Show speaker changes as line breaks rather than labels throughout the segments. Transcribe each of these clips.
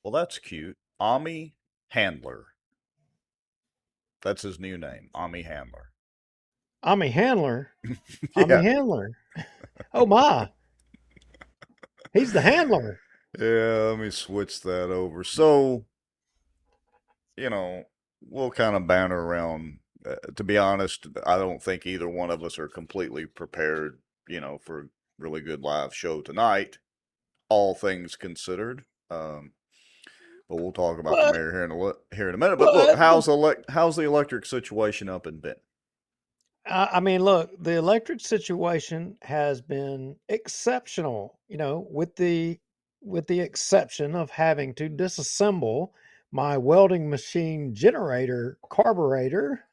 Well, that's cute. Ami Handler. That's his new name, Ami Handler.
I'm a handler. I'm a
Yeah,
handler. Oh my, he's the handler.
yeah, let me switch that over. So, you know, we'll kind of banter around. To be honest, I don't think either one of us are completely prepared, for a really good live show tonight, all things considered. But we'll talk about the
But
mayor here in a minute. But look,
but the
how's the electric situation up in Benton?
I mean, look, the electric situation has been exceptional, with the exception of having to disassemble my welding machine generator carburetor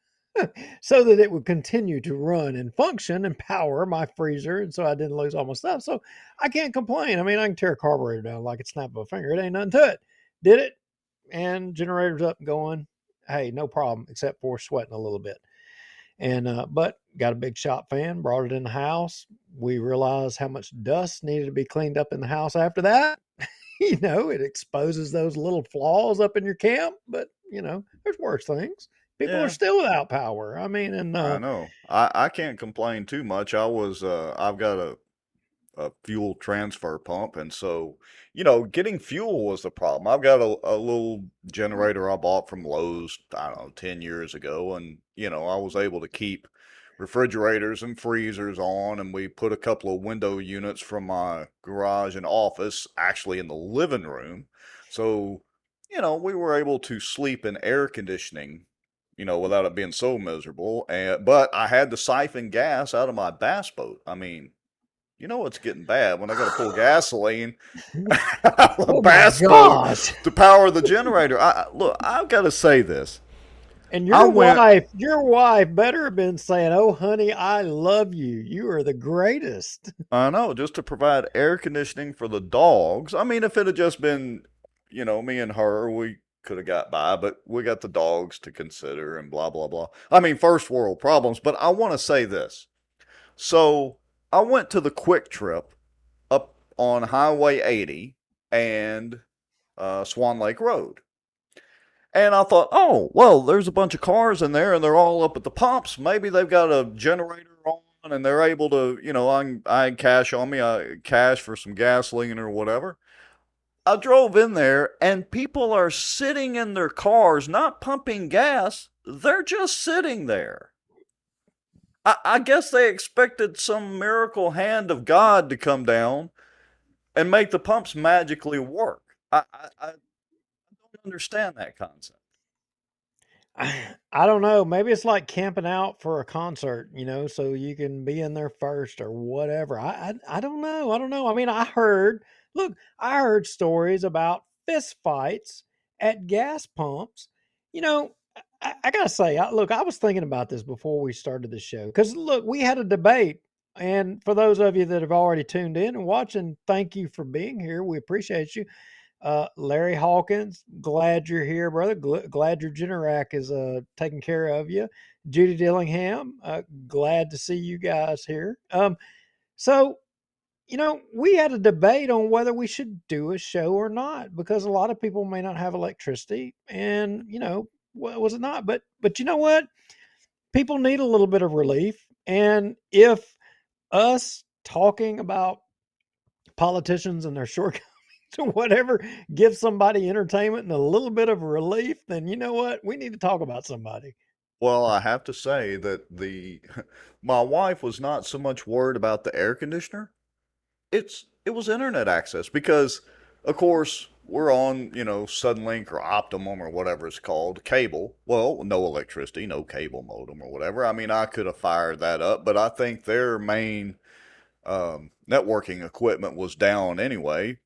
so that it would continue to run and function and power my freezer. And so I didn't lose all my stuff. So I can't complain. I mean, I can tear a carburetor down like a snap of a finger. It ain't nothing to it. Did it, and generator's up and going. Hey, no problem, except for sweating a little bit. And but got a big shop fan, brought it in the house. We realized how much dust needed to be cleaned up in the house after that. It exposes those little flaws up in your camp, but there's worse things. People are
Yeah,
still without power. I mean, and
I know. I can't complain too much. I've got a fuel transfer pump, and so getting fuel was the problem. I've got a little generator I bought from Lowe's, I don't know, 10 years ago, and I was able to keep refrigerators and freezers on, and we put a couple of window units from my garage and office actually in the living room, so we were able to sleep in air conditioning. Without it being so miserable, but I had to siphon gas out of my bass boat. I mean, it's getting bad when I got to pull gasoline out of the
oh my
bass boat
gosh.
to power the generator. Look, I've got to say this.
And
I went,
your wife better have been saying, "Oh, honey, I love you. You are the greatest."
I know, just to provide air conditioning for the dogs. I mean, if it had just been, me and her, we could have got by, but we got the dogs to consider and blah, blah, blah. I mean, first world problems, but I want to say this. So I went to the Quick Trip up on Highway 80 and Swan Lake Road. And I thought, oh, well, there's a bunch of cars in there and they're all up at the pumps. Maybe they've got a generator on and they're able to, I had cash on me, cash for some gasoline or whatever. I drove in there and people are sitting in their cars, not pumping gas. They're just sitting there. I guess they expected some miracle hand of God to come down and make the pumps magically work. I don't understand that concept.
I don't know. Maybe it's like camping out for a concert, so you can be in there first or whatever. I don't know. I don't know. I mean, I heard stories about fist fights at gas pumps. You know, I gotta say, I was thinking about this before we started the show because look, we had a debate. And for those of you that have already tuned in and watching, thank you for being here. We appreciate you. Larry Hawkins, glad you're here, brother. Glad your Generac is taking care of you. Judy Dillingham, glad to see you guys here. So we had a debate on whether we should do a show or not because a lot of people may not have electricity, and was it not? But you know what? People need a little bit of relief, and if us talking about politicians and their shortcomings to whatever gives somebody entertainment and a little bit of relief, then you know what? We need to talk about somebody.
Well, I have to say that the my wife was not so much worried about the air conditioner. It was internet access because, of course, we're on Suddenlink or Optimum or whatever it's called, cable. Well, no electricity, no cable modem or whatever. I mean, I could have fired that up, but I think their main networking equipment was down anyway.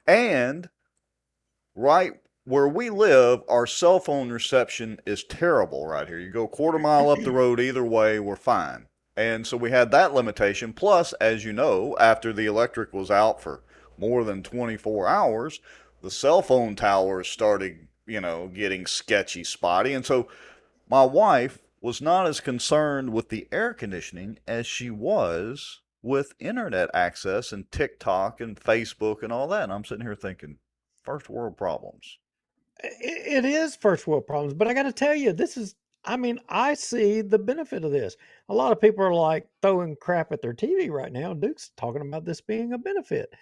And right where we live, our cell phone reception is terrible right here. You go a quarter mile up the road either way, we're fine. And so we had that limitation. Plus, as you know, after the electric was out for more than 24 hours, the cell phone towers started, getting sketchy, spotty. And so my wife was not as concerned with the air conditioning as she was with internet access and TikTok and Facebook and all that. And I'm sitting here thinking, first world problems.
It is first world problems, but I got to tell you, this is. I mean, I see the benefit of this. A lot of people are like throwing crap at their TV right now. Duke's talking about this being a benefit.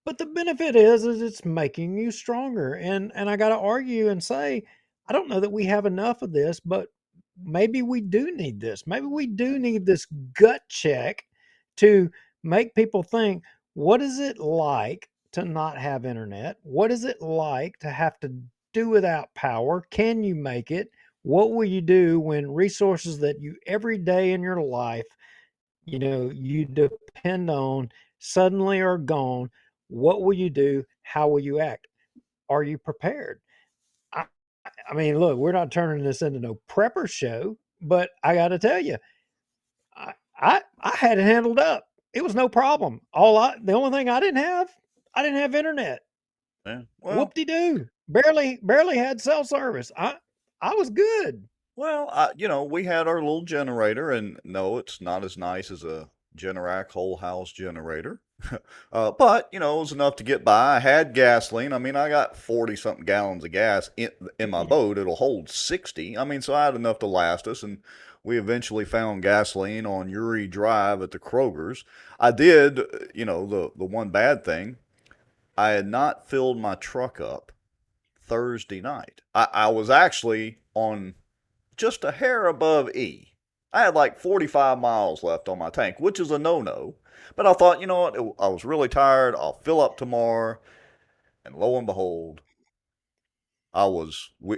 But the benefit is it's making you stronger. And I got to argue and say, I don't know that we have enough of this, but maybe we do need this. Maybe we do need this gut check to make people think, what is it like to not have internet? What is it like to have to do without power? Can you make it? What will you do when resources that you every day in your life, you depend on suddenly are gone? What will you do? How will you act? Are you prepared? I, I mean, look, we're not turning this into no prepper show, but I got to tell you, I had it handled up. It was no problem. The only thing I didn't have internet.
Yeah.
Whoop de doo. Barely had cell service. I was good.
We had our little generator, and no, it's not as nice as a Generac whole house generator. But it was enough to get by. I had gasoline. I mean, I got 40 something gallons of gas in my
Yeah.
boat. It'll hold 60. I mean, so I had enough to last us. And we eventually found gasoline on Uri Drive at the Kroger's. I did, the one bad thing, I had not filled my truck up Thursday night. I was actually on just a hair above E. I had like 45 miles left on my tank, which is a no-no. But I thought, you know what? I was really tired. I'll fill up tomorrow. And lo and behold,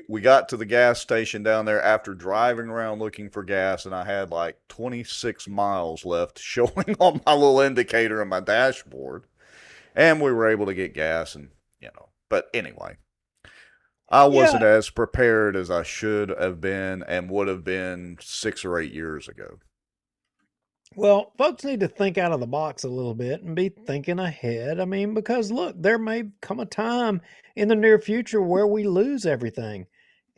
we got to the gas station down there after driving around looking for gas, and I had like 26 miles left showing on my little indicator on my dashboard. And we were able to get gas, but anyway, I wasn't
Yeah.
as prepared as I should have been and would have been 6 or 8 years ago.
Well, folks need to think out of the box a little bit and be thinking ahead. I mean, because look, there may come a time in the near future where we lose everything.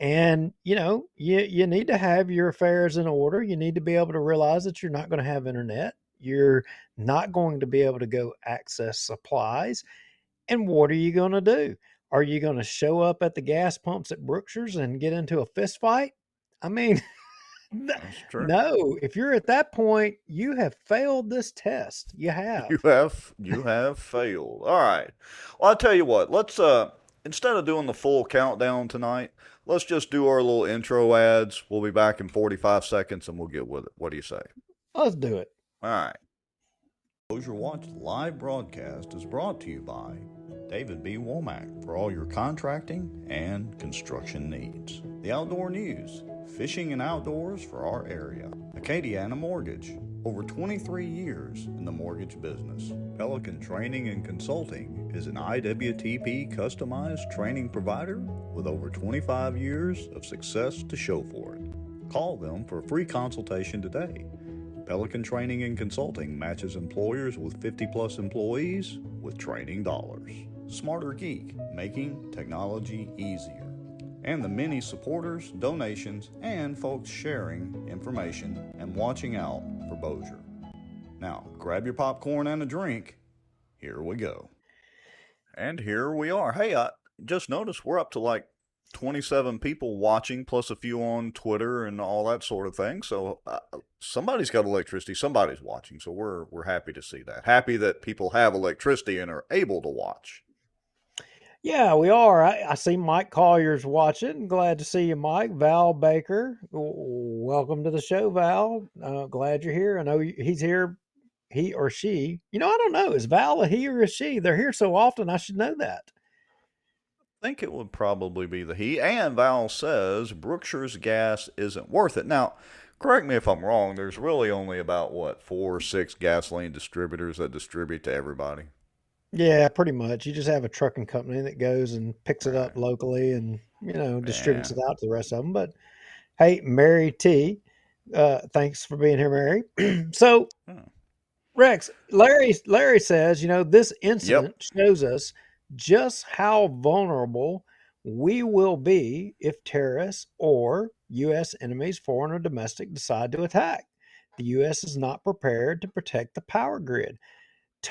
And, you need to have your affairs in order. You need to be able to realize that you're not going to have internet. You're not going to be able to go access supplies. And what are you going to do? Are you going to show up at the gas pumps at Brookshire's and get into a fist fight? I mean,
That's true.
no, if you're at that point, you have failed this test. You
You
have.
have you have failed. All right. Well, I'll tell you what. Let's instead of doing the full countdown tonight, let's just do our little intro ads. We'll be back in 45 seconds and we'll get with it. What do you say?
Let's do it.
All right. Close Your Watch live broadcast is brought to you by David B. Womack for all your contracting and construction needs. The Outdoor News, fishing and outdoors for our area. Acadiana Mortgage, over 23 years in the mortgage business. Pelican Training and Consulting is an IWTP customized training provider with over 25 years of success to show for it. Call them for a free consultation today. Pelican Training and Consulting matches employers with 50 plus employees with training dollars. Smarter Geek, making technology easier. And the many supporters, donations, and folks sharing information and watching out for Bossier. Now, grab your popcorn and a drink. Here we go. And here we are. Hey, I just noticed we're up to like 27 people watching, plus a few on Twitter and all that sort of thing. So somebody's got electricity, somebody's watching. So we're happy to see that. Happy that people have electricity and are able to watch.
Yeah, we are. I see Mike Collier's watching. Glad to see you, Mike. Val Baker, welcome to the show, Val. Glad you're here. I know he's here, he or she. I don't know. Is Val a he or a she? They're here so often. I should know that.
I think it would probably be the he. And Val says Brookshire's gas isn't worth it. Now, correct me if I'm wrong. There's really only about what 4 or 6 gasoline distributors that distribute to everybody.
Yeah, pretty much. You just have a trucking company that goes and picks it up
Right.
locally and, distributes
Yeah.
it out to the rest of them. But hey, Mary T, thanks for being here, Mary. So,
Hmm.
Rex, Larry says, this
Yep.
incident shows us just how vulnerable we will be if terrorists or U.S. enemies, foreign or domestic, decide to attack. The U.S. is not prepared to protect the power grid.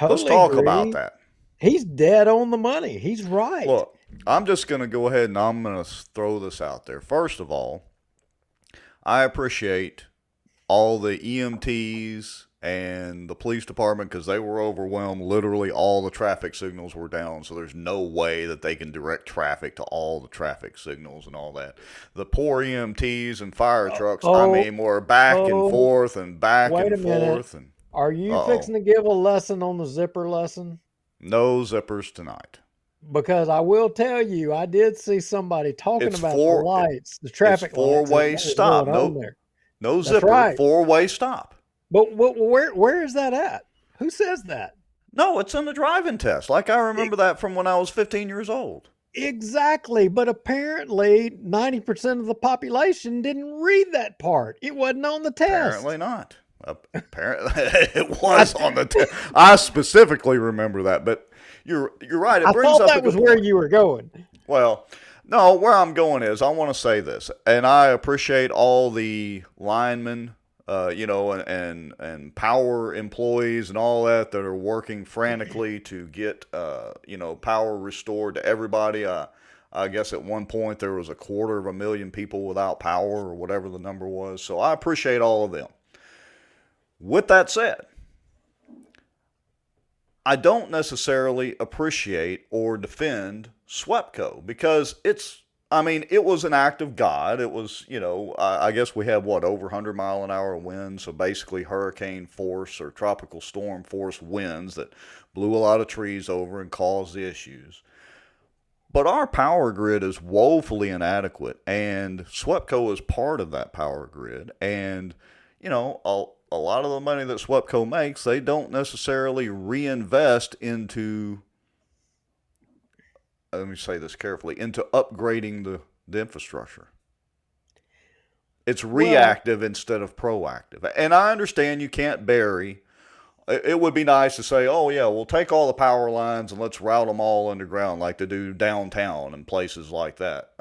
Let's
Totally
talk about
agree.
that.
He's dead on the money. He's right.
Look. I'm just going to go ahead and I'm going to throw this out there. First of all, I appreciate all the EMTs and the police department because they were overwhelmed. Literally, all the traffic signals were down, so there's no way that they can direct traffic to all the traffic signals and all that. The poor EMTs and fire trucks, I
Oh,
mean, were back and
oh,
forth and back
wait
and
a minute.
forth, and
Are you
oh,
fixing to give a lesson on the zipper lesson?
no zippers tonight.
Because I will tell you, I did see somebody talking
It's
about the
four.
lights, the
It's
traffic
four
lights, and
way
what was
stop.
going on
No,
there.
no
That's
zipper.
right.
Four-way stop.
But where is that at? Who says that?
No, it's in the driving test. Like I remember
E-
that from when I was 15 years old.
Exactly. But apparently, 90% of the population didn't read that part. It wasn't on the
Apparently
test.
not. Apparently, it
I,
was on the test. I specifically remember that, but you're right. It
I
brings
thought
up a
that was
good
where
point.
you were going.
Well, no, where I'm going is I want to say this, and I appreciate all the linemen, and power employees and all that are working frantically to get power restored to everybody. I guess at one point there was 250,000 people without power or whatever the number was. So I appreciate all of them. With that said, I don't necessarily appreciate or defend SWEPCO because I mean, it was an act of God. It was, I guess we have what, over 100-mile-an-hour winds. So basically hurricane force or tropical storm force winds that blew a lot of trees over and caused the issues. But our power grid is woefully inadequate, and SWEPCO is part of that power grid. And, a lot of the money that SWEPCO makes, they don't necessarily reinvest into, let me say this carefully, into upgrading the infrastructure. It's
Well,
reactive instead of proactive. And I understand you can't bury. It would be nice to say, oh, yeah, we'll take all the power lines and let's route them all underground like they do downtown and places like that.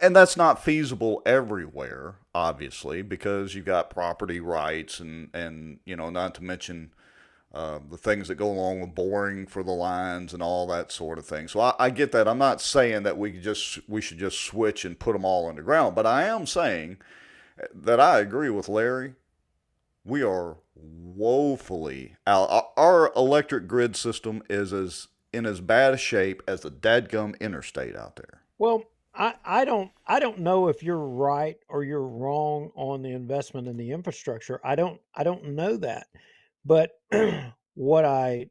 And that's not feasible everywhere, obviously, because you've got property rights and not to mention the things that go along with boring for the lines and all that sort of thing. So I get that. I'm not saying that we should just switch and put them all underground, but I am saying that I agree with Larry. We are woefully out. Our electric grid system is as bad a shape as the dadgum interstate out there.
well, I don't know if you're right or you're wrong on the investment in the infrastructure. I don't know that. But what I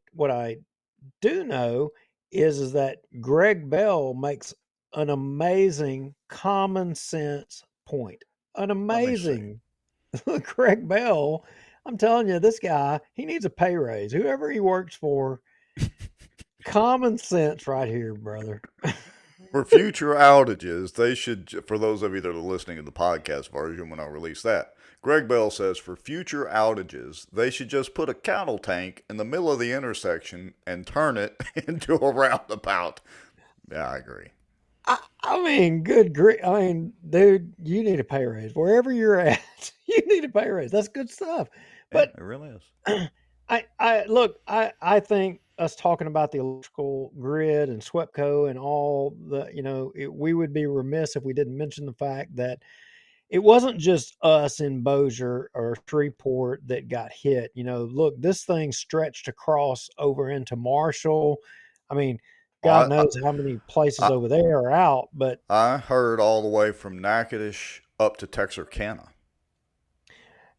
do know is that Greg Bell makes an amazing common sense point. An
Let me see.
amazing Greg Bell. I'm telling you, this guy, he needs a pay raise. Whoever he works for, common sense right here, brother.
For future outages, they should, for those of you that are listening to the podcast version when I release that, Greg Bell says for future outages, they should just put a cattle tank in the middle of the intersection and turn it into a roundabout. Yeah, I agree.
I mean, good grief. I mean, dude, you need a pay raise. Wherever you're at, you need a pay raise. That's good stuff.
Yeah,
But
it really is.
I look, I think us talking about the electrical grid and SWEPCO and all the, we would be remiss if we didn't mention the fact that it wasn't just us in Bossier or Shreveport that got hit. Look, this thing stretched across over into Marshall. I mean, God
I,
knows how many places
I,
over there are out, but
I heard all the way from Natchitoches up to Texarkana.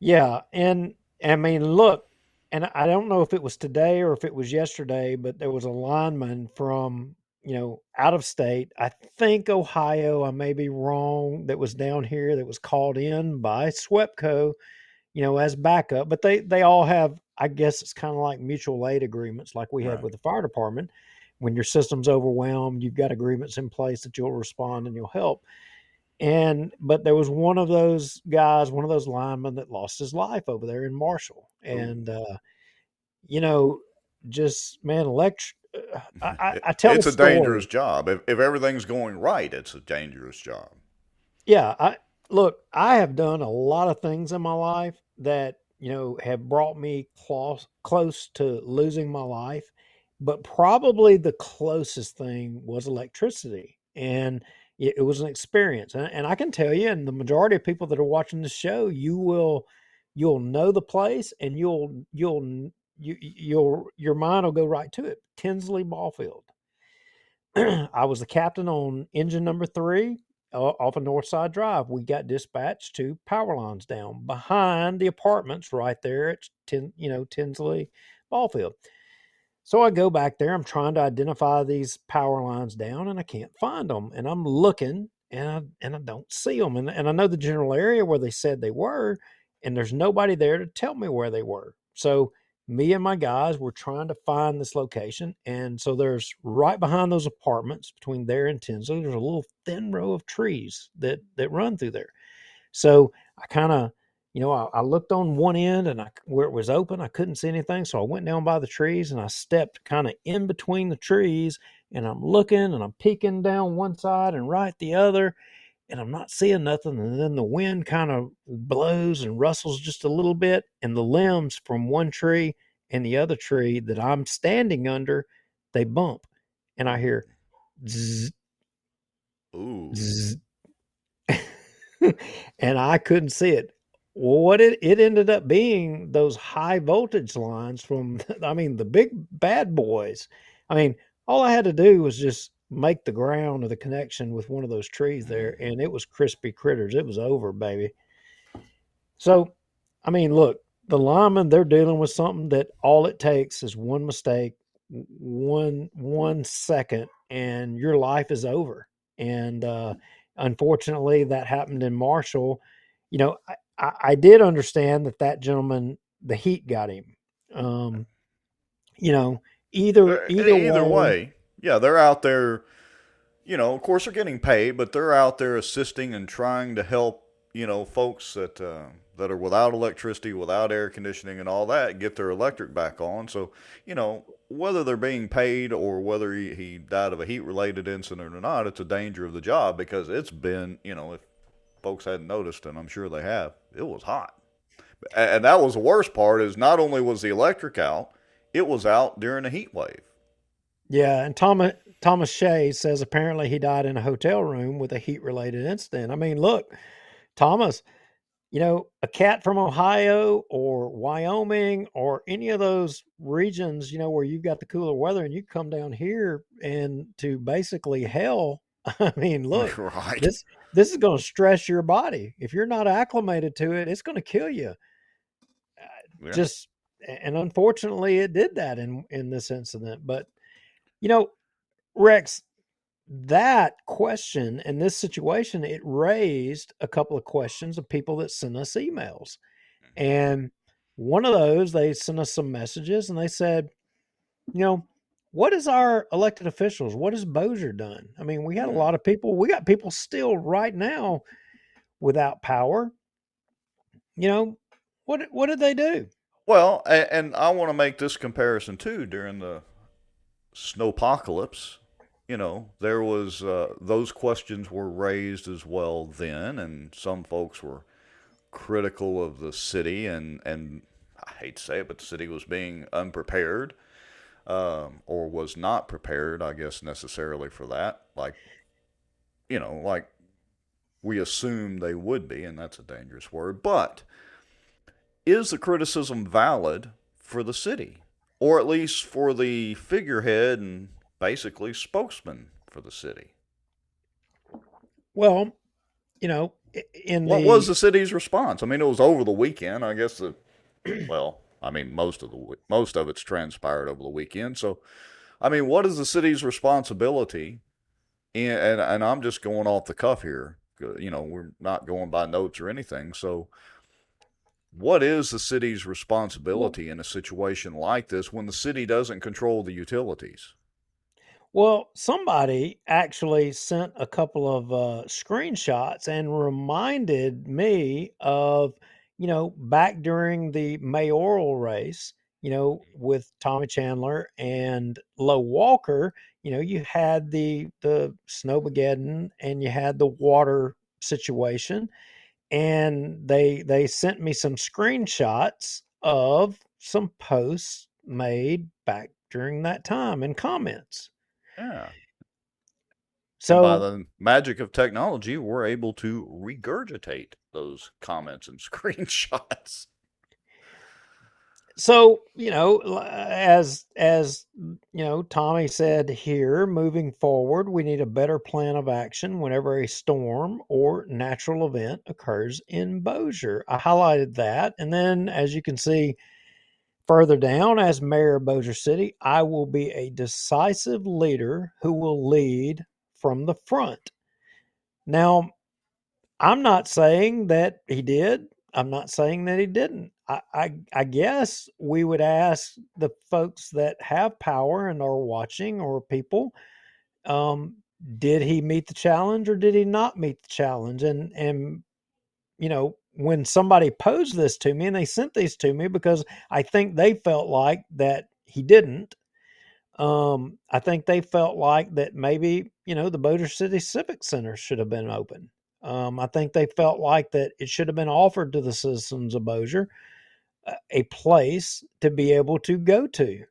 yeah, and I mean, look, and I don't know if it was today or if it was yesterday, but there was a lineman from, out of state, I think Ohio, I may be wrong, that was down here that was called in by SWEPCO, as backup. But they all have, I guess it's kind of like mutual aid agreements like we have
Right.
with the fire department. When your system's overwhelmed, you've got agreements in place that you'll respond and you'll help. But there was one of those guys, one of those linemen that lost his life over there in Marshall.
Ooh.
And you know, just man, I tell a
It's a dangerous
story.
job. If everything's going right, it's a dangerous job.
Yeah, I have done a lot of things in my life that, have brought me close to losing my life. but probably the closest thing was electricity. And it was an experience. And I can tell you, and the majority of people that are watching the show, you'll know the place, and your mind will go right to it. Tinsley Ballfield. I was the captain on engine number three off of Northside Drive. We got dispatched to power lines down behind the apartments right there at Tinsley Ballfield. So I go back there. I'm trying to identify these power lines down, and I can't find them. And I'm looking, and I don't see them. And I know the general area where they said they were, and there's nobody there to tell me where they were. So me and my guys were trying to find this location. And so there's right behind those apartments, between there and Tinsley, there's a little thin row of trees that run through there. So I kind of, I looked on one end, and where it was open, I couldn't see anything. So I went down by the trees, and I stepped kind of in between the trees, and I'm looking and I'm peeking down one side and right the other, and I'm not seeing nothing. And then the wind kind of blows and rustles just a little bit, and the limbs from one tree and the other tree that I'm standing under, they bump, and I hear zzz,
Ooh.
zzz, and I couldn't see it. Well, it ended up being those high voltage lines from, I mean, the big bad boys. I mean, all I had to do was just make the ground of the connection with one of those trees there,
Mm-hmm.
and it was crispy critters. It was over, baby. So, I mean, look, the linemen, they're dealing with something that all it takes is one mistake, one second, and your life is over. And unfortunately, that happened in Marshall. I did understand that gentleman, the heat got him. Um, you know, either
Either
way.
way, yeah, they're out there. Of course, they're getting paid, but they're out there assisting and trying to help. Folks that are without electricity, without air conditioning, and all that get their electric back on. So, whether they're being paid or whether he died of a heat-related incident or not, it's a danger of the job because it's been, if folks hadn't noticed, and I'm sure they have, it was hot. And that was the worst part is not only was the electric out, it was out during a heat wave.
Yeah, and Thomas Shea says apparently he died in a hotel room with a heat related incident. I mean, look, Thomas, a cat from Ohio or Wyoming or any of those regions, where you've got the cooler weather, and you come down here and to basically hell. I mean, look,
Right.
this is going to stress your body. If you're not acclimated to it, it's going to kill you.
Yeah.
Just and unfortunately, it did that in this incident. But you know, Rex, that question and this situation, it raised a couple of questions of people that sent us emails. And one of those, they sent us some messages, and they said, you know, what is our elected officials? What has Bossier done? I mean, we had a
Hmm.
lot of people, we got people still right now without power. You know, what did they do?
Well, and I want to make this comparison too. During the snowpocalypse, there was those questions were raised as well then, and some folks were critical of the city, and I hate to say it, but the city was being unprepared, or was not prepared, I guess, necessarily for that. Like we assume they would be, and that's a dangerous word. But is the criticism valid for the city, or at least for the figurehead and basically spokesman for the city?
Well, in
What was
the
the city's response? I mean, it was over the weekend. I guess well, I mean, most of it's transpired over the weekend. So, I mean, what is the city's responsibility? And I'm just going off the cuff here. We're not going by notes or anything. So, what is the city's
well,
responsibility in a situation like this when the city doesn't control the utilities?
Well, somebody actually sent a couple of screenshots and reminded me of, back during the mayoral race, with Tommy Chandler and Low Walker. You had the snowmageddon, and you had the water situation, and they sent me some screenshots of some posts made back during that time in comments.
Yeah. And by
So
the magic of technology, we're able to regurgitate those comments and screenshots.
so as Tommy said here, moving forward, we need a better plan of action whenever a storm or natural event occurs in Bossier. I highlighted that, and then as you can see further down, as mayor of Bossier City, I will be a decisive leader who will lead from the front. Now, I'm not saying that he did. I'm not saying that he didn't. I guess we would ask the folks that have power and are watching, or people, um, did he meet the challenge or did he not meet the challenge? And when somebody posed this to me, and they sent these to me because I think they felt like that he didn't. I think they felt like that maybe, the Bossier City Civic Center should have been open. I think they felt like that it should have been offered to the citizens of Bossier a place to be able to go to.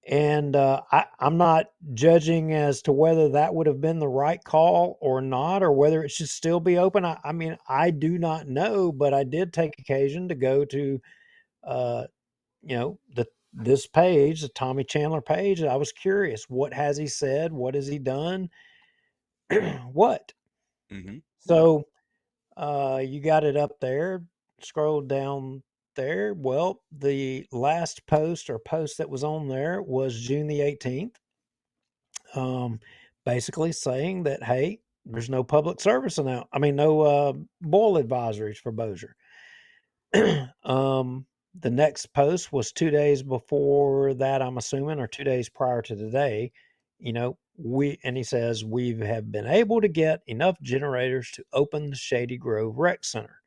And I'm not judging as to whether that would have been the right call or not, or whether it should still be open. I mean, I do not know, but I did take occasion to go to, uh, this page, the Tommy Chandler page. And I was curious, what has he said? What has he done? What?
Mm-hmm. Yeah.
So you got it up there. Scroll down there. Well, the last post or post that was on there was June the 18th, um, basically saying that, hey, there's no public service now. I mean, no boil advisories for Bossier. The next post was 2 days before that, I'm assuming, or 2 days prior to today. He says we have been able to get enough generators to open the Shady Grove Rec Center.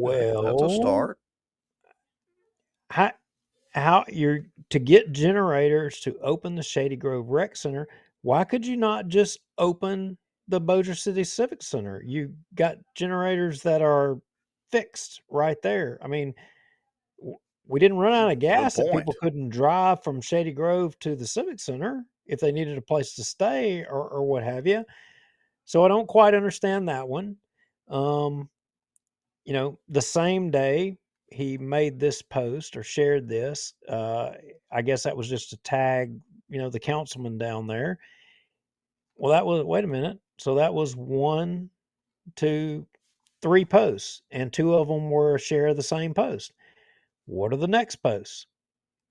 Okay. That's a
Well,
start.
how how you're to get generators to open the Shady Grove Rec Center? Why could you not just open the Bossier City Civic Center? You got generators that are fixed right there. I mean, we didn't run out of
Good
gas that people
point.
couldn't drive from Shady Grove to the Civic Center if they needed a place to stay, or what have you. So I don't quite understand that one. Um, the same day he made this post or shared this, I guess that was just to tag, the councilman down there. Well, that was, wait a minute. So that was one, two, three posts, and two of them were a share of the same post. What are the next posts?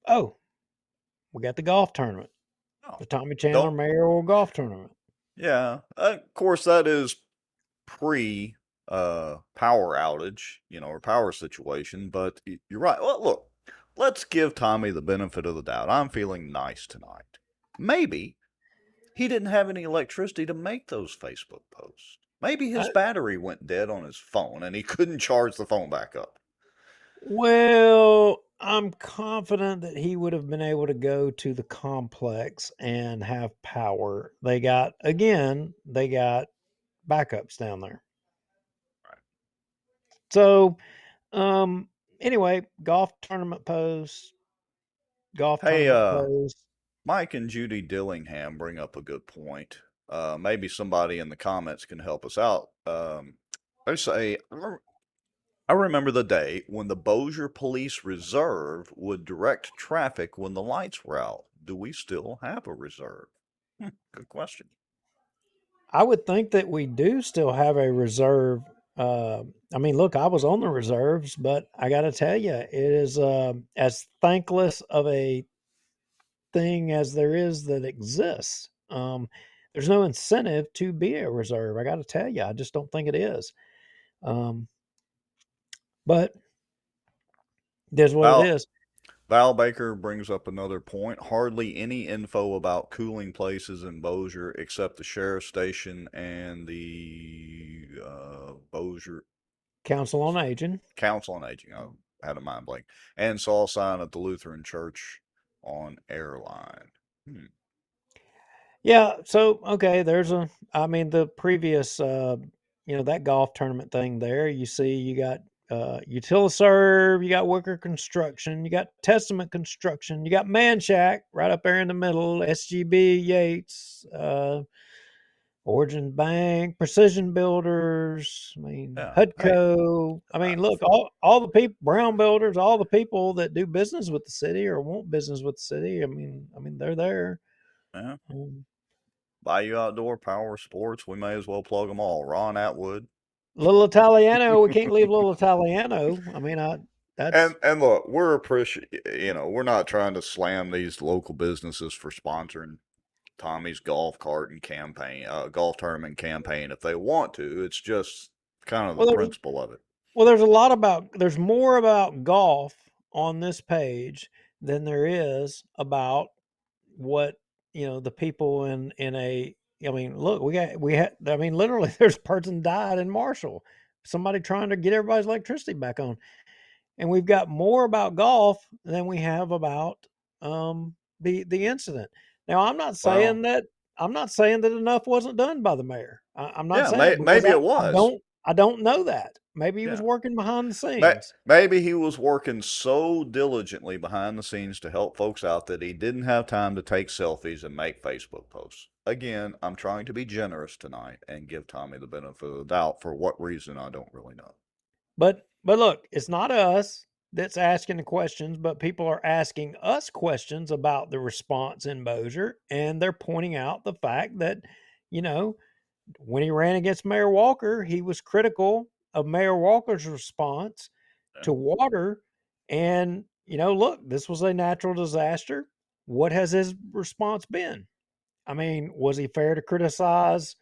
Oh, we got the golf tournament,
Oh,
the Tommy Chandler
don't.
Mayoral Golf Tournament.
Yeah. Of course, that is pre power outage, or power situation. But you're right. Well, look, let's give Tommy the benefit of the doubt. I'm feeling nice tonight. Maybe he didn't have any electricity to make those Facebook posts. Maybe his
I,
battery went dead on his phone and he couldn't charge the phone back up.
well, I'm confident that he would have been able to go to the complex and have power. They got backups down there. So, um, anyway, golf
Hey,
tournament post.
Mike and Judy Dillingham bring up a good point. Maybe somebody in the comments can help us out. They say, I remember the day when the Bossier Police Reserve would direct traffic when the lights were out. Do we still have a reserve? Good question.
I would think that we do still have a reserve. I mean, look, I was on the reserves, but I got to tell you, it is as thankless of a thing as there is that exists. There's no incentive to be a reserve. I got to tell you, I just don't think it is. Um, but it is what it
Val,
is.
Val Baker brings up another point. Hardly any info about cooling places in Bossier except the sheriff's station and the Bossier
Council on Aging.
Council on Aging. I had a mind blank. And saw a sign at the Lutheran Church on Airline. Hmm.
Yeah. So okay, I mean, the previous, that golf tournament thing there. You see, you got Utiliserve, you got Wicker Construction, you got Testament Construction, you got Manchac right up there in the middle, SGB, Yates, Origin Bank, Precision Builders, I mean,
Yeah. Hey,
Hudco. I
uh,
mean, look, all the people, Brown Builders, all the people that do business with the city or want business with the city. I mean, they're there.
yeah.
Um,
Bayou Outdoor, Power Sports. We may as well plug them all. Ron Atwood.
Little Italiano, we can't leave Little Italiano. I mean,
And
that's
and look, we're appreciate. We're not trying to slam these local businesses for sponsoring Tommy's golf cart and campaign, golf tournament campaign if they want to. It's just kind of the
well,
principle of it.
there's more about golf on this page than there is about what the people in a. I mean, look, we had. I mean, literally, there's a person died in Marshall. Somebody trying to get everybody's electricity back on, and we've got more about golf than we have about the incident. Now,
Well,
I'm not saying that enough wasn't done by the mayor. I'm not
yeah,
saying it because
maybe it was.
I don't know that. Maybe he was
Yeah.
working behind the scenes.
Maybe he was working so diligently behind the scenes to help folks out that he didn't have time to take selfies and make Facebook posts. Again, I'm trying to be generous tonight and give Tommy the benefit of the doubt. For what reason, I don't really know.
But look, it's not us that's asking the questions, but people are asking us questions about the response in Bossier, and they're pointing out the fact that, you know, when he ran against Mayor Walker, he was critical of Mayor Walker's response
Yeah.
to water. And, look, this was a natural disaster. What has his response been? I mean, was he fair to criticize?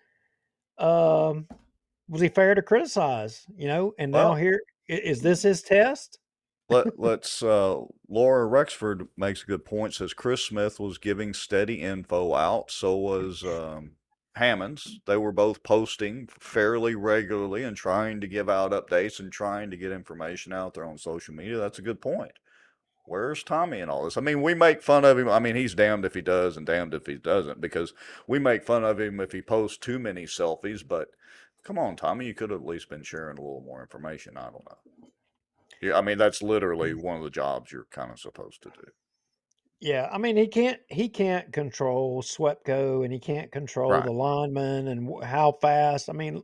Um, was he fair to criticize? And now
Well,
here is this his test?
let's Laura Rexford makes a good point. Says Chris Smith was giving steady info out. So was Hammonds. They were both posting fairly regularly and trying to give out updates and trying to get information out there on social media. That's a good point. Where's Tommy in all this? I mean, we make fun of him. I mean, he's damned if he does and damned if he doesn't, because we make fun of him if he posts too many selfies. But come on, Tommy, you could have at least been sharing a little more information. I don't know. Yeah, I mean, that's literally one of the jobs you're kind of supposed to do.
Yeah, I mean he can't control SWEPCO and he can't control
Right.
the linemen and how fast. I mean,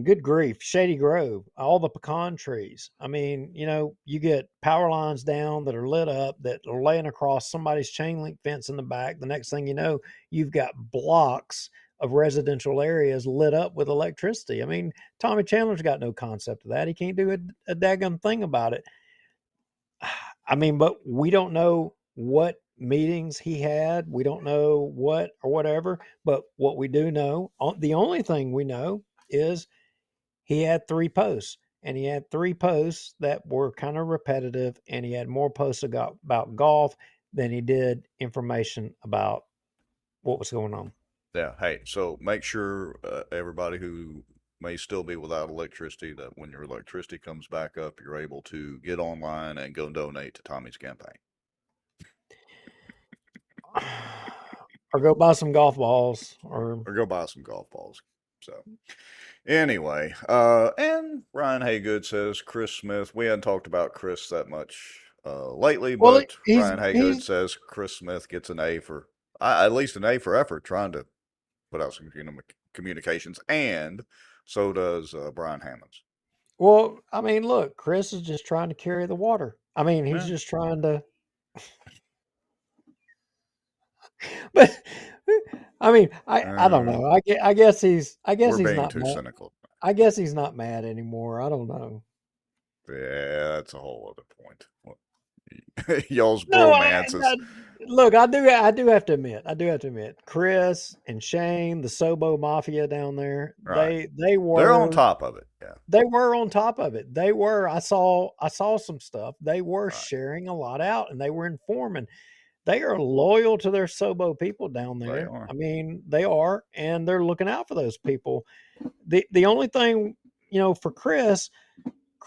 good grief, Shady Grove, all the pecan trees. I mean, you get power lines down that are lit up that are laying across somebody's chain link fence in the back. The next thing you know, you've got blocks of residential areas lit up with electricity. I mean, Tommy Chandler's got no concept of that. He can't do a daggum thing about it. I mean, but we don't know what meetings he had. We don't know what or whatever. But what we do know, the only thing we know is he had 3 posts, and he had 3 posts that were kind of repetitive, and he had more posts about golf than he did information about what was going on.
Yeah. Hey, so make sure everybody who may still be without electricity, that when your electricity comes back up, you're able to get online and go donate to Tommy's campaign
Or go buy some golf balls, or
or go buy some golf balls. So, anyway, and Ryan Haygood says Chris Smith. We hadn't talked about Chris that much lately,
well,
but Ryan Haygood says Chris Smith gets an A for, at least an A for effort trying to put out some communications, and so does Brian Hammonds.
well, I mean, look, Chris is just trying to carry the water. I mean, he's
Yeah.
just trying to. But I mean, I don't
Uh,
know. I guess
we're
he's
being
not
too
mad.
cynical.
I guess he's not mad anymore. I don't know.
Yeah, that's a whole other point. Y'all's
No,
bromance is
look. I do have to admit. I do have to admit. Chris and Shane, the Sobo Mafia down there,
right.
they
They're on
were
top of it. Yeah,
they were on top of it. They were. I saw some stuff. They were
right.
sharing a lot out, and they were informing. They are loyal to their Sobo people down
They
there.
are.
I mean, they are, and they're looking out for those people. The only thing, for Chris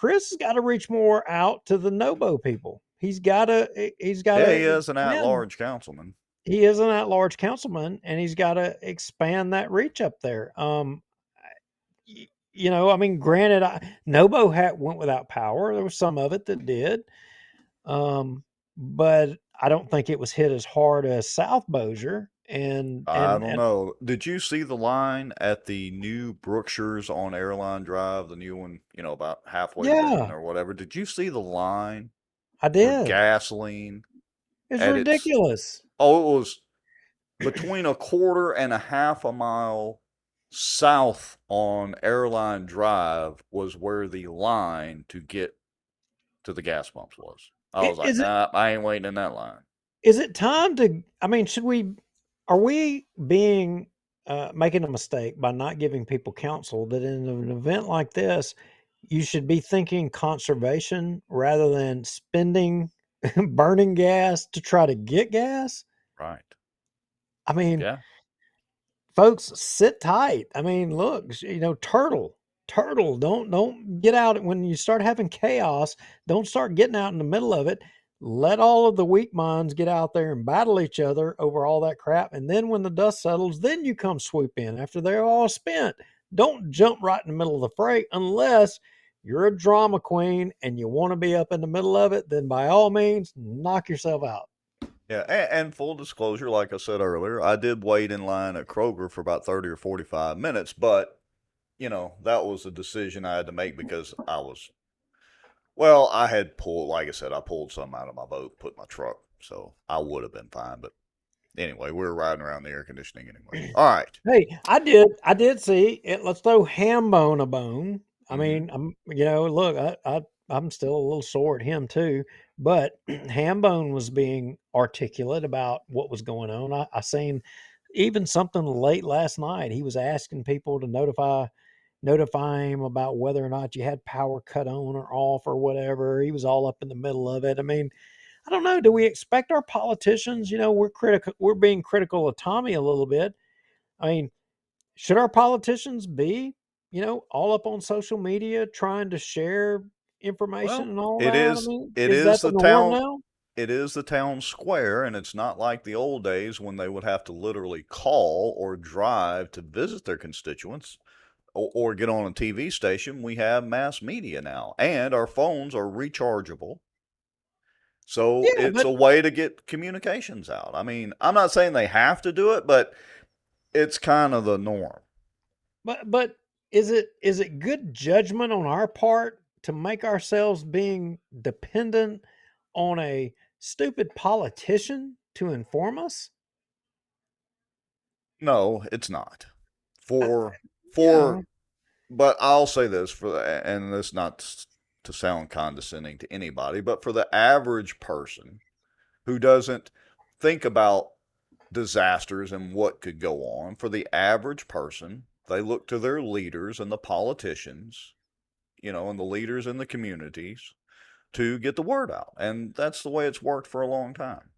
has got to reach more out to the Nobo people. He's got to
Yeah, he is an
expand.
at-large councilman.
He is an at-large councilman, and he's got to expand that reach up there. I mean, granted, Nobo had went without power. There was some of it that did, but I don't think it was hit as hard as South Bossier. And
I
and
don't
and
know. Did you see the line at the new Brookshire's on Airline Drive, the new one, about halfway to Benton
yeah,
or whatever? Did you see the line
I
for
did.
gasoline
It's
at its,
ridiculous.
oh, it was between a quarter and a half a mile south on Airline Drive was where the line to get to the gas pumps was. I was like,
Is it
I ain't waiting in that line.
is it time to? I mean, are we being making a mistake by not giving people counsel that in an event like this, you should be thinking conservation rather than spending burning gas to try to get gas?
Right.
I mean,
Yeah.
folks, sit tight. I mean, look, turtle, don't get out when you start having chaos. Don't start getting out in the middle of it. Let all of the weak minds get out there and battle each other over all that crap. And then when the dust settles, then you come swoop in after they're all spent. Don't jump right in the middle of the fray unless you're a drama queen and you want to be up in the middle of it. Then by all means, knock yourself out.
Yeah, and full disclosure, like I said earlier, I did wait in line at Kroger for about 30 or 45 minutes, but, that was a decision I had to make because well, I had pulled, like I said, I pulled some out of my boat, put in my truck, so I would have been fine. But anyway, we were riding around the air conditioning anyway. All right.
Hey, I did see it. Let's throw Hambone a bone. I
Mm-hmm.
mean, look, I'm still a little sore at him too, but Hambone was being articulate about what was going on. I seen even something late last night. He was asking people to notify him about whether or not you had power cut on or off or whatever. He was all up in the middle of it. I mean, I don't know. Do we expect our politicians? We're being critical of Tommy a little bit. I mean, should our politicians be, all up on social media trying to share information
Well,
and all
it
that? I
is
mean,
it
is
is
that the
the
norm
town
now?
it is the town square, and it's not like the old days when they would have to literally call or drive to visit their constituents or get on a TV station. We have mass media now, and our phones are rechargeable. So
Yeah,
it's a way to get communications out. I mean, I'm not saying they have to do it, but it's kind of the norm.
but is it good judgment on our part to make ourselves being dependent on a stupid politician to inform us?
No, it's not.
I,
For
yeah,
for but I'll say this and this not to sound condescending to anybody, but for the average person who doesn't think about disasters and what could go on, for the average person, they look to their leaders and the politicians, and the leaders in the communities to get the word out. And that's the way it's worked for a long time.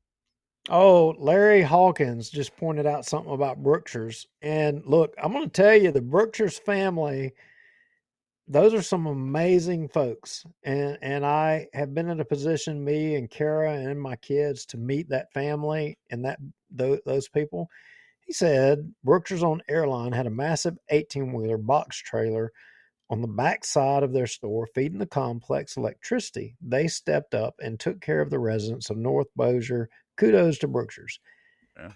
Oh, Larry Hawkins just pointed out something about Brookshire's. And look, I'm going to tell you, the Brookshire's family, those are some amazing folks. And I have been in a position, me and Kara and my kids, to meet that family and those people. He said Brookshire's on Airline had a massive 18-wheeler box trailer on the back side of their store feeding the complex electricity. They stepped up and took care of the residents of North Bossier. Kudos to Brookshire's.
Yeah.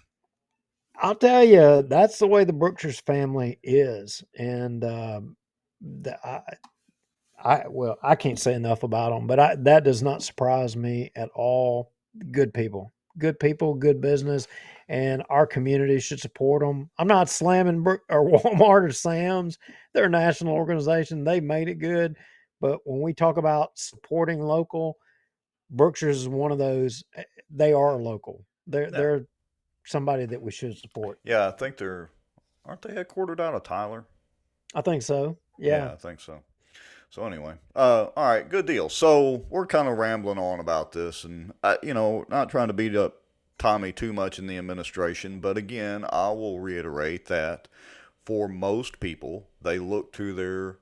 I'll tell you, that's the way the Brookshire's family is, and the, I can't say enough about them, but that does not surprise me at all. Good people, good business, and our community should support them. I'm not slamming Brook or Walmart or Sam's; they're a national organization. They made it good, but when we talk about supporting local, Brookshire's is one of those. They are local. They're
Yeah.
they're somebody that we should support.
Yeah, I think aren't they headquartered out of Tyler?
I think so. Yeah.
Yeah, I think so. So anyway, all right, good deal. So we're kind of rambling on about this, and not trying to beat up Tommy too much in the administration, but again, I will reiterate that for most people, they look to their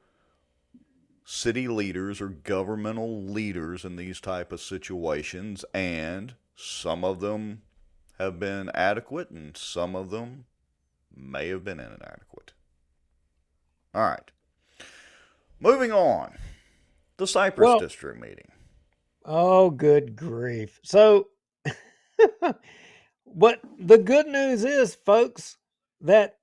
city leaders or governmental leaders in these type of situations, and some of them have been adequate, and some of them may have been inadequate. All right. Moving on, the Cypress
Well,
district meeting.
oh, good grief. So, but the good news is, folks, that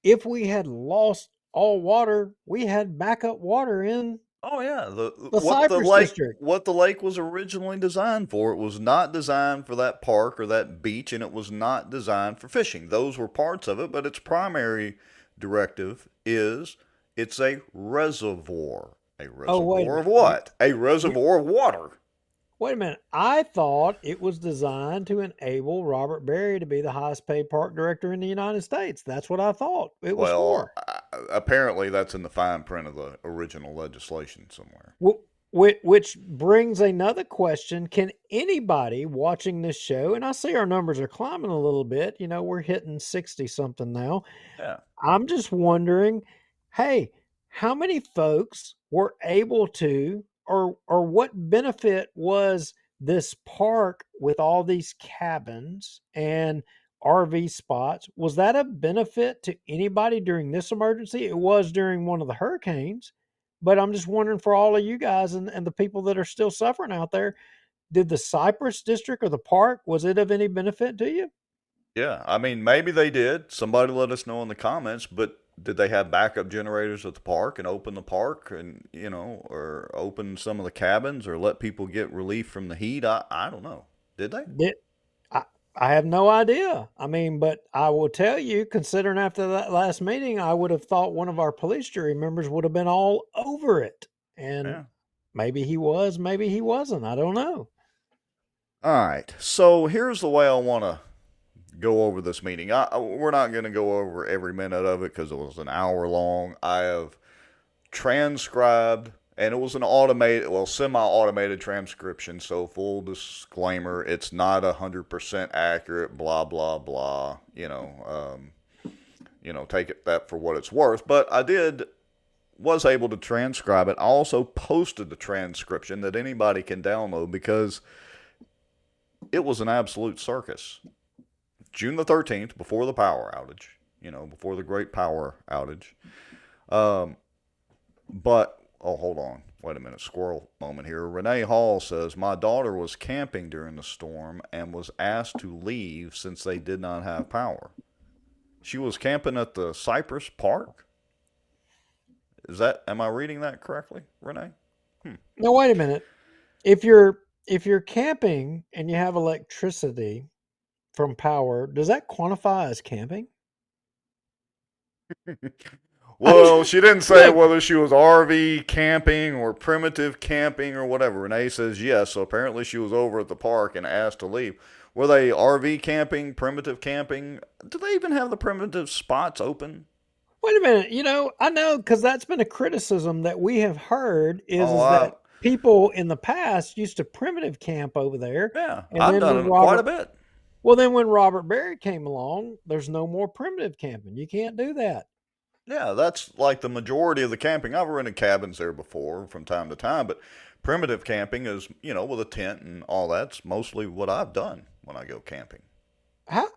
if we had lost all water, we had backup water in
Oh yeah, the
the Cypress district.
what the lake was originally designed for. It was not designed for that park or that beach, and it was not designed for fishing. Those were parts of it, but its primary directive is it's a reservoir. A
Oh, wait a
reservoir of
minute.
what? A
You
reservoir of water.
wait a minute. I thought it was designed to enable Robert Berry to be the highest paid park director in the United States. That's what I thought it was
Well,
for.
apparently that's in the fine print of the original legislation somewhere.
Which brings another question. Can anybody watching this show, and I see our numbers are climbing a little bit, we're hitting 60 something now.
Yeah.
I'm just wondering, hey, how many folks were able to, or what benefit was this park with all these cabins and RV spots? Was that a benefit to anybody during this emergency? It was during one of the hurricanes, but I'm just wondering for all of you guys and the people that are still suffering out there, did the Cypress district or the park, was it of any benefit to you?
Yeah, I mean, maybe they did. Somebody let us know in the comments, but did they have backup generators at the park and open the park and, or open some of the cabins or let people get relief from the heat? I don't know. Did they?
Did, I I have no idea. I mean, but I will tell you, considering after that last meeting, I would have thought one of our police jury members would have been all over it. And
Yeah.
maybe he was, maybe he wasn't. I don't know.
All right. So here's the way I want to go over this meeting. We're not going to go over every minute of it because it was an hour long. I have transcribed, and it was an automated, well, semi-automated transcription. So full disclaimer, it's not 100% accurate. Blah blah blah. Take it that for what it's worth. But I did was able to transcribe it. I also posted the transcription that anybody can download because it was an absolute circus. June the 13th, before the power outage, before the great power outage. Um, But, oh, hold on. Wait a minute. Squirrel moment here. Renee Hall says, my daughter was camping during the storm and was asked to leave since they did not have power. She was camping at the Cypress Park? Am I reading that correctly, Renee? Hmm.
Now wait a minute. If you're camping and you have electricity from power, does that quantify as camping? I'm
Well, she didn't say
look,
whether she was RV camping or primitive camping or whatever. Renee says yes, so apparently she was over at the park and asked to leave. Were they RV camping, primitive camping? Do they even have the primitive spots open?
wait a minute. I know because that's been a criticism that we have heard is
Oh,
is that people in the past used to primitive camp over there,
yeah,
and
I've
then
done
when
it quite a
Robert
bit.
well then when Robert Berry came along, there's no more primitive camping. You can't do that.
Yeah, that's like the majority of the camping. I've rented cabins there before from time to time, but primitive camping is, with a tent and all that's mostly what I've done when I go camping.
How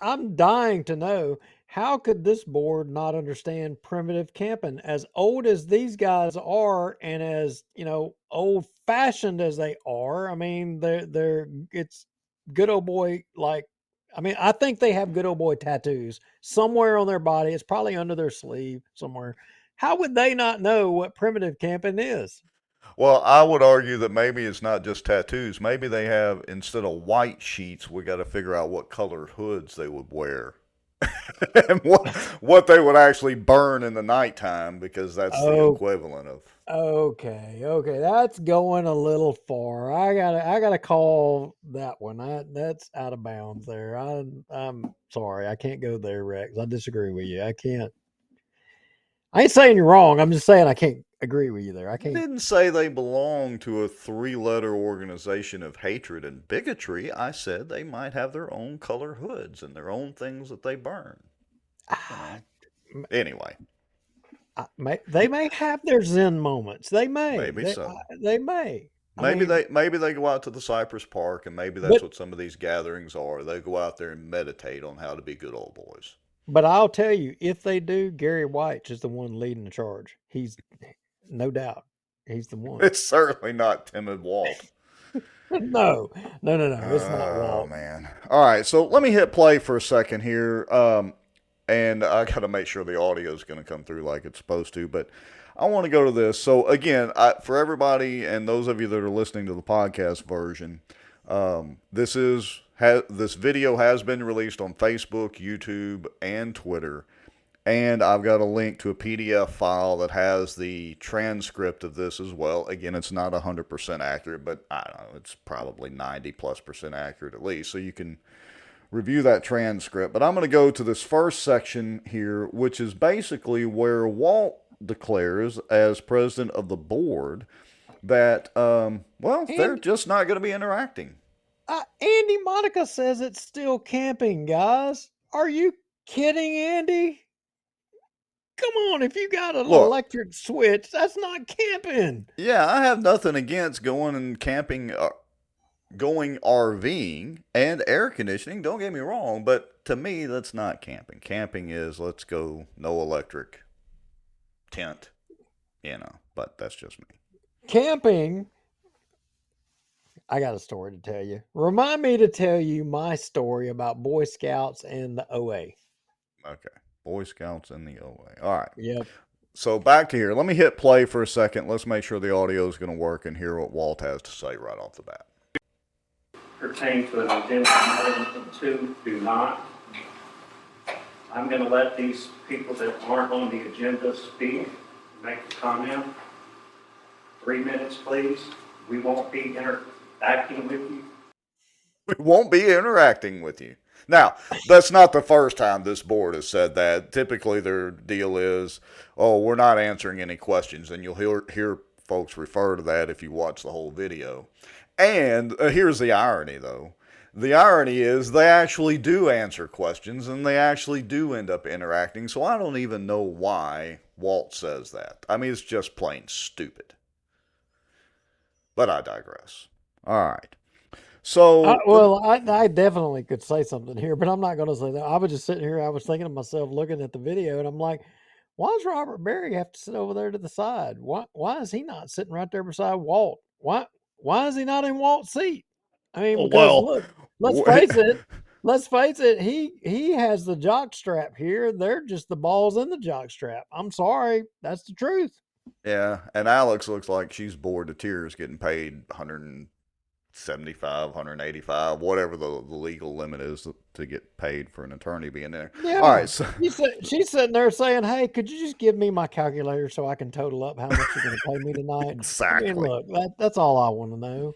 I'm dying to know how could this board not understand primitive camping? As old as these guys are, and as old fashioned as they are, I mean, they're it's good old boy like. I mean, I think they have good old boy tattoos somewhere on their body. It's probably under their sleeve somewhere. How would they not know what primitive camping is?
Well, I would argue that maybe it's not just tattoos. Maybe they have, instead of white sheets, we got to figure out what colored hoods they would wear and what they would actually burn in the nighttime because that's the
Oh,
equivalent of.
okay, okay, that's going a little far. I gotta call that one. That's out of bounds there. I'm sorry, I can't go there, Rex. I disagree with you. I can't. I ain't saying you're wrong. I'm just saying I can't agree with you there. I
I
can't.
didn't say they belong to a three-letter organization of hatred and bigotry. I said they might have their own color hoods and their own things that they burn. You
Ah,
know. Anyway,
they may have their Zen moments. They may.
maybe so.
They may. I
Maybe
mean,
they go out to the Cypress Park and maybe that's
but
what some of these gatherings are. They go out there and meditate on how to be good old boys.
but I'll tell you, if they do, Gary White is the one leading the charge. no doubt, he's the one.
It's certainly not timid Walt.
No, no, no, no. It's not
Oh
Walt.
man. All right, so let me hit play for a second here. And I got to make sure the audio is going to come through like it's supposed to. But I want to go to this. So again, for everybody and those of you that are listening to the podcast version, this video has been released on Facebook, YouTube, and Twitter. And I've got a link to a PDF file that has the transcript of this as well. Again, it's not 100% accurate, but I don't know, it's probably 90+% accurate at least. So you can review that transcript. But I'm going to go to this first section here, which is basically where Walt declares, as president of the board, that, well, they're
And
just not going to be interacting.
Andy Monica says it's still camping, guys. Are you kidding, Andy? Come on, if you got an
Look,
electric switch, that's not camping.
yeah, I have nothing against going and camping, going RVing and air conditioning. Don't get me wrong, but to me, that's not camping. Camping is let's go no electric tent, but that's just me.
Camping, I got a story to tell you. Remind me to tell you my story about Boy Scouts and the OA.
Okay. Boy Scouts and the OA. All right.
Yep.
So back to here. Let me hit play for a second. Let's make sure the audio is going to work and hear what Walt has to say right off the bat.
Pertain to an agenda item 2 do not. I'm going to let these people that aren't on the agenda speak, make a comment. 3 minutes, please. We won't be interacting with you.
We won't be interacting with you. Now, that's not the first time this board has said that. Typically, their deal is, oh, we're not answering any questions. And you'll hear folks refer to that if you watch the whole video. And here's the irony, though. The irony is they actually do answer questions and they actually do end up interacting. So I don't even know why Walt says that. I mean, it's just plain stupid. But I digress. All right. So,
I definitely could say something here, but I'm not going to say that. I was just sitting here. I was thinking to myself, looking at the video, and I'm like, why does Robert Berry have to sit over there to the side? Why is he not sitting right there beside Walt? Why is he not in Walt's seat? I mean, because
well,
look, let's face it. Let's face it. He has the jock strap here. They're just the balls in the jock strap. I'm sorry, that's the truth.
yeah, and Alex looks like she's bored to tears getting paid 175, 185, whatever the legal limit is to get paid for an attorney being there. All
Yeah.
right, so
She's sitting there saying, "Hey, could you just give me my calculator so I can total up how much you're going to pay me tonight?" I mean,
exactly.
look, that's all I want to know.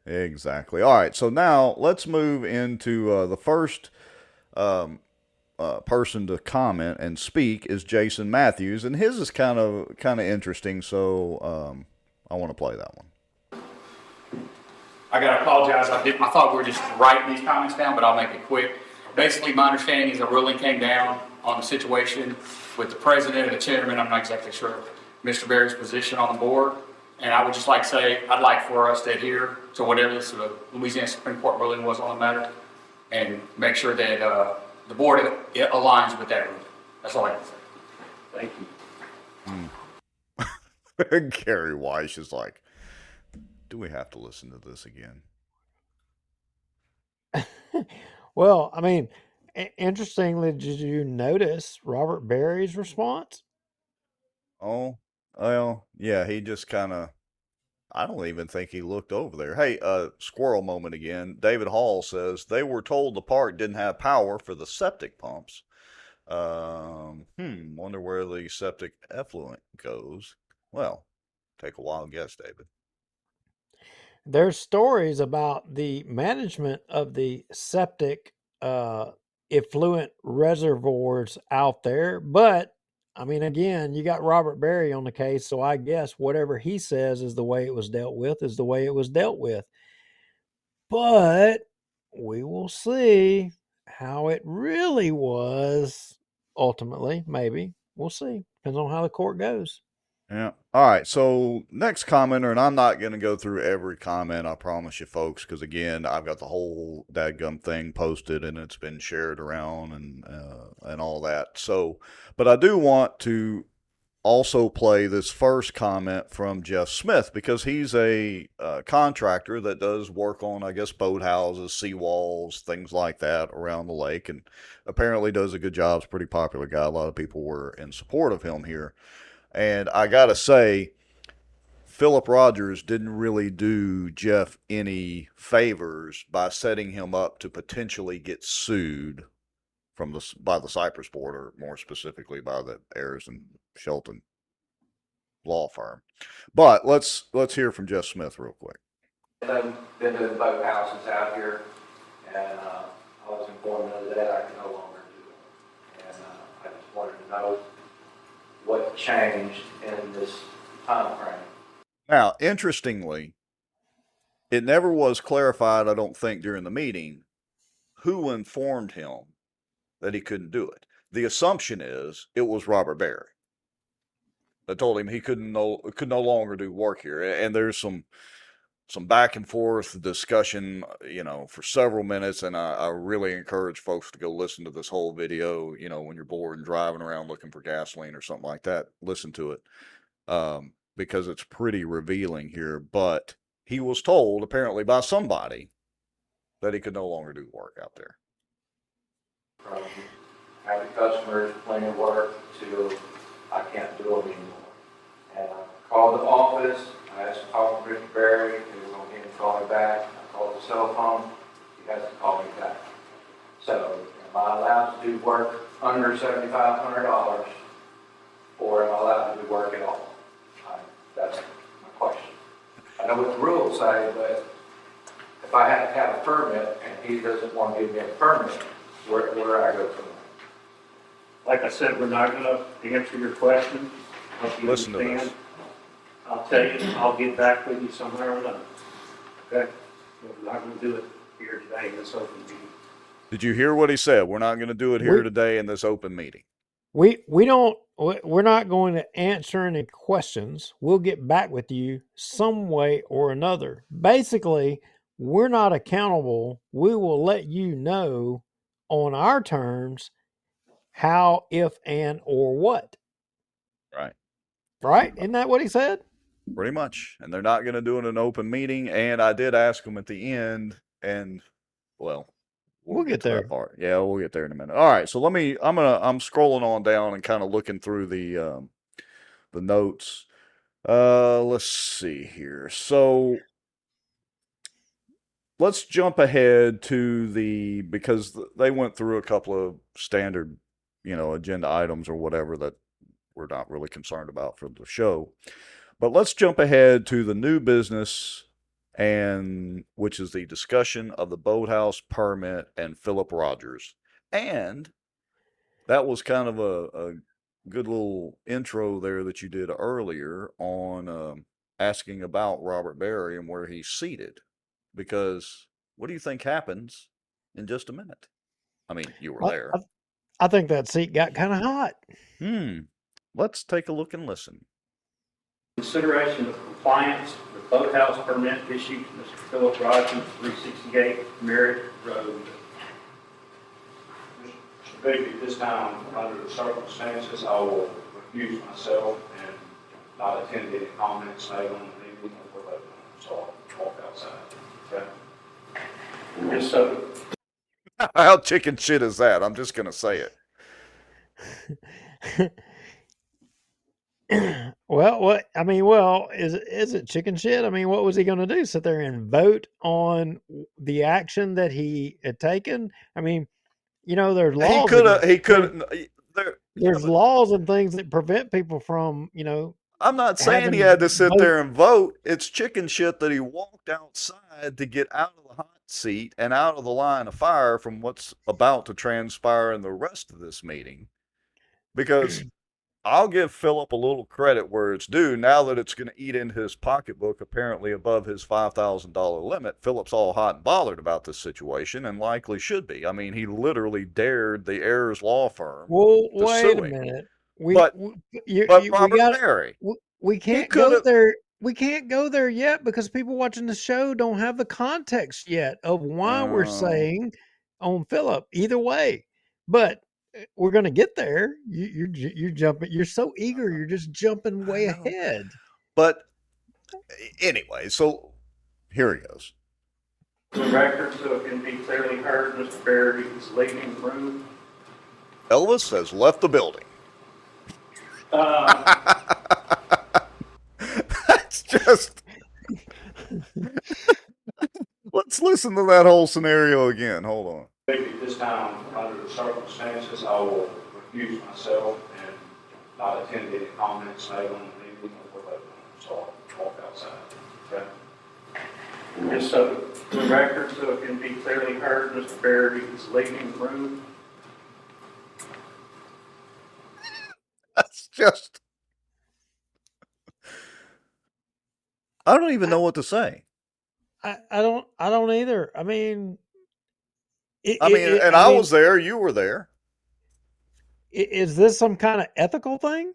Exactly. All right, so now let's move into the first person to comment and speak is Jason Matthews, and his is kind of interesting. So I want to play that one.
I gotta apologize. I thought we were just writing these comments down, but I'll make it quick. Basically, my understanding is a ruling came down on the situation with the president and the chairman. I'm not exactly sure Mr. Berry's position on the board. And I would just like to say, I'd like for us to adhere to whatever the Louisiana Supreme Court ruling was on the matter and make sure that the board aligns with that ruling. That's all I can say.
Thank you.
Gary Weiss is like, do we have to listen to this again?
Well, I mean, interestingly, did you notice Robert Berry's response?
Oh, well, yeah, he just kind of, I don't even think he looked over there. Hey, squirrel moment again. David Hall says they were told the park didn't have power for the septic pumps. Wonder where the septic effluent goes. Well, take a wild guess, David.
There's stories about the management of the septic effluent reservoirs out there, but I mean, again, you got Robert Berry on the case, so I guess whatever he says is the way it was dealt with is the way it was dealt with. But we will see how it really was ultimately. Maybe we'll see. Depends on how the court goes.
Yeah. All right. So next commenter, and I'm not going to go through every comment, I promise you, folks, because again, I've got the whole dadgum thing posted and it's been shared around and all that. So, but I do want to also play this first comment from Jeff Smith because he's a contractor that does work on, I guess, boathouses, seawalls, things like that around the lake, and apparently does a good job. He's a pretty popular guy. A lot of people were in support of him here. And I got to say, Philip Rogers didn't really do Jeff any favors by setting him up to potentially get sued from by the Cypress board, or more specifically by the Ayers and Shelton law firm. But let's hear from Jeff Smith real quick.
I've been to boat houses out here, and I was informed the other day I can no longer do it. And I just wanted to know what changed in this time frame.
Now, interestingly, it never was clarified, I don't think, during the meeting, who informed him that he couldn't do it. The assumption is it was Robert Barry that told him he could no longer do work here. And there's some back and forth discussion, for several minutes. And I really encourage folks to go listen to this whole video. When you're bored and driving around looking for gasoline or something like that, listen to it. Because it's pretty revealing here. But he was told, apparently by somebody, that he could no longer do work out there.
From having customers, plenty of work, to I can't do them anymore. And I called the office, I asked to talk to Mr. Berry, he was going to call me back. I called the cell phone, he hasn't called me back. So, am I allowed to do work under $7,500, or am I allowed to do work at all? That's my question. I know what the rules say, but if I have to have a permit and he doesn't want to give me a permit, where do I go from there?
Like I said, we're not gonna answer your question. Hope you
Listen to
understand.
this.
I'll tell you, I'll get back with you somehow or another. Okay? But we're not gonna do it here today in this open meeting.
Did you hear what he said? We're not going to do it here today in this open meeting.
We're not going to answer any questions. We'll get back with you some way or another. Basically, we're not accountable. We will let you know on our terms how, if, and, or what.
Right.
Right? Isn't that what he said?
Pretty much. And they're not going to do it in an open meeting. And I did ask him at the end, and well,
we'll get
to
there.
that part. Yeah, we'll get there in a minute. All right. So I'm scrolling on down and kind of looking through the notes. Let's see here. So let's jump ahead to because they went through a couple of standard, agenda items or whatever that we're not really concerned about for the show. But let's jump ahead to the new business, and which is the discussion of the boathouse permit and Philip Rogers. And that was kind of a good little intro there that you did earlier on asking about Robert Barry and where he's seated. Because what do you think happens in just a minute? I mean, you were there.
I think that seat got kind of hot.
Let's take a look and listen.
Consideration of compliance with boathouse permit issued to Mr. Philip Rogers, 368 Merritt Road.
Mr. Bigby, at this time, under the circumstances, I will recuse myself and not attend any comments made on the meeting or vote. So I'll walk outside. Okay?
Just so.
How chicken shit is that? I'm just going to say it.
Well, is it chicken shit? I mean, what was he going to do? Sit there and vote on the action that he had taken? I mean, there's laws. There's laws and things that prevent people from,
I'm not saying he had to sit there and vote. It's chicken shit that he walked outside to get out of the hot seat and out of the line of fire from what's about to transpire in the rest of this meeting. Because I'll give Philip a little credit where it's due. Now that it's going to eat into his pocketbook, apparently above his $5,000 limit, Philip's all hot and bothered about this situation, and likely should be. I mean, he literally dared the Ayers law firm to
wait
sue
a
him.
minute.
But Robert Barry,
we can't go there. We can't go there yet because people watching the show don't have the context yet of why we're saying on Philip. Either way, but we're gonna get there. You're jumping. You're so eager. You're just jumping
I
way
know.
ahead.
But anyway, so here he goes.
The record, so it can be clearly heard, Mr. Barry is leaving the room.
Elvis has left the building. That's just. Let's listen to that whole scenario again. Hold on.
Maybe this time, under the circumstances, I will recuse myself and not attend any comments made on the meeting or vote on it. So I'll walk outside. Okay?
Just so the record, so it can be clearly heard, Mr. Barry is leaving the room.
That's just. I don't even know what to say.
I don't either. I mean,
I was there. You were there.
Is this some kind of ethical thing?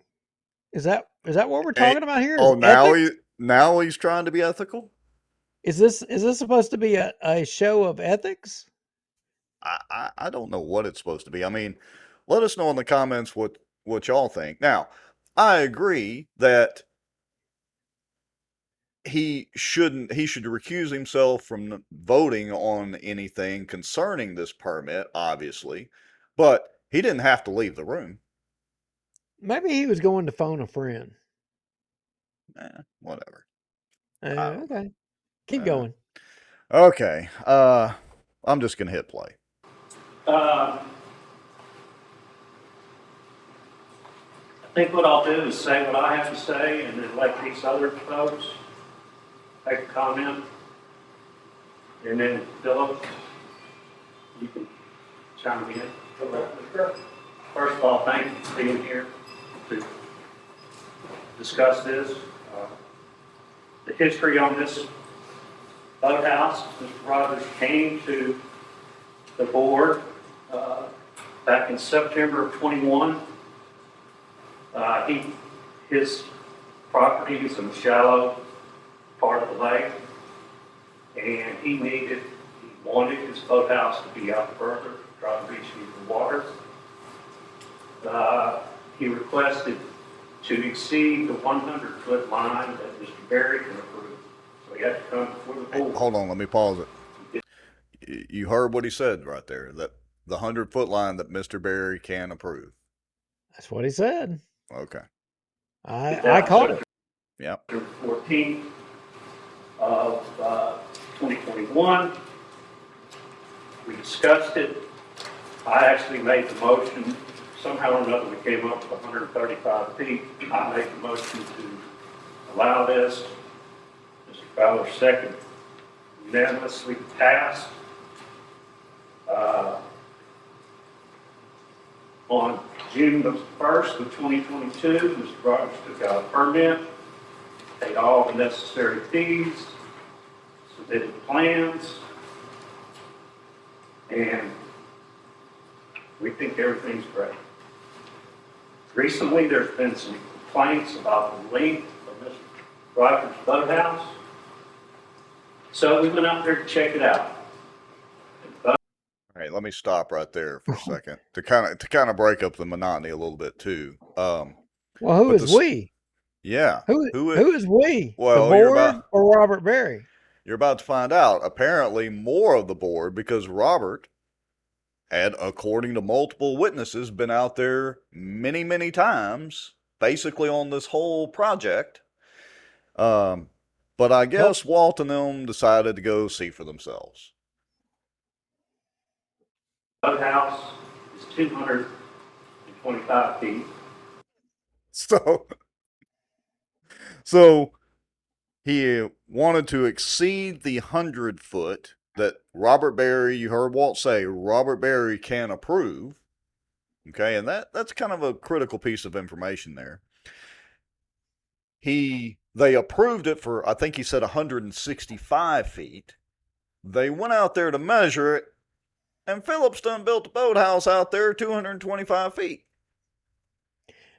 Is that what we're talking about here?
Oh,
Is
now he's trying to be ethical.
Is this supposed to be a show of ethics?
I don't know what it's supposed to be. I mean, let us know in the comments what y'all think. Now, I agree that he should recuse himself from voting on anything concerning this permit, obviously, but he didn't have to leave the room.
Maybe he was going to phone a friend.
Whatever.
Okay. Keep going.
Okay. I'm just gonna hit play.
I think what I'll do is say what I have to say and then let these other folks make a comment. And then Philip, you can chime in. First of all, thank you for being here to discuss this. The history on this boathouse, Mr. Rogers came to the board back in September of 21. His property is in the shallow part of the lake, and he wanted his boathouse to be out further, try to reach deeper water. He requested to exceed the 100-foot line that Mr. Barry can approve. So he had to come before the board.
Hold on, let me pause it. You heard what he said right there, that the 100-foot line that Mr. Barry can approve.
That's what he said.
Okay.
I caught it.
Yep.
14th of 2021. We discussed it. I actually made the motion. Somehow or another, we came up with 135 feet. I made the motion to allow this. Mr. Fowler second. Unanimously passed. On June the 1st of 2022, Mr. Rogers took out a permit, paid all the necessary fees, submitted plans, and we think everything's great. Recently, there's been some complaints about the length of Mr. Rogers' boathouse, so we went out there to check it out.
All right, let me stop right there for a second to kind of break up the monotony a little bit too.
Well, who is we?
Yeah.
Who is we?
Well,
the board or Robert Barry?
You're about to find out. Apparently, more of the board, because Robert had, according to multiple witnesses, been out there many, many times, basically on this whole project. But I guess Walt and them decided to go see for themselves.
Boathouse is 225 feet.
So he wanted to exceed the 100-foot that Robert Barry, you heard Walt say, Robert Barry can approve. Okay, and that's kind of a critical piece of information there. They approved it for, I think he said 165 feet. They went out there to measure it, and Phillips done built a boathouse out there 225 feet.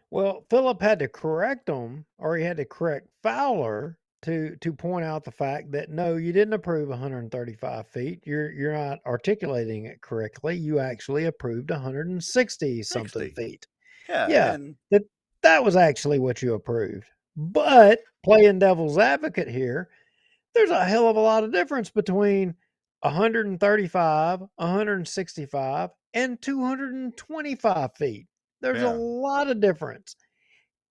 Well, Philip had to correct them, or he had to correct Fowler to point out the fact that no, you didn't approve 135 feet. You're not articulating it correctly. You actually approved 160 something
60.
feet.
Yeah,
Yeah,
and
that that was actually what you approved. But playing devil's advocate here, there's a hell of a lot of difference between 135, 165, and 225 feet. There's a
yeah.
lot of difference.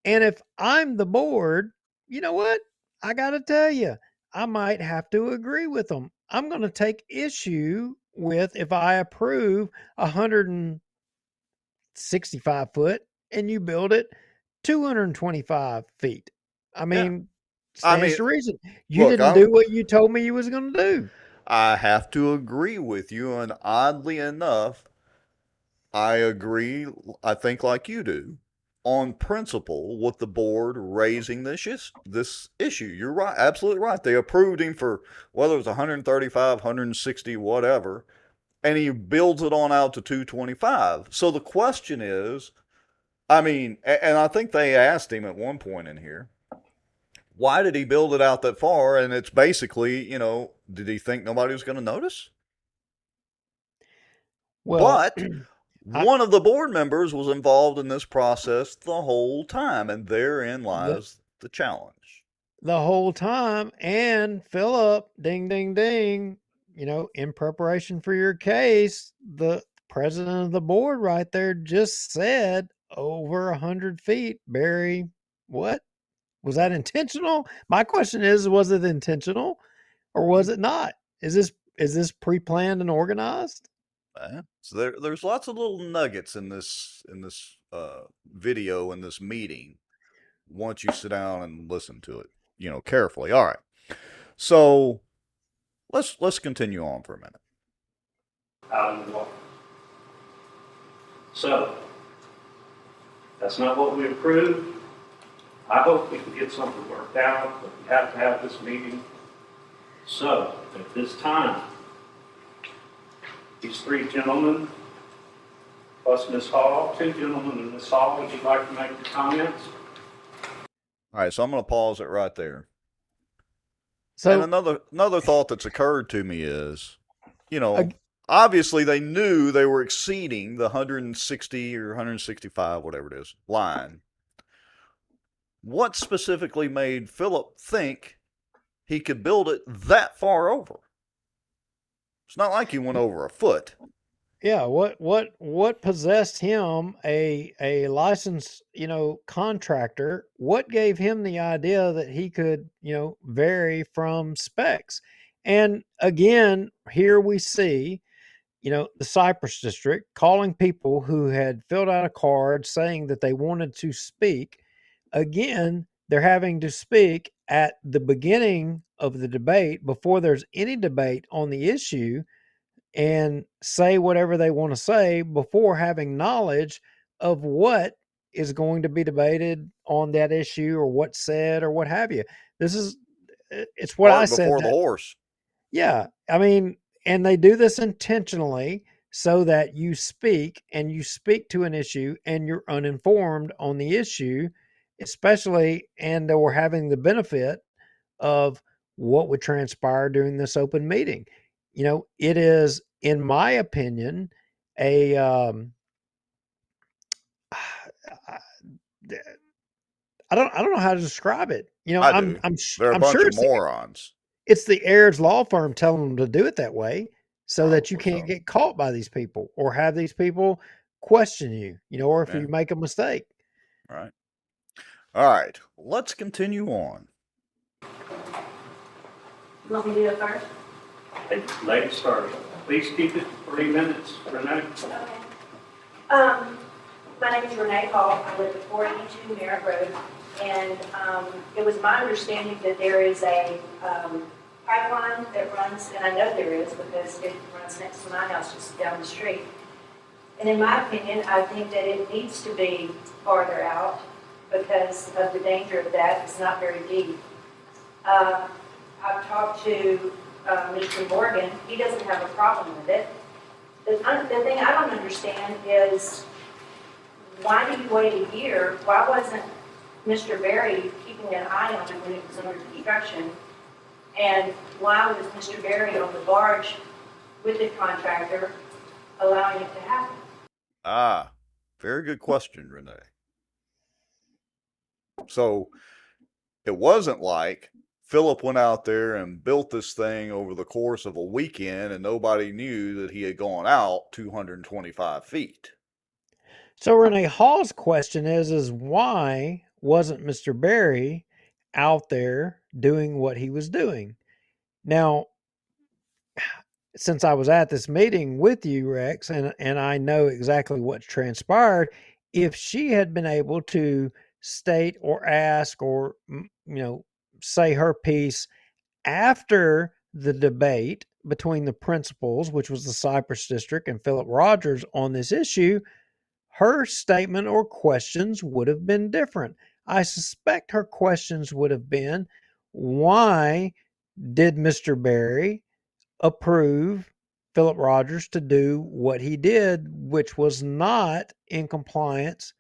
And if I'm the board, you know what? I got to tell you, I might have to agree with them. I'm going to take issue with if I approve 165 foot and you build it 225 feet. I
Yeah.
mean,
I
stands
mean,
to reason. You
look,
didn't
I'm
do what you told me you was going to do.
I have to agree with you, and oddly enough, I agree, I think like you do, on principle with the board raising this issue. You're right, absolutely right. They approved him for whether it was 135, 160, whatever, and he builds it on out to 225. So the question is, I mean, and I think they asked him at one point in here, why did he build it out that far? And it's basically, did he think nobody was going to notice?
Well,
But
I
one of the board members was involved in this process the whole time, and therein
the
lies the challenge.
the whole time. And Philip, ding, ding, ding, in preparation for your case, the president of the board right there just said over 100 feet. Barry, what? Was that intentional? My question is, was it intentional or was
Mm,
it not? Is this pre-planned and organized?
So there's lots of little nuggets in this video in this meeting. Once you sit down and listen to it, carefully. All right. So let's continue on for a minute.
Out in the water. So, that's not what we approved. I hope we can get something worked out, but we have to have this meeting. So, at this time, these three gentlemen, plus Ms. Hall, two gentlemen and Ms. Hall, would you like to make your comments?
All right, so I'm going to pause it right there. And
So,
another thought that's occurred to me is,
uh,
obviously they knew they were exceeding the 160 or 165, whatever it is, line. What specifically made Philip think he could build it that far over? It's not like he went over a foot.
yeah, what possessed him, a licensed, contractor? What gave him the idea that he could, vary from specs? And again, here we see, the Cypress district calling people who had filled out a card saying that they wanted to speak. Again, they're having to speak at the beginning of the debate before there's any debate on the issue and say whatever they want to say before having knowledge of what is going to be debated on that issue or what's said or what have you. This is it's what I
Cart
said
before the
that
horse.
yeah, I mean, and they do this intentionally so that you speak and you speak to an issue and you're uninformed on the issue, especially and or having the benefit of what would transpire during this open meeting. It is, in my opinion, a I don't know how to describe it.
I do. They're a
I'm
bunch
sure
of morons.
it's the heirs law firm telling them to do it that way so that you
Probably
can't
so.
get caught by these people or have these people question you, or if
Yeah.
you make a mistake.
All right. All right. Let's continue on.
You want me to do it first?
Hey, ladies first. Please keep it 3 minutes, Renee.
Okay. Um, my name is Renee Hall. I live at 482 Merritt Road. And, it was my understanding that there is a, pipeline that runs, and I know there is because it runs next to my house just down the street. And in my opinion, I think that it needs to be farther out because of the danger of that. It's not very deep. I've talked to Mr. Morgan. He doesn't have a problem with it. The thing I don't understand is why do you wait a year? Why wasn't Mr. Berry keeping an eye on it when it was under construction? And why was Mr. Berry on the barge with the contractor allowing it to happen?
Ah, very good question, Renee. So it wasn't like Philip went out there and built this thing over the course of a weekend and nobody knew that he had gone out 225 feet.
So Renee Hall's question is why wasn't Mr. Berry out there doing what he was doing? Now, since I was at this meeting with you, Rex, and I know exactly what's transpired, if she had been able to state or ask or say her piece after the debate between the principals, which was the Cypress district, and Philip Rogers on this issue, her statement or questions would have been different. I suspect her questions would have been, why did Mr. Berry approve Philip Rogers to do what he did, which was not in compliance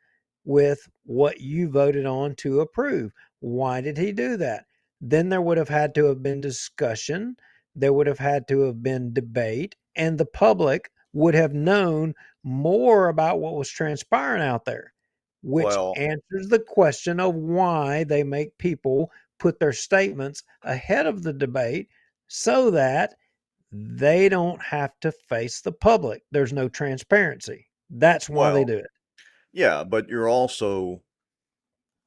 with what you voted on to approve? Why did he do that? Then there would have had to have been discussion, there would have had to have been debate, and the public would have known more about what was transpiring out there, which
Well,
answers the question of why they make people put their statements ahead of the debate so that they don't have to face the public. There's no transparency. That's why they
well,
do it.
yeah, but you're also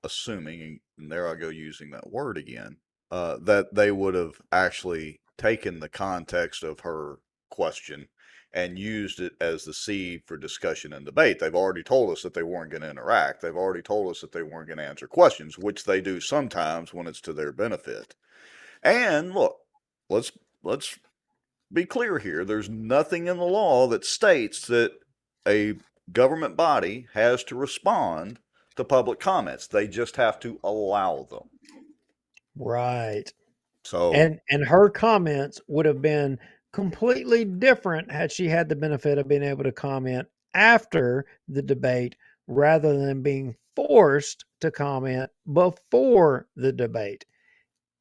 assuming, and there I go using that word again, that they would have actually taken the context of her question and used it as the seed for discussion and debate. They've already told us that they weren't going to interact. They've already told us that they weren't going to answer questions, which they do sometimes when it's to their benefit. And look, let's be clear here. There's nothing in the law that states that a government body has to respond to public comments. They just have to allow them.
Right.
So,
And her comments would have been completely different had she had the benefit of being able to comment after the debate rather than being forced to comment before the debate.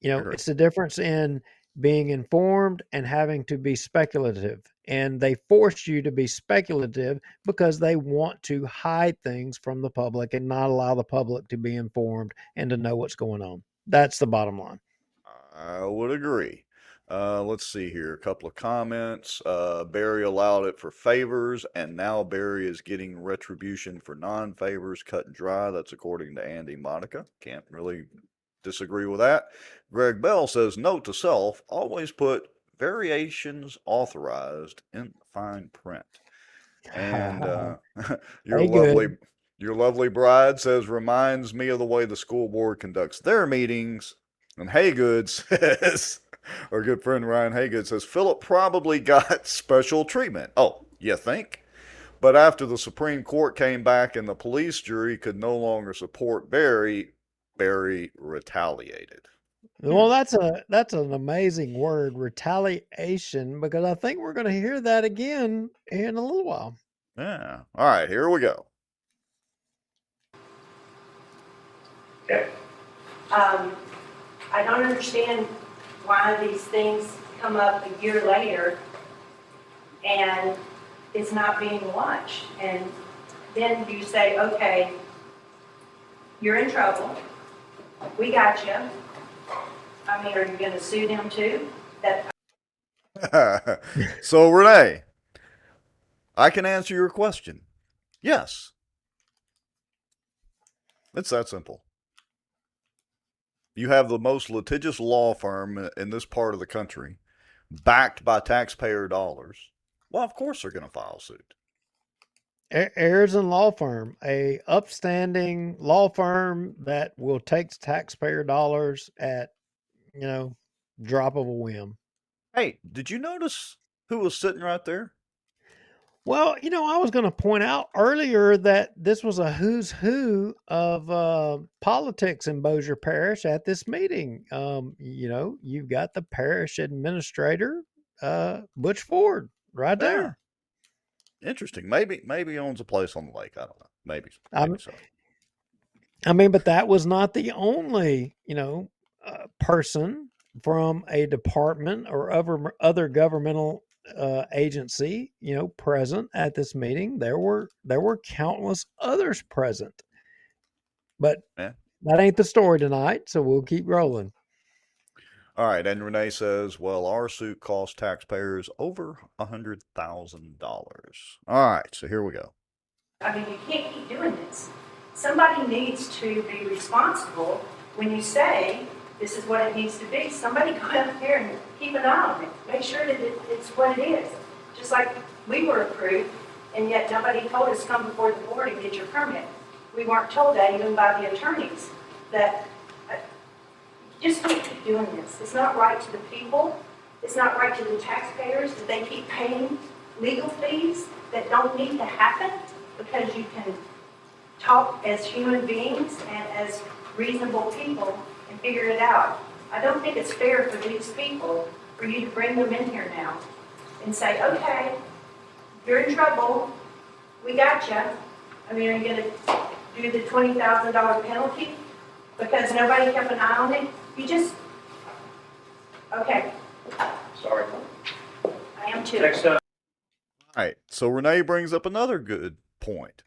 agree.
It's the difference in being informed and having to be speculative. And they force you to be speculative because they want to hide things from the public and not allow the public to be informed and to know what's going on. That's the bottom line.
I would agree. Let's see here. A couple of comments. Barry allowed it for favors, and now Barry is getting retribution for non-favors. Cut and dry. That's according to Andy Monica. Can't really disagree with that. Greg Bell says, note to self, always put variations authorized in fine print. And your
Hey,
lovely
good.
your lovely bride says, reminds me of the way the school board conducts their meetings. And Haygood says, our good friend Ryan Haygood says, Philip probably got special treatment. Oh, you think? But after the Supreme Court came back and the police jury could no longer support Barry, Barry retaliated.
Well, that's an amazing word, retaliation, because I think we're going to hear that again in a little while.
Yeah. All right, here we go.
Okay.
I don't understand why these things come up a year later and it's not being watched. And then you say, okay, you're in trouble. We got you. I mean, are you going to sue them too?
So, Renee, I can answer your question. Yes. It's that simple. You have the most litigious law firm in this part of the country, backed by taxpayer dollars. Well, of course they're going to file suit.
Ayers and Law Firm, a upstanding law firm that will take taxpayer dollars at, drop of a whim.
Hey, did you notice who was sitting right there?
Well, I was going to point out earlier that this was a who's who of politics in Bossier Parish at this meeting. You've got the parish administrator, Butch Ford, right
Yeah.
there.
Interesting. Maybe he owns a place on the lake. I don't know. Maybe
I'm
so.
I mean, but that was not the only, person from a department or other governmental agency, present at this meeting. There were countless others present, but
Yeah.
that ain't the story tonight. So we'll keep rolling.
All right, and Renee says, "Well, our suit cost taxpayers over $100,000." All right, so here we go.
I mean, you can't keep doing this. Somebody needs to be responsible when you say this is what it needs to be. Somebody go out there and keep an eye on it. Make sure that it's what it is. Just like we were approved, and yet nobody told us come before the board and get your permit. We weren't told that even by the attorneys. That just don't keep doing this. It's not right to the people. It's not right to the taxpayers that they keep paying legal fees that don't need to happen because you can talk as human beings and as reasonable people and figure it out. I don't think it's fair for these people for you to bring them in here now and say, okay, you're in trouble. We got you. I mean, are you going to do the $20,000 penalty because nobody kept an eye on it? You just, okay,
Sorry.
I am too.
Next up.
All right, so Renee brings up another good point.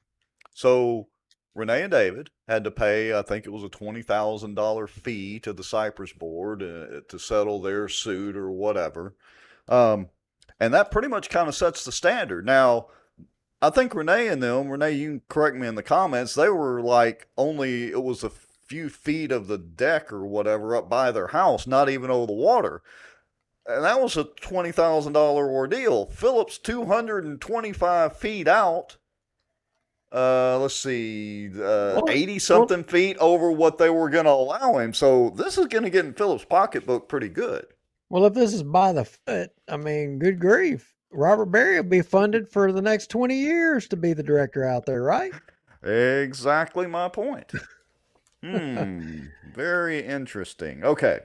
So Renee and David had to pay, I think it was a $20,000 fee to the Cypress board to settle their suit or whatever. And that pretty much kind of sets the standard. Now, I think Renee, you can correct me in the comments, they were like only, it was a few feet of the deck or whatever up by their house, not even over the water. And that was a $20,000 ordeal. Phillips 225 feet out. Let's see, 80 something feet over what they were going to allow him. So this is going to get in Phillips' pocketbook pretty good.
Well, if this is by the foot, I mean, good grief. Robert Berry will be funded for the next 20 years to be the director out there, right?
Exactly my point. Very interesting. Okay.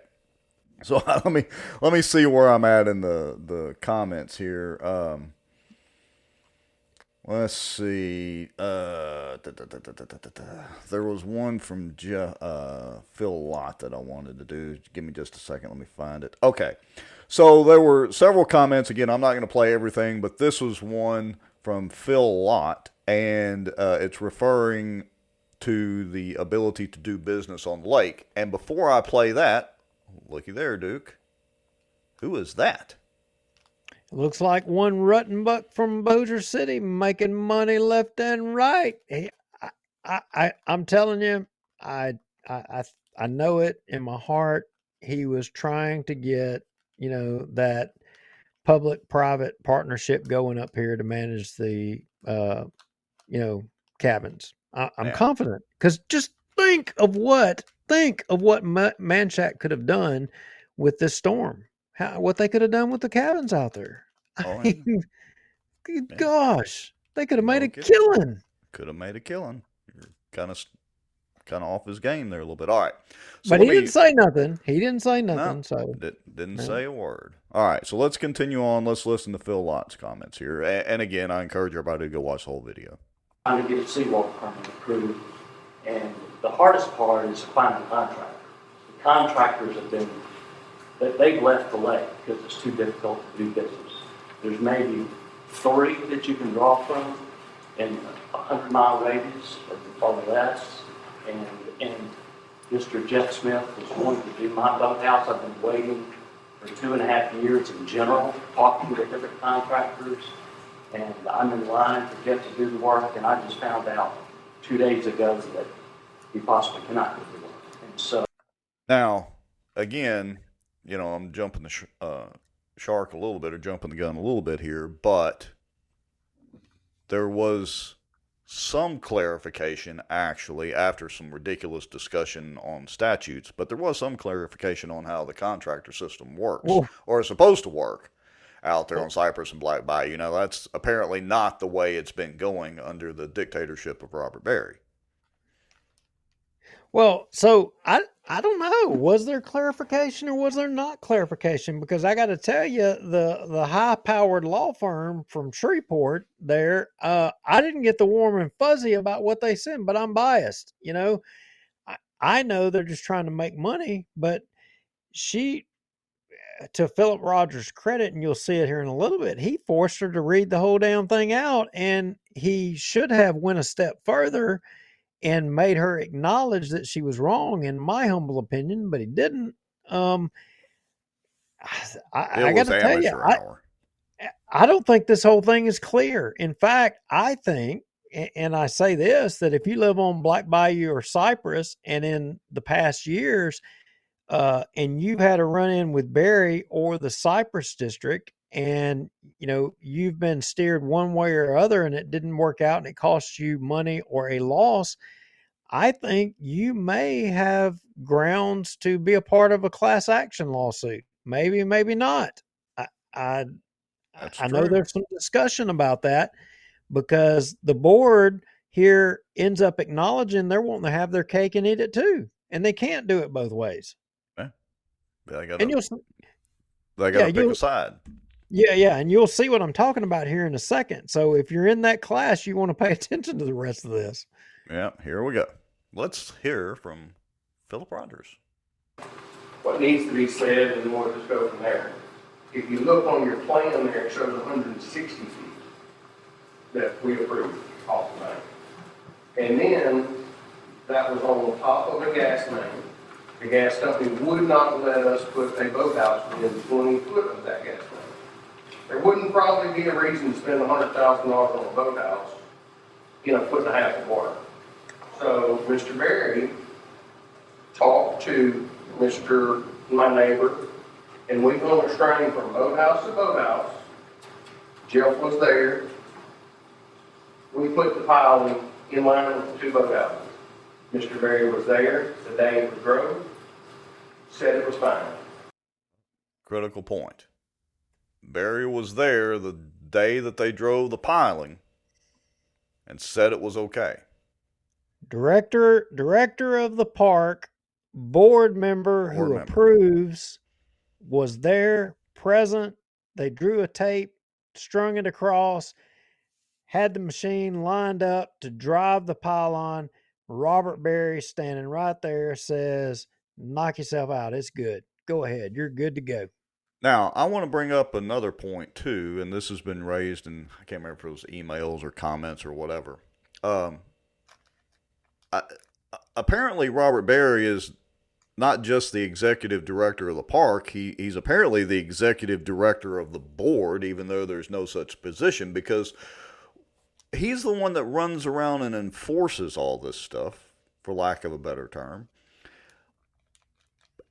So let me see where I'm at in the comments here. Let's see. There was one from Phil Lott that I wanted to do. Give me just a second. Let me find it. Okay. So there were several comments. Again, I'm not going to play everything, but this was one from Phil Lott, and it's referring to the ability to do business on the lake. And before I play that, looky there, Duke. Who is that?
Looks like one Ruttenbuck from Bossier City making money left and right. I'm telling you, I know it in my heart. He was trying to get, that public-private partnership going up here to manage the, cabins. I'm
Yeah.
confident because just think of what Manchac could have done with this storm. What they could have done with the cabins out there.
Oh,
I mean, good
yeah.
gosh, they could have made a
Okay.
killing.
Could have made a killing. You're kind of off his game there a little bit. All right. So
But
let
he
me.
didn't say nothing. He didn't say
No,
nothing. So
didn't
no.
say a word. All right. So let's continue on. Let's listen to Phil Lott's comments here. And again, I encourage everybody to go watch the whole video.
Trying to get a seawall permit approved, and the hardest part is finding a contractor. The contractors they've left the lake because it's too difficult to do business. There's maybe 3 that you can draw from in a 100-mile radius or less, and Mr. Jeff Smith was wanting to do my boathouse. I've been waiting for 2.5 years in general, talking to different contractors. And I'm in line for Jeff to do the work, and I just found out 2 days ago that he possibly cannot do the work. And so
Now, again, I'm jumping the shark a little bit or jumping the gun a little bit here, but there was some clarification actually after some ridiculous discussion on statutes, but there was some clarification on how the contractor system works or is supposed to work out there on Cypress and Black Bayou. That's apparently not the way it's been going under the dictatorship of Robert Berry.
Well, so I don't know. Was there clarification or was there not clarification? Because I got to tell you, the high-powered law firm from Shreveport there, I didn't get the warm and fuzzy about what they said, but I'm biased. I know they're just trying to make money, but she, to Philip Rogers' credit, and you'll see it here in a little bit, he forced her to read the whole damn thing out, and he should have went a step further and made her acknowledge that she was wrong, in my humble opinion, but he didn't. Um,
It
I got
was
to tell you,
amateur hour.
I don't think this whole thing is clear. In fact, I think, and I say this, that if you live on Black Bayou or Cypress, and in the past years, and you've had a run in with Barry or the Cypress district, and you've been steered one way or other, and it didn't work out, and it costs you money or a loss, I think you may have grounds to be a part of a class action lawsuit. Maybe, maybe not. I, I
That's
I know
true.
there's some discussion about that because the board here ends up acknowledging they're wanting to have their cake and eat it too, and they can't do it both ways.
Yeah.
And
They
yeah,
gotta pick a side.
yeah, and you'll see what I'm talking about here in a second. So if you're in that class, you want to pay attention to the rest of this.
Yeah, here we go. Let's hear from Philip Rogers.
What needs to be said, and we'll just go from there. If you look on your plan there, it shows 160 feet that we approved off the bank. And then that was on the top of a gas main. The gas company would not let us put a boathouse within 20 foot of that gas main. There wouldn't probably be a reason to spend $100,000 on a boathouse in a foot and a half of water. So Mr. Berry talked to my neighbor, and we hung a string from boathouse to boathouse. Jeff was there. We put the piling in line with the two boathouses. Mr. Berry was there the day it was drove, said it was fine.
Critical point. Barry was there the day that they drove the piling and said it was okay.
Director of the park, board member who approves, was there, present. They drew a tape, strung it across, had the machine lined up to drive the pylon. Robert Berry standing right there says, knock yourself out. It's good. Go ahead. You're good to go.
Now, I want to bring up another point too, and this has been raised in, I can't remember if it was emails or comments or whatever. Apparently Robert Berry is not just the executive director of the park. He's apparently the executive director of the board, even though there's no such position, because he's the one that runs around and enforces all this stuff, for lack of a better term.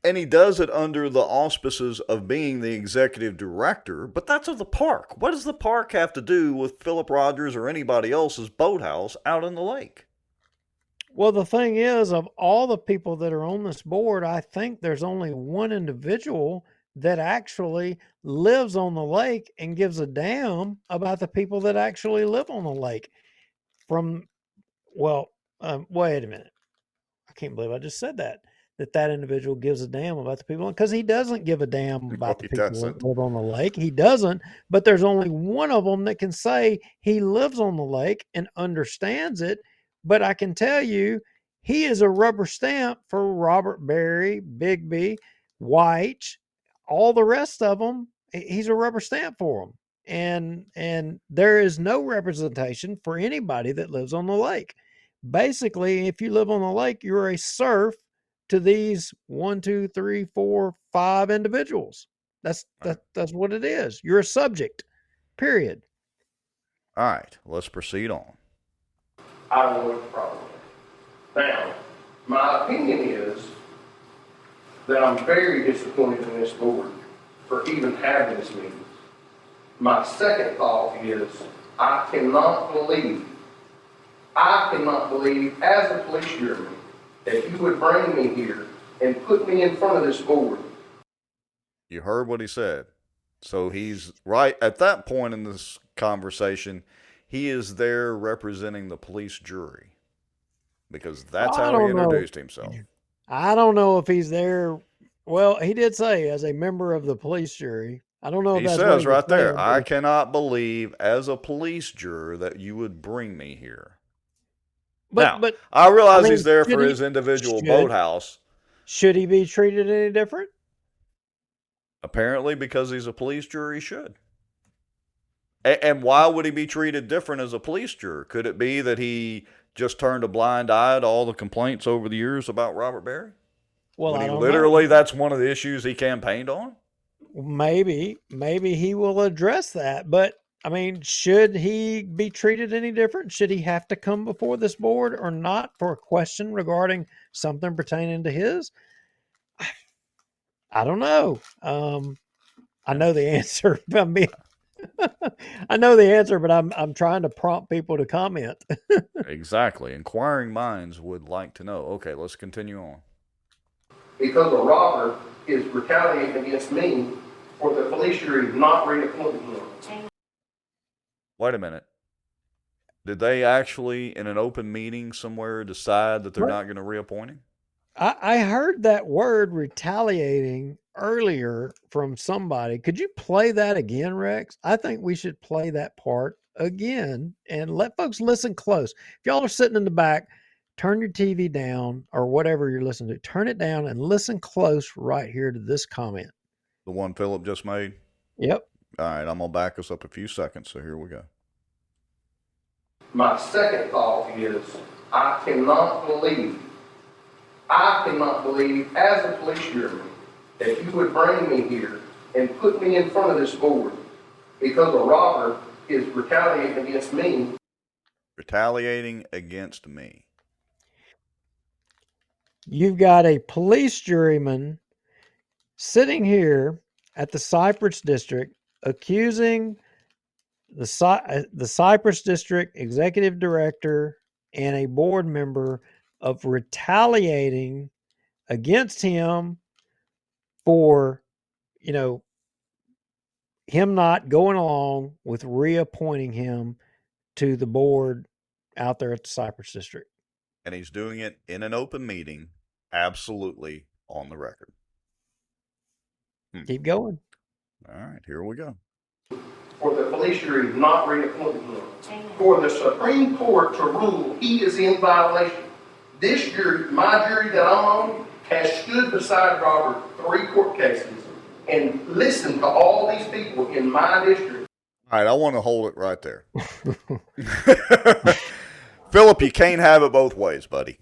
And he does it under the auspices of being the executive director, but that's of the park. What does the park have to do with Philip Rogers or anybody else's boathouse out in the lake?
Well, the thing is, of all the people that are on this board, I think there's only one individual that actually lives on the lake and gives a damn about the people that actually live on the lake. Wait a minute. I can't believe I just said that individual gives a damn about the people, because he doesn't give a damn about the people that live on the lake. He doesn't, but there's only one of them that can say he lives on the lake and understands it. But I can tell you, he is a rubber stamp for Robert Berry, Bigby, White, all the rest of them. He's a rubber stamp for them. And there is no representation for anybody that lives on the lake. Basically, if you live on the lake, you're a serf to these 1, 2, 3, 4, 5 individuals. That's what it is. You're a subject, period.
All right, let's proceed on.
I don't know what the problem is. Now, my opinion is that I'm very disappointed in this board for even having this meeting. My second thought is I cannot believe as a police juryman that you would bring me here and put me in front of this board.
You heard what he said. So he's right at that point in this conversation. He is there representing the police jury, because that's how he introduced himself.
I don't know if he's there. Well, he did say as a member of the police jury. I don't know if
he
that's
says
what
right there, I cannot believe as a police juror that you would bring me here. Now,
but
I
I
realize he's
mean,
there for his individual boathouse,
should he be treated any different?
apparently because he's a police juror, he should. And why would he be treated different as a police juror? Could it be that he just turned a blind eye to all the complaints over the years about Robert Berry?
Well,
When
I
he
don't know.
literally, that's one of the issues he campaigned on?
Maybe he will address that, but I mean, should he be treated any different? Should he have to come before this board or not for a question regarding something pertaining to his? I don't know. I know the answer. I know the answer, but I'm trying to prompt people to comment.
Exactly. Inquiring minds would like to know. Okay, let's continue on.
Because a robber is retaliating against me for the police jury not reappointing him.
Wait a minute. Did they actually, in an open meeting somewhere, decide that they're
What?
not going to reappoint him?
I heard that word retaliating earlier from somebody. Could you play that again, Rex? I think we should play that part again and let folks listen close. If y'all are sitting in the back, turn your TV down or whatever you're listening to, turn it down and listen close right here to this comment.
The one Philip just made?
Yep.
All right, I'm going to back us up a few seconds, so here we go.
My second thought is, I cannot believe as a police jury that you would bring me here and put me in front of this board because a robber is retaliating against me.
Retaliating against me.
You've got a police juryman sitting here at the Cypress district accusing the Cypress district executive director and a board member of retaliating against him for, him not going along with reappointing him to the board out there at the Cypress district.
And he's doing it in an open meeting, absolutely on the record.
Keep going.
All right, here we go.
For the police jury not reappointing him. For the Supreme Court to rule he is in violation. This jury, my jury that I'm on, has stood beside Robert 3 court cases and listened to all these people in my district.
All right, I want to hold it right there. Philip, you can't have it both ways, buddy.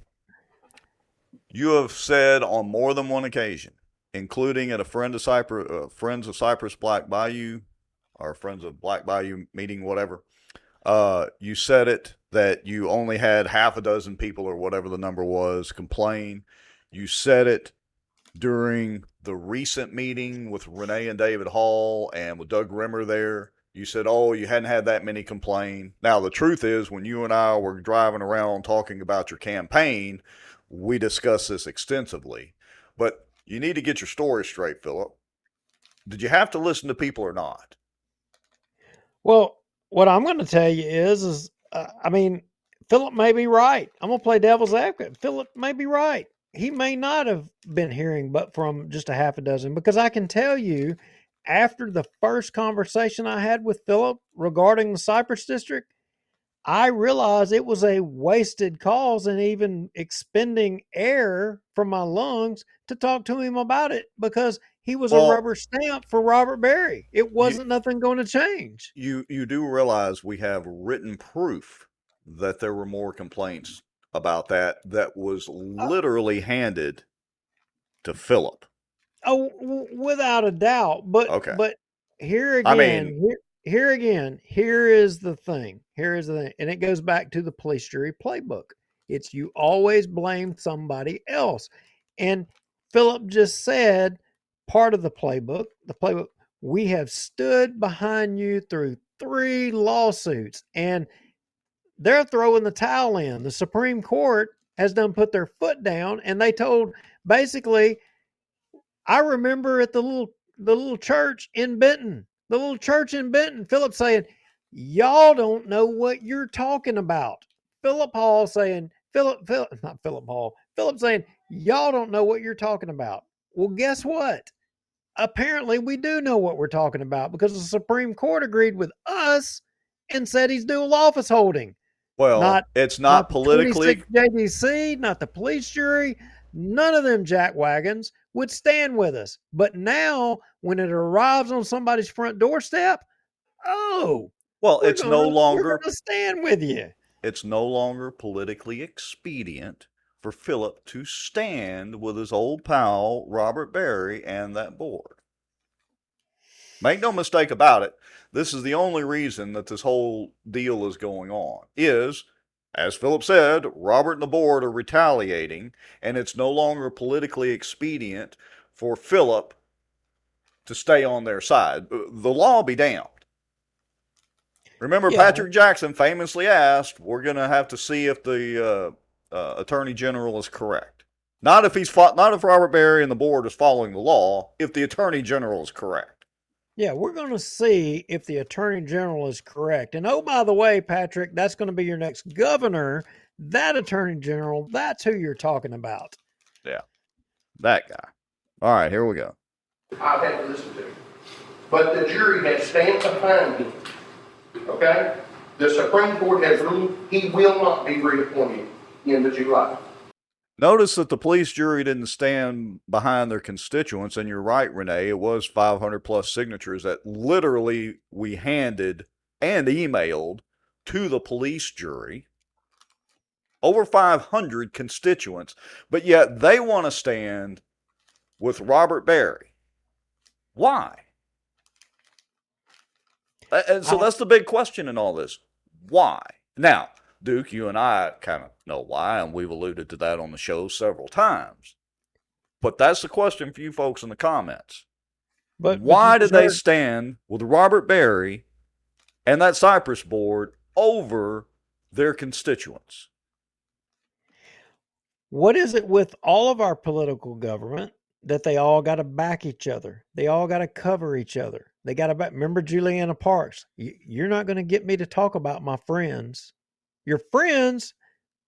You have said on more than one occasion, including at a Friends of Cypress Black Bayou, or Friends of Black Bayou meeting, whatever, you said it that you only had half a dozen people or whatever the number was complain. You said it during the recent meeting with Renee and David Hall and with Doug Rimmer there. You said, oh, you hadn't had that many complain. Now, the truth is, when you and I were driving around talking about your campaign, we discussed this extensively. But you need to get your story straight, Philip. Did you have to listen to people or not?
Well, what I'm going to tell you is Philip may be right. I'm going to play devil's advocate. Philip may be right. He may not have been hearing but from just a half a dozen, because I can tell you, after the first conversation I had with Philip regarding the Cypress district, I realized it was a wasted cause and even expending air from my lungs to talk to him about it, because he was a rubber stamp for Robert Berry. It wasn't nothing going to change.
You do realize we have written proof that there were more complaints about that was literally handed to Philip.
Oh, without a doubt. But
Okay.
but here again, here is the thing. And it goes back to the police jury playbook. It's you always blame somebody else. And Philip just said part of the playbook, we have stood behind you through 3 lawsuits, and they're throwing the towel in. The Supreme Court has done put their foot down, and they told, basically, I remember at the little church in Benton, Philip saying, y'all don't know what you're talking about. Philip saying, y'all don't know what you're talking about. Well, guess what? Apparently we do know what we're talking about, because the Supreme Court agreed with us and said he's dual office holding.
Well,
Not
it's
not
not
the 26
politically.
JDC, not the police jury, none of them jackwagons would stand with us. But now, when it arrives on somebody's front doorstep, oh,
Well,
we're gonna we're gonna stand with you.
it's no longer politically expedient for Philip to stand with his old pal Robert Barry and that board. Make no mistake about it, this is the only reason that this whole deal is going on. Is, as Philip said, Robert and the board are retaliating, and it's no longer politically expedient for Philip to stay on their side. The law be damned. Remember,
Yeah,
Patrick Jackson famously asked, "We're going to have to see if the Attorney General is correct. Not if Robert Barry and the board is following the law. If the Attorney General is correct."
yeah, we're gonna see if the attorney general is correct. And oh, by the way, Patrick, that's gonna be your next governor. That attorney general, that's who you're talking about.
Yeah, that guy. All right, here we go.
I've had to listen to him. But the jury has stand behind him, okay? The Supreme Court has ruled he will not be reappointed in the July.
Notice that the police jury didn't stand behind their constituents, and you're right, Renee. It was 500 plus signatures that literally we handed and emailed to the police jury. Over 500 constituents, but yet they want to stand with Robert Barry. Why? And so that's the big question in all this. Why? Now, Duke, you and I kind of know why, and we've alluded to that on the show several times. But that's the question for you folks in the comments.
But
why did they stand with Robert Barry and that Cypress board over their constituents?
What is it with all of our political government that they all got to back each other? They all got to cover each other. They got to back. Remember Juliana Parks? You're not going to get me to talk about my friends. Your friends,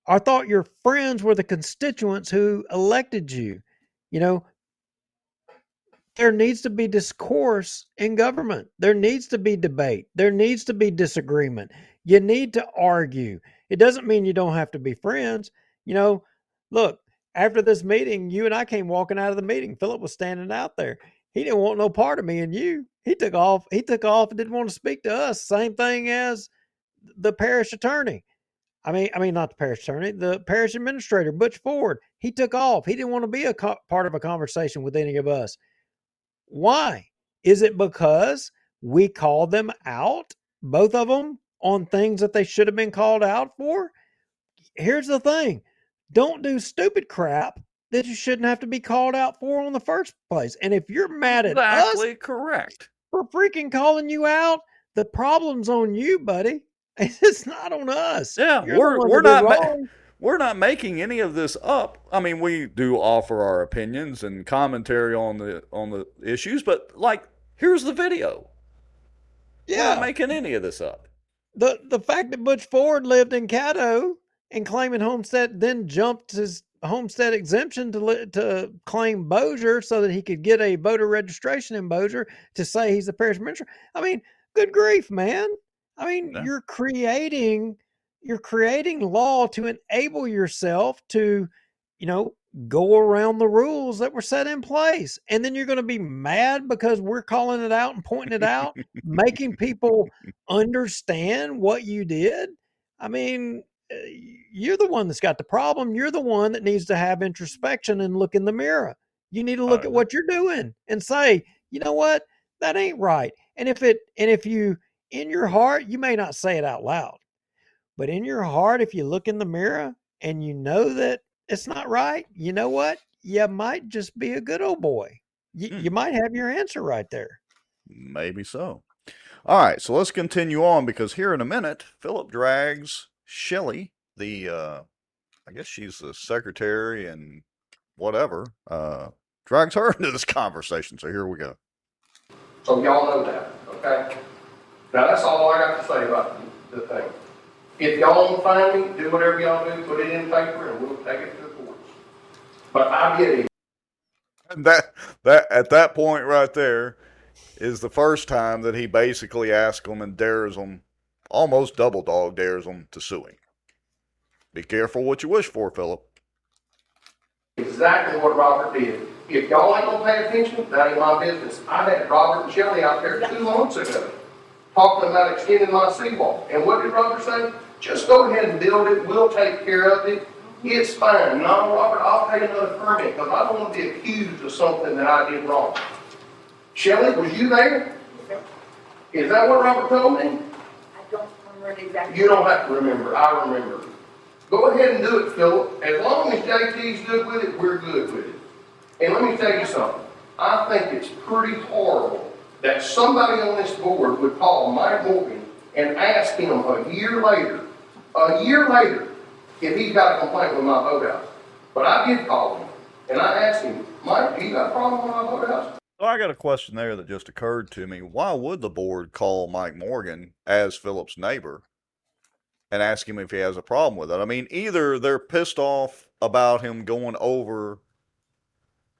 I thought your friends were the constituents who elected you. You know, there needs to be discourse in government. There needs to be debate. There needs to be disagreement. You need to argue. It doesn't mean you don't have to be friends. You know, look, after this meeting, you and I came walking out of the meeting. Philip was standing out there. He didn't want no part of me and you. He took off. He took off and didn't want to speak to us. Same thing as the parish attorney. I mean, not the parish attorney, the parish administrator, Butch Ford. He took off. He didn't want to be a part of a conversation with any of us. Why? Is it because we called them out, both of them, on things that they should have been called out for? Here's the thing. Don't do stupid crap that you shouldn't have to be called out for in the first place. And if you're mad at us
Exactly correct.
for freaking calling you out, the problem's on you, buddy. It's not on us.
Yeah,
You're
we're not making any of this up. I mean, we do offer our opinions and commentary on the issues, but like, here's the video. We're not making any of this up.
The fact that Butch Ford lived in Caddo and claiming homestead, then jumped his homestead exemption to claim Bossier so that he could get a voter registration in Bossier to say he's the parish administrator. I mean, good grief, man. I mean,
Yeah.
you're creating law to enable yourself to, go around the rules that were set in place. And then you're going to be mad because we're calling it out and pointing it out, making people understand what you did. I mean, you're the one that's got the problem. You're the one that needs to have introspection and look in the mirror. You need to look at what you're doing and say, you know what? That ain't right. And if you, in your heart, you may not say it out loud, but in your heart, if you look in the mirror and you know that it's not right, you know what? You might just be a good old boy. You might have your answer right there.
Maybe so. All right, so let's continue on because here in a minute, Philip drags Shelley, I guess she's the secretary and whatever, drags her into this conversation. So here we go.
So y'all know that, okay? Now that's all I got to say about the thing. If y'all want to find me, do whatever y'all do, put it in paper and we'll take it to the courts. But I get it.
And that at that point right there is the first time that he basically asks them and dares them, almost double dog dares them to sue him. Be careful what you wish for, Philip.
Exactly what Robert did. If y'all ain't gonna pay attention, that ain't my business. I had Robert and Shelley out there 2 months ago talking about extending my seawall. And what did Robert say? Just go ahead and build it. We'll take care of it. It's fine. No, Robert, I'll pay another permit because I don't want to be accused of something that I did wrong. Shelley, was you there? Is that what Robert told me?
I don't remember exactly.
You don't have to remember. I remember. Go ahead and do it, Philip. As long as JT's good with it, we're good with it. And let me tell you something. I think it's pretty horrible that somebody on this board would call Mike Morgan and ask him a year later, if he's got a complaint with my boathouse. But I did call him, and I asked him, Mike, do you got a problem with my boathouse?
So I got a question there that just occurred to me. Why would the board call Mike Morgan as Philip's neighbor and ask him if he has a problem with it? I mean, either they're pissed off about him going over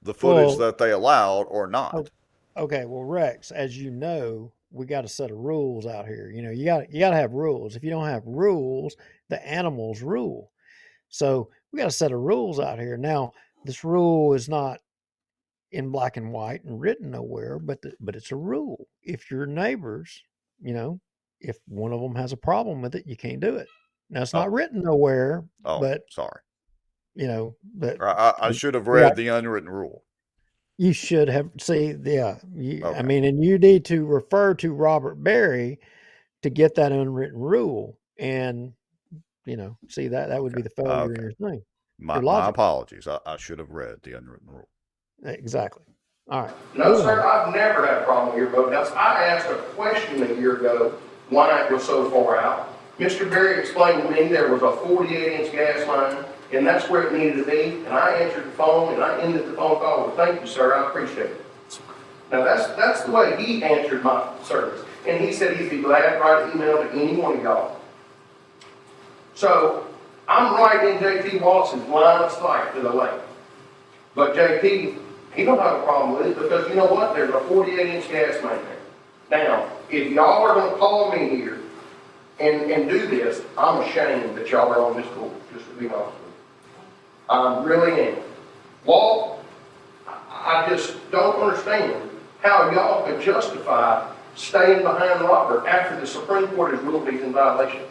the footage that they allowed or not.
Okay, well, Rex, as you know, we got a set of rules out here. You know, you got to have rules. If you don't have rules, the animals rule. So we got a set of rules out here. Now, this rule is not in black and white and written nowhere, but it's a rule. If your neighbors, you know, if one of them has a problem with it, you can't do it. Now, it's not written nowhere, but
sorry.
you know, but
I should have read the unwritten rule.
you should have I
Okay.
mean, and you need to refer to Robert Berry to get that unwritten rule, and you know, see that would be the failure in your thing.
My apologies. I should have read the unwritten rule.
Exactly. All right.
No, sir, I've never had a problem with your boathouse. I asked a question a year ago why it was so far out. Mr. Berry explained to me there was a 48-inch gas line, and that's where it needed to be. And I answered the phone, and I ended the phone call with, "Thank you, sir, I appreciate it." Now, that's the way he answered my service. And he said he'd be glad to write an email to any one of y'all. So, I'm right in J.T. Watson's line of sight to the lake. But J.T., he don't have a problem with it because you know what? There's a 48-inch gas main there. Now, if y'all are going to call me here and do this, I'm ashamed that y'all are on this board, just to be honest with you. I really am. Walt, I just don't understand how y'all could justify staying behind Robert after the Supreme Court has ruled he's in violation.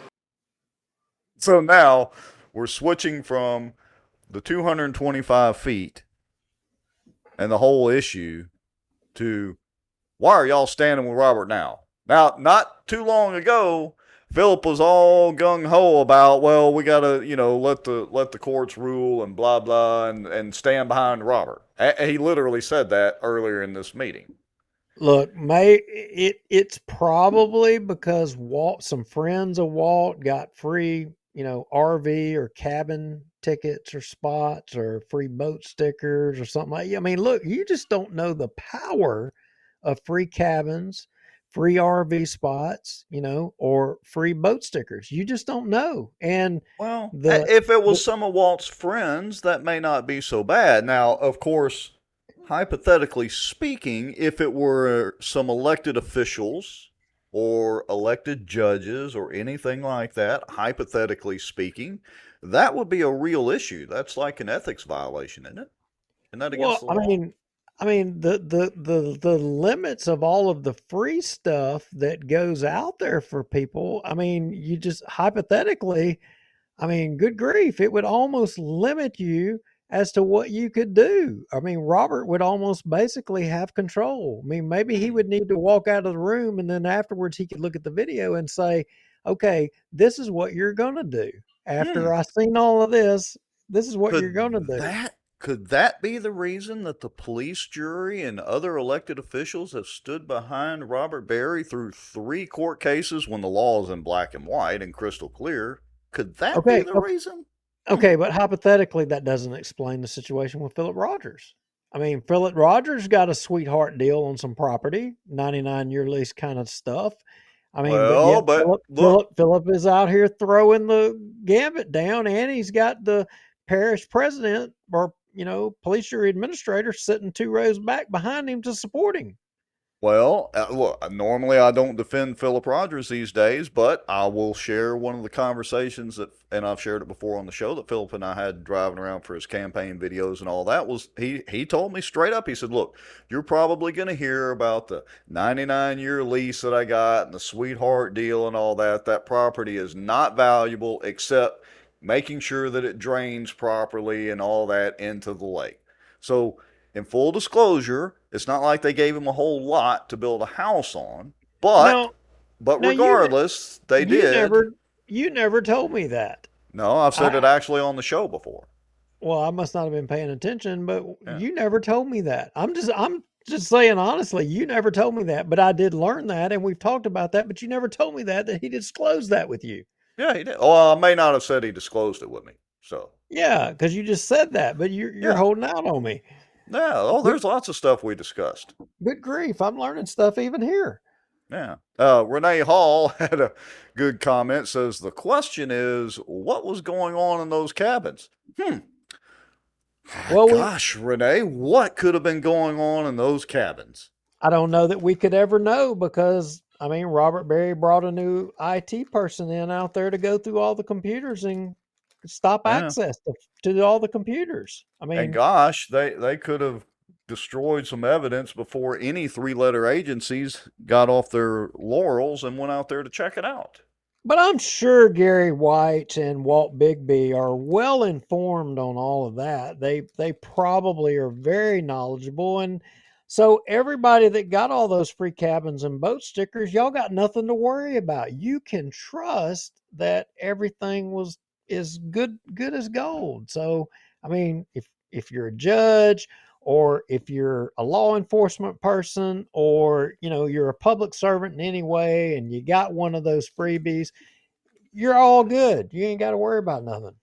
So now we're switching from the 225 feet and the whole issue to why are y'all standing with Robert now? Now, not too long ago, Philip was all gung ho about, well, we gotta, let the courts rule and blah blah and stand behind Robert. He literally said that earlier in this meeting.
Look, it's probably because some friends of Walt got free, RV or cabin tickets or spots or free boat stickers or something like that. I mean, look, you just don't know the power of free cabins, free RV spots, or free boat stickers. You just don't know. And
well, if it was some of Walt's friends, that may not be so bad. Now, of course, hypothetically speaking, if it were some elected officials or elected judges or anything like that, hypothetically speaking, that would be a real issue. That's like an ethics violation, isn't it? Isn't that against the law?
I mean the limits of all of the free stuff that goes out there for people. I mean, you just hypothetically, I mean, good grief, it would almost limit you as to what you could do. I mean, Robert would almost basically have control. I mean, maybe he would need to walk out of the room and then afterwards he could look at the video and say, okay, this is what you're going to do. After I've seen all of this, this is what you're going to do.
Could that be the reason that the police jury and other elected officials have stood behind Robert Berry through 3 court cases when the law is in black and white and crystal clear? Could that be the reason?
Okay, but hypothetically, that doesn't explain the situation with Philip Rogers. I mean, Philip Rogers got a sweetheart deal on some property, 99-year lease kind of stuff. I mean, Philip is out here throwing the gambit down, and he's got the parish president or police jury administrator sitting 2 rows back behind him to support him.
Well, look, normally I don't defend Philip Rogers these days, but I will share one of the conversations that, and I've shared it before on the show, that Philip and I had driving around for his campaign videos and all that. Was he told me straight up, he said, look, you're probably going to hear about the 99-year lease that I got and the sweetheart deal and all that. That property is not valuable except making sure that it drains properly and all that into the lake. So, in full disclosure, it's not like they gave him a whole lot to build a house on, but
Now,
but
now you
regardless, they
you
did.
never told me that.
No, I've said it
I
actually on the show before.
Well, I must not have been paying attention, but
Yeah.
you never told me that. I'm just saying honestly, you never told me that, but I did learn that and we've talked about that, but you never told me that he disclosed that with you.
Yeah, he did. Oh, I may not have said he disclosed it with me. So,
Yeah, because you just said that, but you're
yeah.
holding out on me.
Yeah. Oh,
Good,
there's lots of stuff we discussed.
good grief, I'm learning stuff even here.
Yeah. Renee Hall had a good comment. Says the question is, what was going on in those cabins? Hmm.
Well,
Gosh, Renee, what could have been going on in those cabins?
I don't know that we could ever know because I mean Robert Berry brought a new IT person in out there to go through all the computers and stop
Yeah.
access to all the computers. I
And
mean,
gosh, they could have destroyed some evidence before any three-letter agencies got off their laurels and went out there to check it out.
but I'm sure Gary White and Walt Bigby are well informed on all of that. They probably are very knowledgeable, and so everybody that got all those free cabins and boat stickers, y'all got nothing to worry about. You can trust that everything was is good as gold. So I mean, if you're a judge or if you're a law enforcement person or you're a public servant in any way and you got one of those freebies, you're all good. You ain't got to worry about nothing.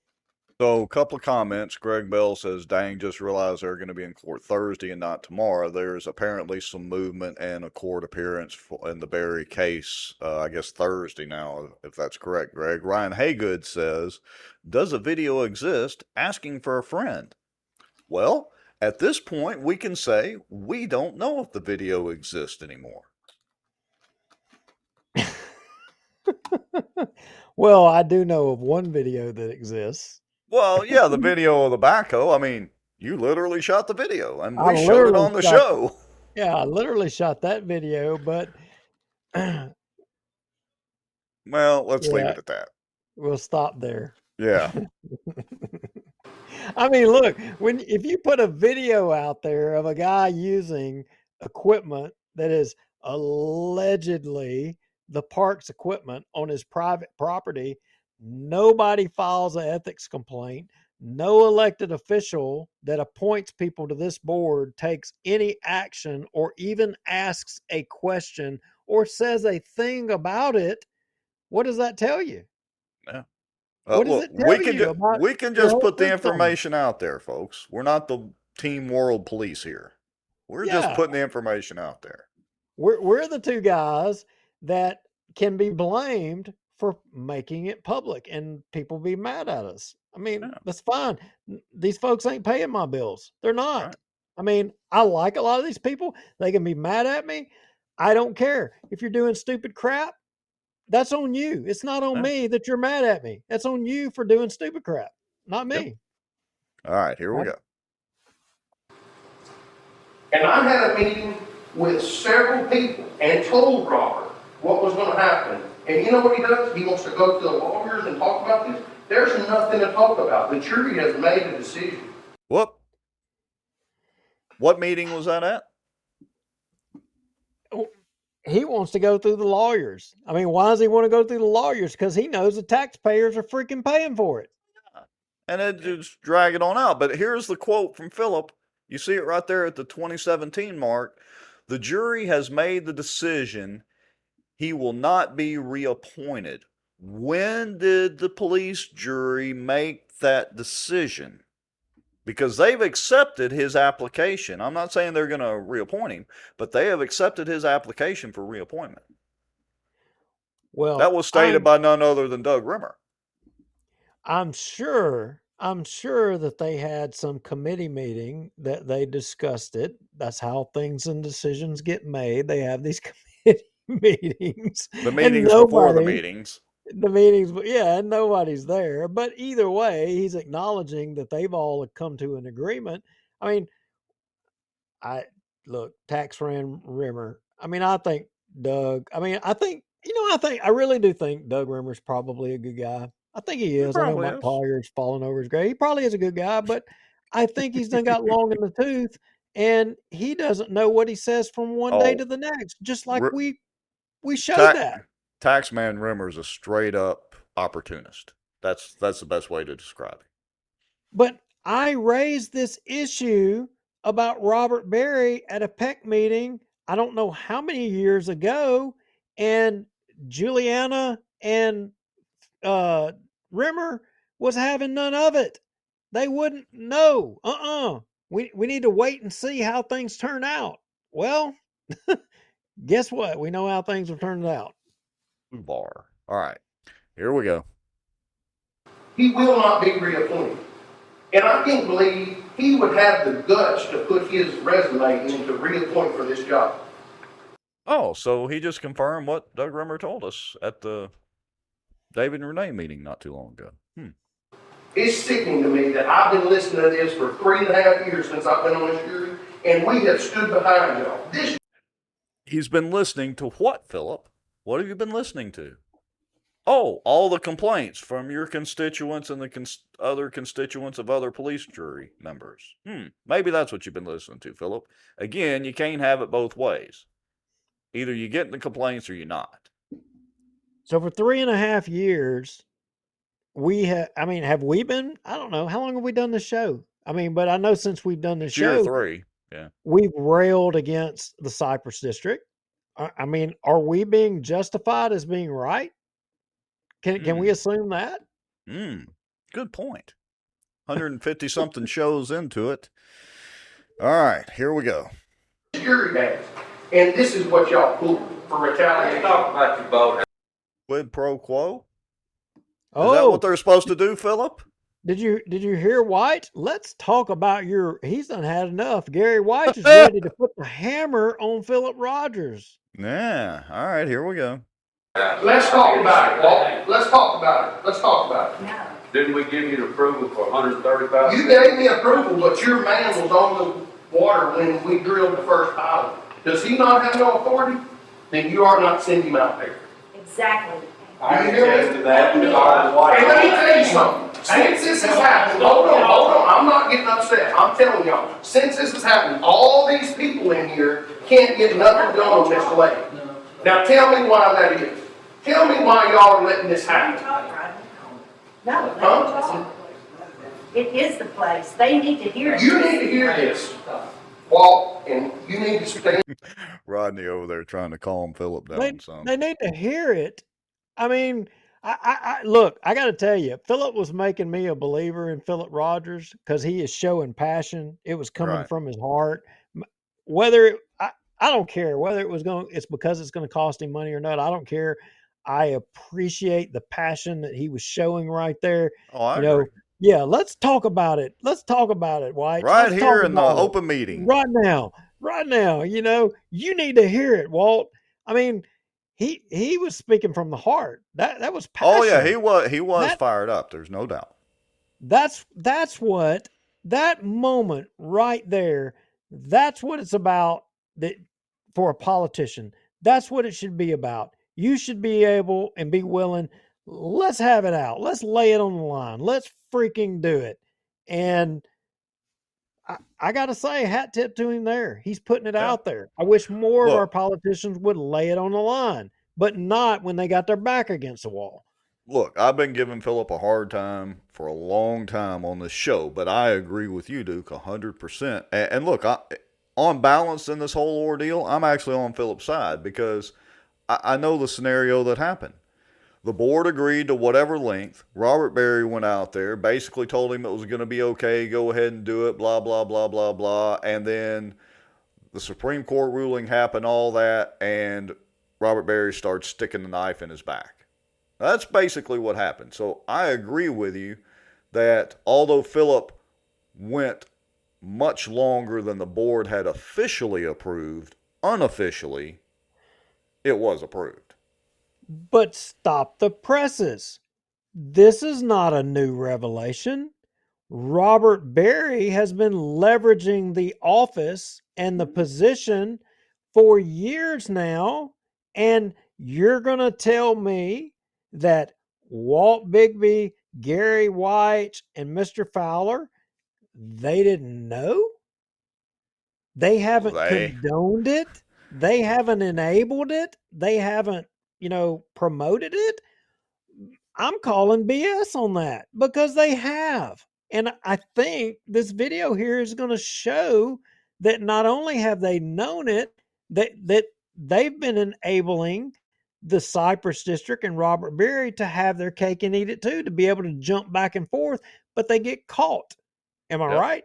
So, a couple of comments. Greg Bell says, dang, just realized they're going to be in court Thursday and not tomorrow. There's apparently some movement and a court appearance in the Barry case, I guess Thursday now, if that's correct, Greg. Ryan Haygood says, does a video exist asking for a friend? Well, at this point, we can say we don't know if the video exists anymore.
Well, I do know of one video that exists.
Well, yeah, the video of the backhoe. I mean, you literally shot the video, and
I
we showed it
literally
on the
shot,
show.
yeah, I literally shot that video, but
Well, let's leave
yeah,
it at that.
we'll stop there.
Yeah.
I mean, look, when if you put a video out there of a guy using equipment that is allegedly the park's equipment on his private property, nobody files an ethics complaint. No elected official that appoints people to this board takes any action or even asks a question or says a thing about it. What does that tell you?
Yeah.
What does
Look,
it tell you about
we can
your
just
whole
put the
system?
information out there, folks. We're not the team world police here. We're just
Yeah,
putting the information out there.
we're the two guys that can be blamed for making it public and people be mad at us. I mean,
Yeah.
that's fine. These folks ain't paying my bills. They're
Right.
not. I mean, I like a lot of these people. They can be mad at me. I don't care. If you're doing stupid crap, that's on you. It's not on
Yeah.
me that you're mad at me. That's on you for doing stupid crap, not
Yep.
me.
All right. Here we
I,
go.
And I had a meeting with several people and told Robert what was gonna happen. And you know what he does? He wants to go to the lawyers and talk about this. There's nothing to talk about. The jury has made a decision.
Whoop. What meeting was that at?
he wants to go through the lawyers. I mean, why does he want to go through the lawyers? Because he knows the taxpayers are freaking paying for it.
And it just drag it on out. But here's the quote from Philip. You see it right there at the 2017 mark. The jury has made the decision he will not be reappointed. When did the police jury make that decision? Because they've accepted his application. I'm not saying they're going to reappoint him, but they have accepted his application for reappointment. That
Well,
was stated by none other than Doug Rimmer.
I'm sure I'm sure that they had some committee meeting that they discussed it. That's how things and decisions get made. They have these committee meetings,
The
and
meetings before the
nobody,
meetings.
the meetings, yeah, and nobody's there. But either way, he's acknowledging that they've all come to an agreement. I mean, I look, tax ran Rimmer. I mean, I think Doug. I mean, I think I really do think Doug Rimmer's probably a good guy. I think he
It
is. I know
probably
Mike
is.
Collier's falling over his grave. He probably is a good guy, but I think he's done got long in the tooth, and he doesn't know what he says from one day
Oh,
to the next. Just like
R-
we showed
ta-
that.
Taxman Rimmer's a straight up opportunist. That's the best way to describe it.
But I raised this issue about Robert Berry at a PEC meeting, I don't know how many years ago, and Juliana and uh, Rimmer was having none of it. They wouldn't know. We need to wait and see how things turn out. Well, guess what? We know how things have turned out.
Bar. All right, here we go.
He will not be reappointed. And I can't believe he would have the guts to put his resume in to reappoint for this job.
Oh, so he just confirmed what Doug Rimmer told us at the David and Renee meeting not too long ago.
It's sickening to me that I've been listening to this for 3.5 years since I've been on this jury, and we have stood behind y'all. This
He's been listening to what, Philip? What have you been listening to? Oh, all the complaints from your constituents and the other constituents of other police jury members. Maybe that's what you've been listening to, Philip. Again, you can't have it both ways. Either you get the complaints or you're not.
So for 3.5 years, have we been? I don't know. How long have we done the show? I mean, but I know since we've done the
It's year
show,
3. Yeah.
we've railed against the Cypress district. I mean, are we being justified as being right? Can we
Hmm.
assume that?
Good point. 150 something shows into it. All right, here we go.
jury has. And this is what y'all pulled for retaliation.
Talk about your boat.
Quid pro quo? Is that
Oh,
what they're supposed to do, Philip?
did you hear White? Let's talk about he's done had enough. Gary White is ready to put the hammer on Philip Rogers.
Yeah. All right, here we go.
Let's talk about it, Walt. Let's talk about it. Let's talk about it.
No.
Didn't we give you the approval for 130,000?
You gave me approval, but your man was on the water when we drilled the first pilot. Does he not have no authority? Then you are not sending him out there.
Exactly.
I can attest to that.
And let me tell you something. Since this has happened, hold on. I'm not getting upset. I'm telling y'all. Since this has happened, all these people in here can't get nothing done on this lake. Now tell me why that is. Tell me why y'all are letting this happen.
No, let them
Huh?
talk. It is the place. They need to hear it.
You need to hear this, Walt, and you need to stand.
Rodney over there trying to calm Philip
They
down some.
they need to hear it. I mean, I look. I got to tell you, Philip was making me a believer in Philip Rogers because he is showing passion. It was coming
Right.
from his heart. Whether I don't care whether it's because it's going to cost him money or not. I don't care. I appreciate the passion that he was showing right there.
Oh, I
You know,
agree.
yeah. Let's talk about it. Let's talk about it, White.
Right
Let's
here
talk
in the
about it
open meeting.
right now. Right now. You need to hear it, Walt. I mean, he was speaking from the heart. That was
Oh yeah,
passion.
he was
That
fired up. There's no doubt.
that's what that moment right there. That's what it's about. That for a politician, that's what it should be about. You should be able and be willing. Let's have it out. Let's lay it on the line. Let's freaking do it. And I got to say, hat tip to him there. He's putting it
Yeah.
out there. I wish more of our
Look,
politicians would lay it on the line, but not when they got their back against the wall.
look, I've been giving Philip a hard time for a long time on this show, but I agree with you, Duke, 100%. And look, on balance in this whole ordeal, I'm actually on Philip's side because I know the scenario that happened. The board agreed to whatever length. Robert Berry went out there, basically told him it was going to be okay, go ahead and do it, blah, blah, blah, blah, blah. And then the Supreme Court ruling happened, all that, and Robert Berry starts sticking the knife in his back. That's basically what happened. So I agree with you that although Philip went much longer than the board had officially approved, unofficially, it was approved.
But stop the presses. This is not a new revelation. Robert Berry has been leveraging the office and the position for years now. And you're going to tell me that Walt Bigby, Gary White, and Mr. Fowler, they didn't know? They haven't
They,
condoned it. They haven't enabled it. They haven't, promoted it. I'm calling BS on that because they have. And I think this video here is going to show that not only have they known it, that they've been enabling the Cypress district and Robert Berry to have their cake and eat it too, to be able to jump back and forth, but they get caught. Am I
yep,
right?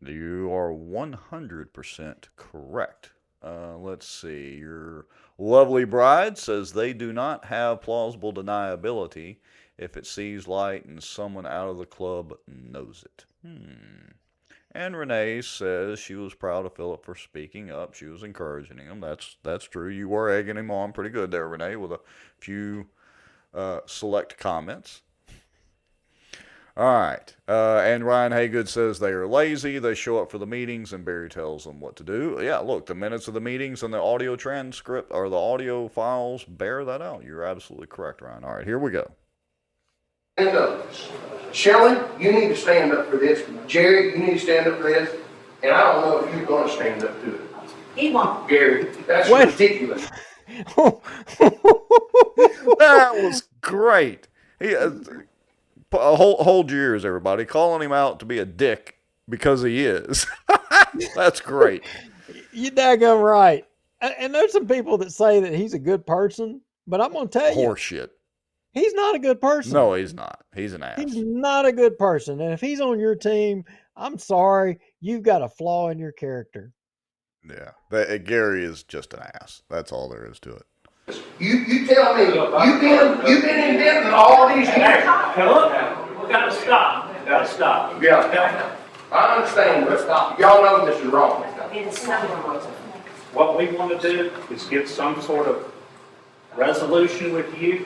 you are 100% correct. Let's see. Your lovely bride says they do not have plausible deniability if it sees light and someone out of the club knows it. And Renee says she was proud of Philip for speaking up. She was encouraging him. That's true. You were egging him on pretty good there, Renee, with a few select comments. All right. And Ryan Haygood says they are lazy. They show up for the meetings and Barry tells them what to do. Yeah, look, the minutes of the meetings and the audio transcript or the audio files bear that out. You're absolutely correct, Ryan. All right, here we go.
Stand up. Shelley, you need to stand up for this. Jerry, you need to stand up for this. And I don't know if you're going to stand up to it.
He won't.
Gary, that's
What?
ridiculous.
That was great. He, hold your ears, everybody. Calling him out to be a dick because he is. That's great.
You daggone right. And there's some people that say that he's a good person, but I'm going to tell you,
Horseshit.
he's not a good person.
No, he's not. He's an ass.
He's not a good person. And if he's on your team, I'm sorry, you've got a flaw in your character.
Yeah. Gary is just an ass. That's all there is to it.
You tell me, you've been in Denton all these years.
Philip, we gotta stop. Gotta stop.
Yeah, I understand, but y'all know this is wrong.
It's not.
What we want to do is get some sort of resolution with you,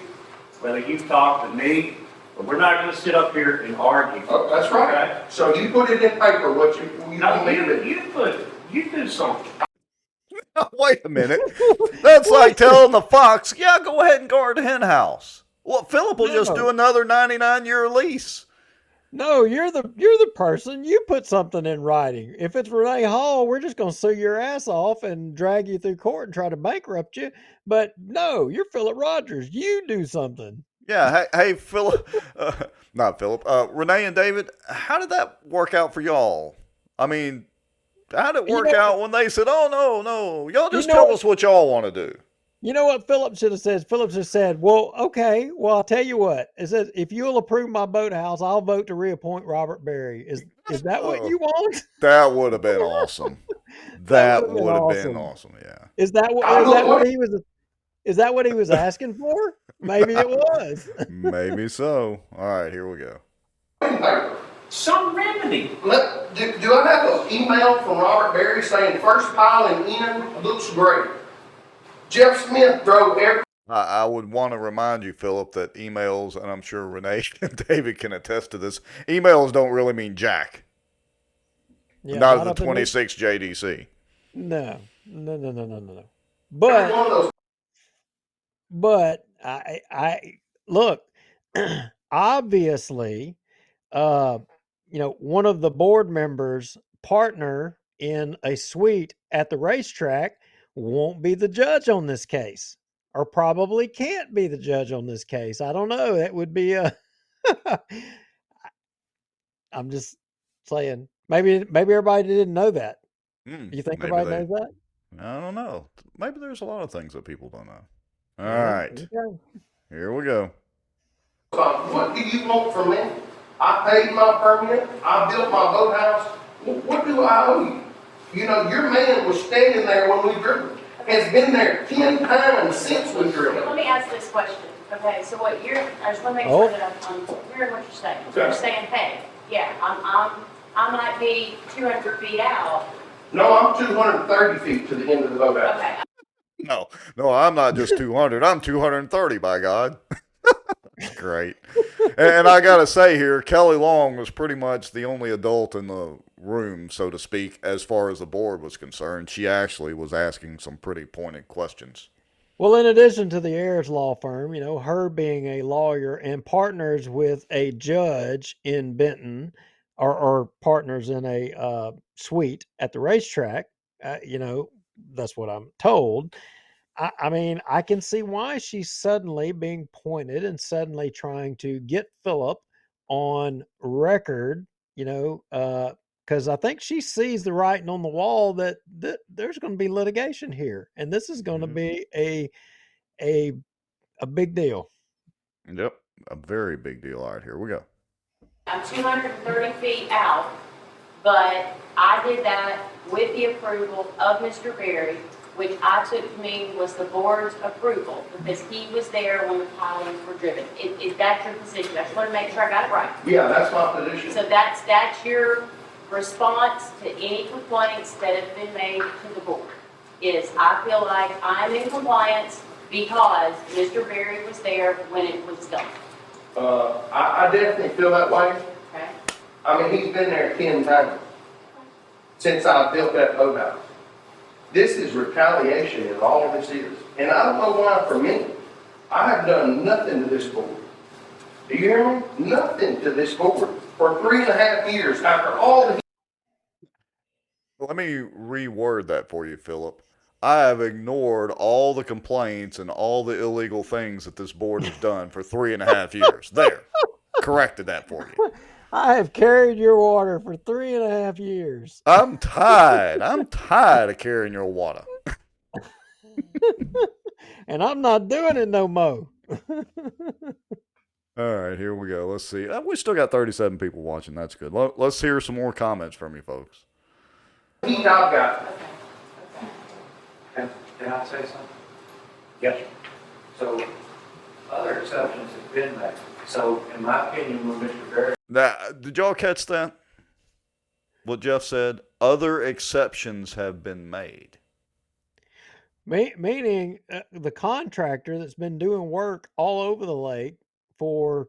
whether you talk to me, but we're not gonna sit up here and argue.
Oh, that's right. So you put it in paper, what you
No,
want me to do.
you put it. You do something.
Wait a minute. That's like telling the fox, yeah, go ahead and guard the hen house. Well, Philip will just do another 99-year lease.
No, you're the person. You put something in writing. If it's Renee Hall, we're just going to sue your ass off and drag you through court and try to bankrupt you. But no, you're Philip Rogers. You do something.
Yeah, hey, Philip, not Philip, Renee and David, how did that work out for y'all? I mean, how did it work out when they said, oh, no, y'all just tell us what y'all want to do?
You know what Philip should have said? Philip just said, well, okay, well, I'll tell you what. It says, if you'll approve my boathouse, I'll vote to reappoint Robert Berry. Is that what you want?
That would have been awesome. That would have been awesome, yeah.
Is that what he was asking for? Maybe it was.
Maybe so. All right, here we go.
Some remedy.
Do I have an email from Robert Berry saying first piling in looks great? Jeff Smith drove every...
I would want to remind you, Philip, that emails, and I'm sure Renee and David can attest to this, emails don't really mean jack. Yeah, not the 26 JDC.
No. But I look, obviously, one of the board members' partner in a suite at the racetrack won't be the judge on this case, or probably can't be the judge on this case. I don't know. That would be a. I'm just saying. Maybe everybody didn't know that. You think everybody knows that?
I don't know. Maybe there's a lot of things that people don't know. All right. Okay. Here we go.
What do you want from me? I paid my permit. I built my boathouse. What do I owe you? Your man was standing there when we drilled. Has been there 10 times since we drilled.
Let me ask this question. Okay, so what you're, I just want to make
Oh.
sure that I'm hearing what you're saying.
Okay.
You're saying, hey, yeah, I might be 200 feet out.
No, I'm 230 feet to the end of the boathouse.
Okay,
No, no, I'm not just 200. I'm 230, by God. That's great. And I got to say here, Kelly Long was pretty much the only adult in the room, so to speak, as far as the board was concerned. She actually was asking some pretty pointed questions.
Well, in addition to the Ayers law firm, her being a lawyer and partners with a judge in Benton, or partners in a suite at the racetrack, that's what I'm told. I mean, I can see why she's suddenly being pointed and suddenly trying to get Philip on record, because I think she sees the writing on the wall that there's going to be litigation here, and this is going to
Mhm.
be a a big deal.
Yep, a very big deal. All right, here we go.
I'm 230 feet out, but I did that with the approval of Mr. Berry, which I took to mean was the board's approval, because he was there when the pilings were driven. That's your position. I just want to make sure I got it right.
Yeah, that's my position.
So that's your response to any complaints that have been made to the board, is I feel like I'm in compliance because Mr. Berry was there when it was done.
I definitely feel that way.
Okay?
I mean, he's been there 10 times since I built that boathouse. This is retaliation is all this is. And I don't know why for me. I have done nothing to this board. Do you hear me? Nothing to this board for 3.5 years after all the.
Let me reword that for you, Philip. I have ignored all the complaints and all the illegal things that this board has done for 3.5 years. There. Corrected that for you.
I have carried your water for 3.5 years.
I'm tired. I'm tired of carrying your water.
And I'm not doing it no more.
All right, here we go. Let's see. We still got 37 people watching. That's good. Let's hear some more comments from you folks.
Heat I've got.
Can I say something? Yes. So, other exceptions have been made. So, in my opinion, when Mr. Berry.
Now, did y'all catch that? What Jeff said? Other exceptions have been made.
Meaning the contractor that's been doing work all over the lake for,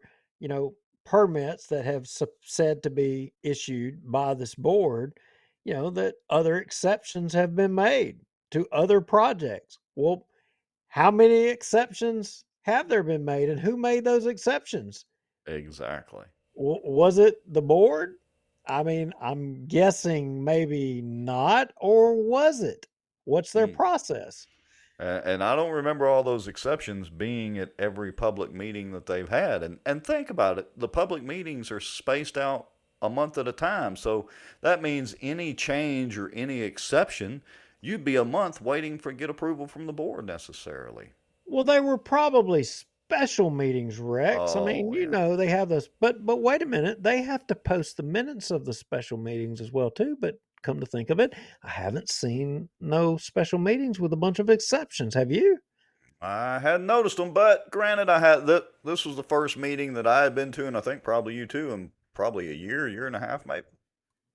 permits that have said to be issued by this board, that other exceptions have been made to other projects. Well, how many exceptions have there been made, and who made those exceptions?
Exactly.
Was it the board? I mean, I'm guessing maybe not, or was it? What's their process?
And I don't remember all those exceptions being at every public meeting that they've had. And think about it, the public meetings are spaced out a month at a time. So that means any change or any exception, you'd be a month waiting for get approval from the board necessarily.
Well, they were probably special meetings, Rex. I mean,
Oh, yeah.
they have this, but wait a minute, they have to post the minutes of the special meetings as well too. But come to think of it, I haven't seen no special meetings with a bunch of exceptions. Have you?
I hadn't noticed them, but granted, I had this was the first meeting that I had been to, and I think probably you too, in probably a year and a half, maybe.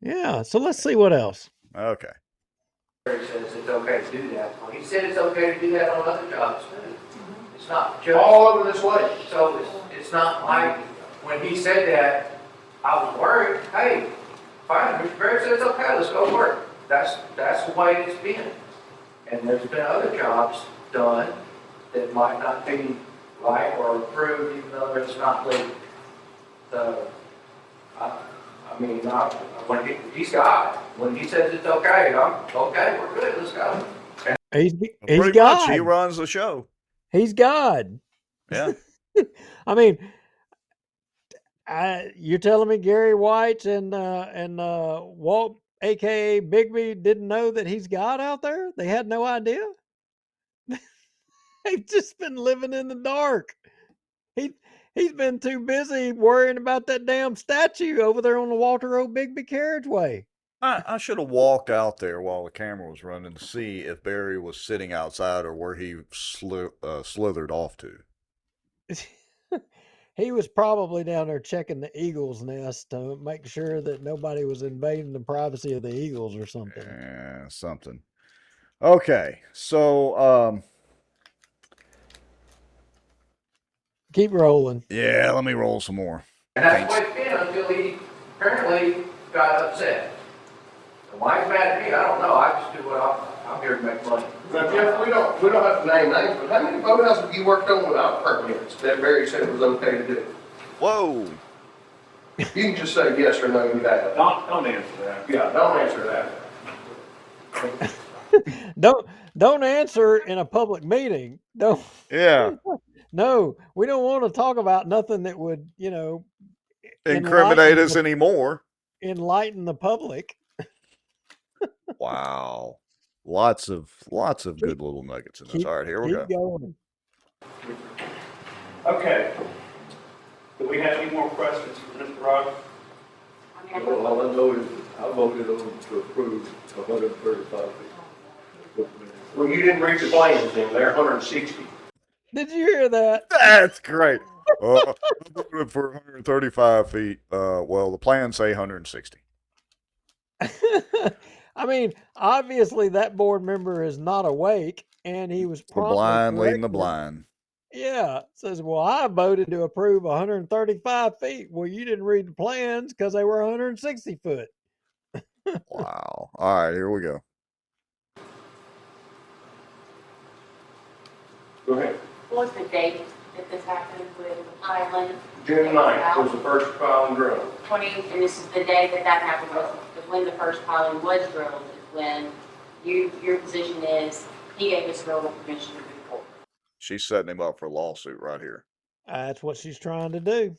Yeah. So let's see what else.
Okay.
Berry says it's okay to do that. Well, he said it's okay to do that on other jobs too. It's not just.
All over this lake.
So it's not like, when he said that, I was worried, hey, fine, Mr. Berry said it's okay, let's go work. That's the way it's been. And there's been other jobs done that might not be right or approved, even though it's not legal. So, I mean, when he's got it. When he says it's okay, I'm okay, we're good, let's go.
He's
Pretty
God.
much, he runs the show.
He's God.
Yeah.
I mean, you're telling me Gary White and Walt, aka Bigby, didn't know that he's God out there? They had no idea. They've just been living in the dark. He's been too busy worrying about that damn statue over there on the Walter O. Bigby carriageway.
I should have walked out there while the camera was running to see if Barry was sitting outside or where he slithered off to.
He was probably down there checking the eagle's nest to make sure that nobody was invading the privacy of the eagles or something.
Yeah, something. Okay, so
Keep rolling.
yeah, let me roll some more.
And that's
Thanks.
the way it's been until he apparently got upset. And why he's mad at me, I don't know. I just do what I'm here to make money.
Now, Jeff, we don't have to name names, but how many boathouses have you worked on without permits that Barry said was okay to do?
Whoa.
You can just say yes or no, you have.
Don't answer that.
Yeah, don't answer that.
Don't answer in a public meeting. Don't.
Yeah.
No, we don't want to talk about nothing that would,
Incriminate us anymore.
enlighten the public.
Wow. Lots of good little nuggets in this. All right, here we go.
Keep going.
Okay. Do we have any more questions for Mr. Rogers?
Well, all I know is I voted on to approve 135 feet. Well, you didn't read the plans then, they're 160.
Did you hear that?
That's great. I voted for 135 feet. Well, the plans say 160.
I mean, obviously that board member is not awake, and he was
The
promptly
blind leading the
corrected.
blind.
Yeah, says, well, I voted to approve 135 feet. Well, you didn't read the plans because they were 160 foot.
Wow. All right, here we go.
Go ahead.
What was the date that this happened with the pilot?
June 9th was the first filing drill.
20, and this is the day that that happened, was when the first piling was drilled, is when your position is, he gave us verbal permission to move forward.
She's setting him up for a lawsuit right here.
That's what she's trying to do.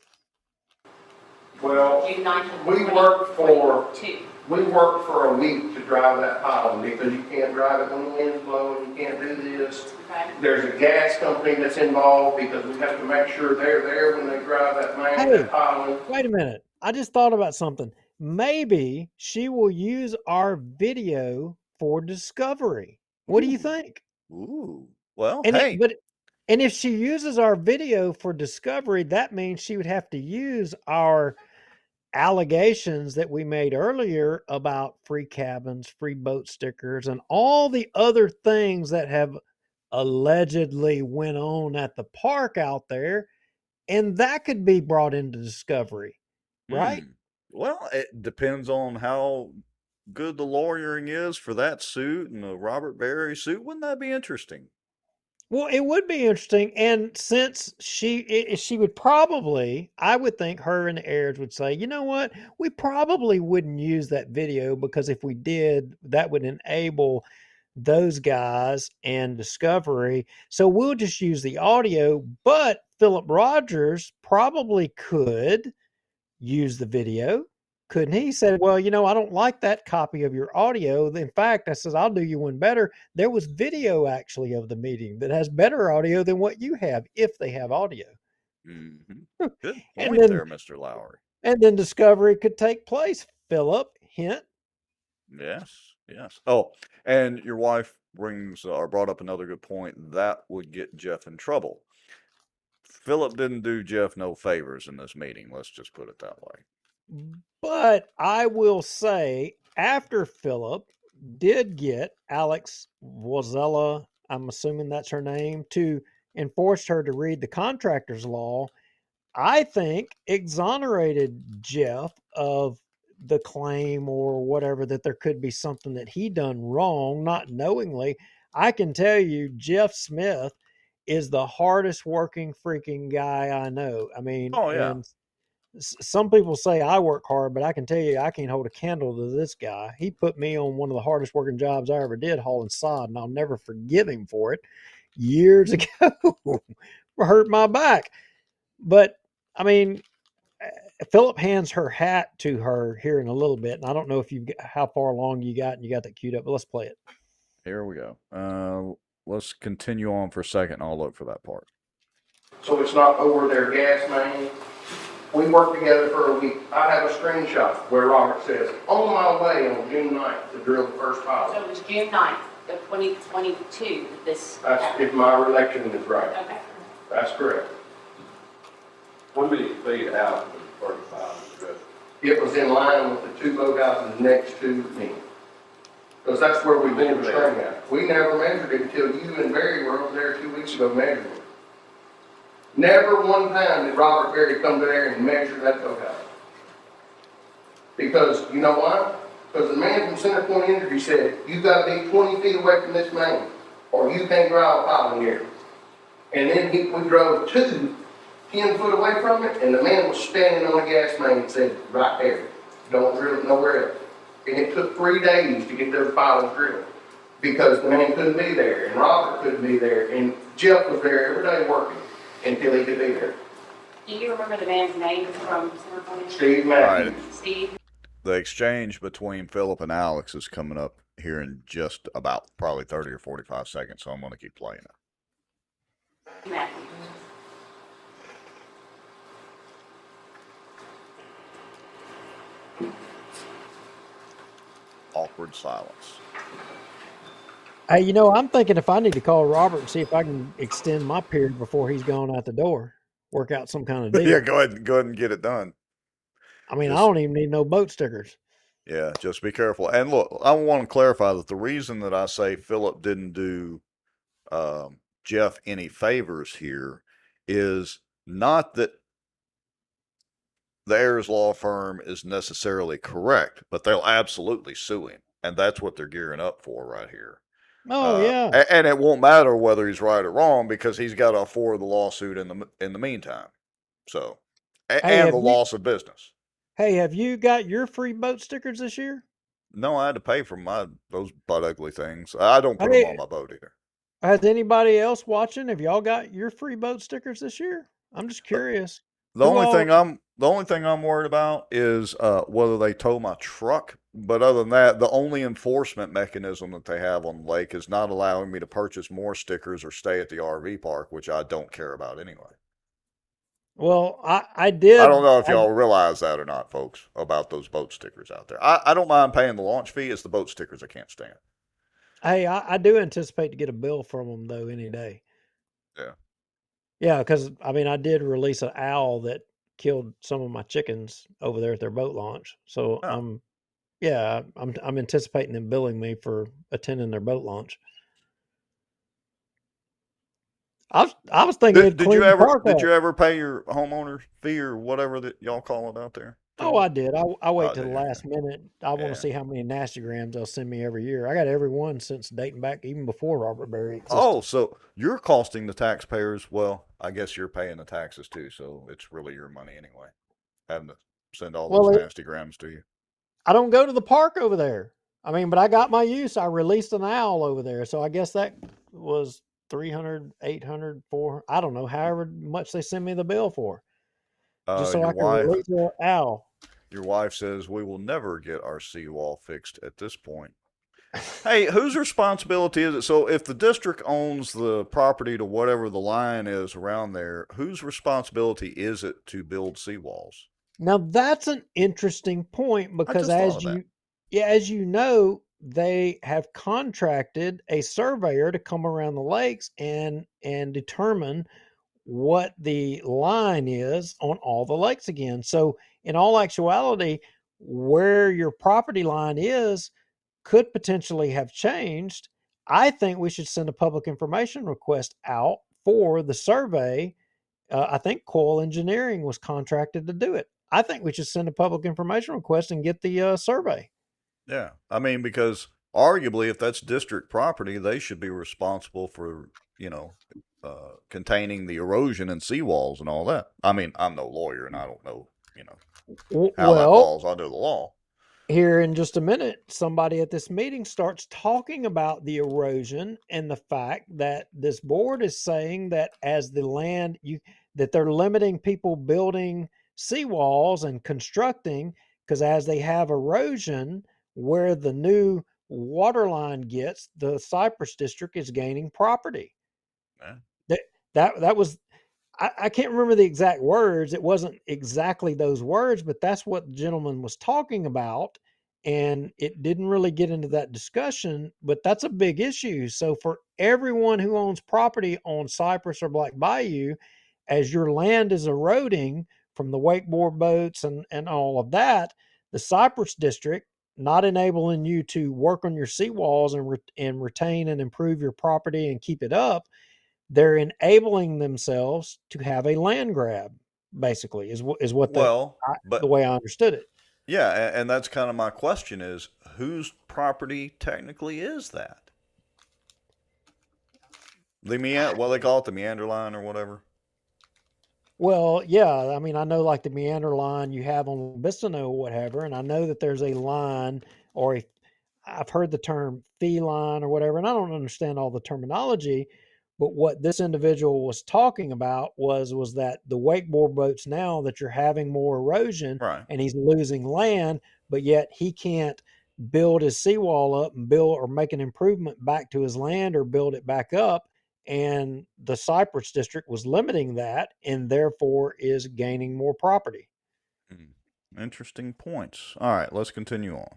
Well,
June 9th of
we worked for
2022.
We worked for a week to drive that pile because you can't drive it when the wind's blowing, you can't do this.
Okay.
There's a gas company that's involved because we have to make sure they're there when they drive that man,
Hey.
that piling.
Wait a minute. I just thought about something. Maybe she will use our video for discovery. What do you think?
Ooh. Well,
And
hey.
and if she uses our video for discovery, that means she would have to use our allegations that we made earlier about free cabins, free boat stickers, and all the other things that have allegedly went on at the park out there, and that could be brought into discovery, right?
Well, it depends on how good the lawyering is for that suit and the Robert Berry suit. Wouldn't that be interesting?
Well, it would be interesting, and since she would probably, I would think her and the heirs would say, you know what, we probably wouldn't use that video because if we did, that would enable those guys and Discovery. So we'll just use the audio, but Philip Rogers probably could use the video, couldn't he? He said, well, I don't like that copy of your audio. In fact, I says, I'll do you one better. There was video actually of the meeting that has better audio than what you have, if they have audio.
Mm-hmm. Good
And
point
then-
there, Mr. Lowry.
And then discovery could take place. Philip, hint.
Yes, yes. Oh, and your wife brought up another good point. That would get Jeff in trouble. Philip didn't do Jeff no favors in this meeting. Let's just put it that way.
But I will say, after Philip did get Alex Wozella, I'm assuming that's her name, to enforce her to read the contractor's law, I think exonerated Jeff of the claim or whatever, that there could be something that he done wrong, not knowingly. I can tell you, Jeff Smith is the hardest working freaking guy I know. I mean,
Oh, yeah.
and some people say I work hard, but I can tell you, I can't hold a candle to this guy. He put me on one of the hardest working jobs I ever did, hauling sod, and I'll never forgive him for it. Years ago, hurt my back. But I mean, Philip hands her hat to her here in a little bit, and I don't know if how far along you got, and you got that queued up, but let's play it.
Here we go. Let's continue on for a second, and I'll look for that part.
So it's not over their gas main. We worked together for a week. I have a screenshot where Robert says, on my way on June 9th to drill the first
So
pile.
it was June 9th of 2022 that this
That's
happened.
if my recollection is right.
Okay.
That's correct.
How many feet out was the first pile drilled?
It was in line with the two boathouses next to me. Because that's where we've been string at. We never measured it until you and Barry were over there 2 weeks ago measuring it. Never one time did Robert Berry come there and measure that boathouse. Because, you know why? Because the man from Center Point Energy said, you gotta be 20 feet away from this main, or you can't drive a pile in here. And then we drove 10 foot away from it, and the man was standing on the gas main and said, right there, don't drill it nowhere else. And it took 3 days to get those piles drilled, because the man couldn't be there, and Robert couldn't be there, and Jeff was there every day working until he could be there.
Do you remember the man's name from Center Point?
Steve
All right.
Matthews.
Steve?
The exchange between Philip and Alex is coming up here in just about probably 30 or 45 seconds, so I'm going to keep playing it.
Matthew.
Awkward silence.
Hey, you know, I'm thinking if I need to call Robert and see if I can extend my period before he's gone out the door, work out some kind of deal.
Yeah, go ahead and get it done.
I mean, I
Just-
don't even need no boat stickers.
Yeah, just be careful. And look, I want to clarify that the reason that I say Philip didn't do Jeff any favors here is not that the Ayers law firm is necessarily correct, but they'll absolutely sue him, and that's what they're gearing up for right here.
Oh, yeah.
And it won't matter whether he's right or wrong because he's got to afford the lawsuit in the meantime. So,
Hey,
and
have
the
you,
loss of business.
hey, have you got your free boat stickers this year?
No, I had to pay for those butt ugly things. I don't put them
Hey,
on my boat either.
has anybody else watching? Have y'all got your free boat stickers this year? I'm just curious.
The
Who all?
only thing I'm worried about is whether they tow my truck. But other than that, the only enforcement mechanism that they have on the lake is not allowing me to purchase more stickers or stay at the RV park, which I don't care about anyway.
Well, I
I
did.
don't know if y'all realize that or not, folks, about those boat stickers out there. I don't mind paying the launch fee. It's the boat stickers I can't stand.
Hey, I do anticipate to get a bill from them though any day.
Yeah.
Yeah, because I mean, I did release an owl that killed some of my chickens over there at their boat launch. So
Oh.
I'm anticipating them billing me for attending their boat launch. I was thinking they'd clean the park
Did
up.
you ever pay your homeowner fee or whatever that y'all call it out there?
Oh, I did. I wait
Oh,
till the
did you?
last minute. I want
Yeah.
to see how many nastygrams they'll send me every year. I got every one since dating back even before Robert Berry existed.
Oh, so you're costing the taxpayers. Well, I guess you're paying the taxes too, so it's really your money anyway. Having to send all
Well,
those nasty grams to you.
I don't go to the park over there. I mean, but I got my use. I released an owl over there. So I guess that was 300, 800, 400, I don't know, however much they send me the bill for. Just so
Your
I can
wife,
release an owl.
your wife says we will never get our seawall fixed at this point. Hey, whose responsibility is it? So if the district owns the property to whatever the line is around there, whose responsibility is it to build seawalls?
Now that's an interesting point because
just thought of that.
as you know, they have contracted a surveyor to come around the lakes and determine what the line is on all the lakes again. So in all actuality, where your property line is could potentially have changed. I think we should send a public information request out for the survey. I think Coil Engineering was contracted to do it. I think we should send a public information request and get the survey.
Yeah, I mean, because arguably, if that's district property, they should be responsible for, containing the erosion and seawalls and all that. I mean, I'm no lawyer and I don't know, how that
Well,
falls under the law.
here in just a minute, somebody at this meeting starts talking about the erosion and the fact that this board is saying that as the land that they're limiting people building seawalls and constructing because as they have erosion where the new water line gets, the Cypress district is gaining property.
Yeah.
That was I can't remember the exact words. It wasn't exactly those words, but that's what the gentleman was talking about. And it didn't really get into that discussion, but that's a big issue. So for everyone who owns property on Cypress or Black Bayou, as your land is eroding from the wakeboard boats and all of that, the Cypress district not enabling you to work on your seawalls and retain and improve your property and keep it up, they're enabling themselves to have a land grab. Basically, is what
Well,
the
but
way I understood it.
yeah, and that's kind of my question is whose property technically is that? Well, they call it the meander line or whatever.
Well, yeah, I mean, I know like the meander line you have on Bissano or whatever, and I know that there's a line or a I've heard the term feline or whatever, and I don't understand all the terminology. But what this individual was talking about was that the wakeboard boats now that you're having more erosion
Right.
and he's losing land, but yet he can't build his seawall up and build or make an improvement back to his land or build it back up. And the Cypress district was limiting that and therefore is gaining more property.
Interesting points. All right, let's continue on.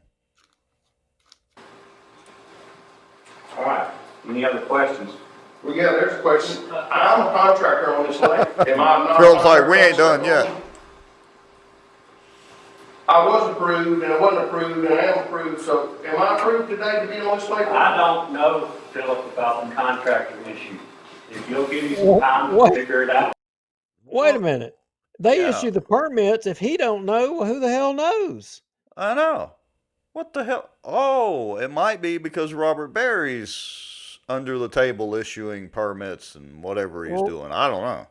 All right, any other questions?
Well, yeah, there's a question. I'm a contractor on this lake. Am I not?
Phil's like, we ain't done yet.
I was approved and I wasn't approved and I am approved, so am I approved today to be on this lake?
I don't know, Philip, about the contractor issue. If you'll give me some
Well,
time to
what?
figure it out.
Wait a minute. They
Yeah.
issue the permits. If he don't know, well, who the hell knows?
I know. What the hell? Oh, it might be because Robert Berry's under the table issuing permits and whatever he's
Well,
doing. I don't know.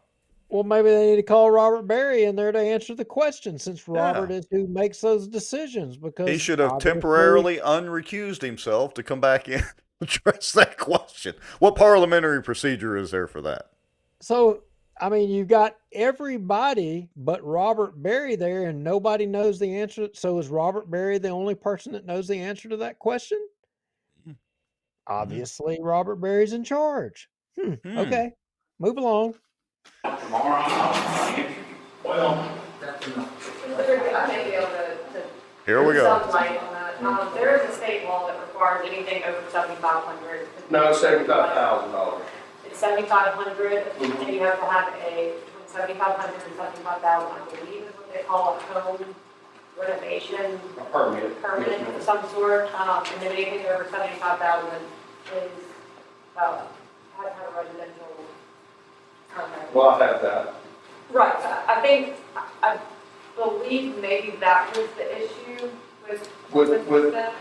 well, maybe they need to call Robert Berry in there to answer the question, since Robert
Yeah.
is who makes those decisions.
He
Because
should have
obviously,
temporarily unrecused himself to come back in and address that question. What parliamentary procedure is there for that?
so I mean, you've got everybody but Robert Berry there, and nobody knows the answer. So is Robert Berry the only person that knows the answer to that question?
Mhm.
Obviously, Robert Berry's in charge.
Hmm.
Okay, move along.
Tomorrow, I'll answer you.
Well,
I may be able to
Here we go.
some light on that. There is a state law that requires anything over 7,500.
No, $75,000.
It's 7,500, and you have to have between 7,500 and 75,000, I believe is what they call a home renovation
A permit.
permit of some sort. And then anything over 75,000 is, has to have a residential permit.
Well, I have that.
Right, I believe maybe that was the issue with them.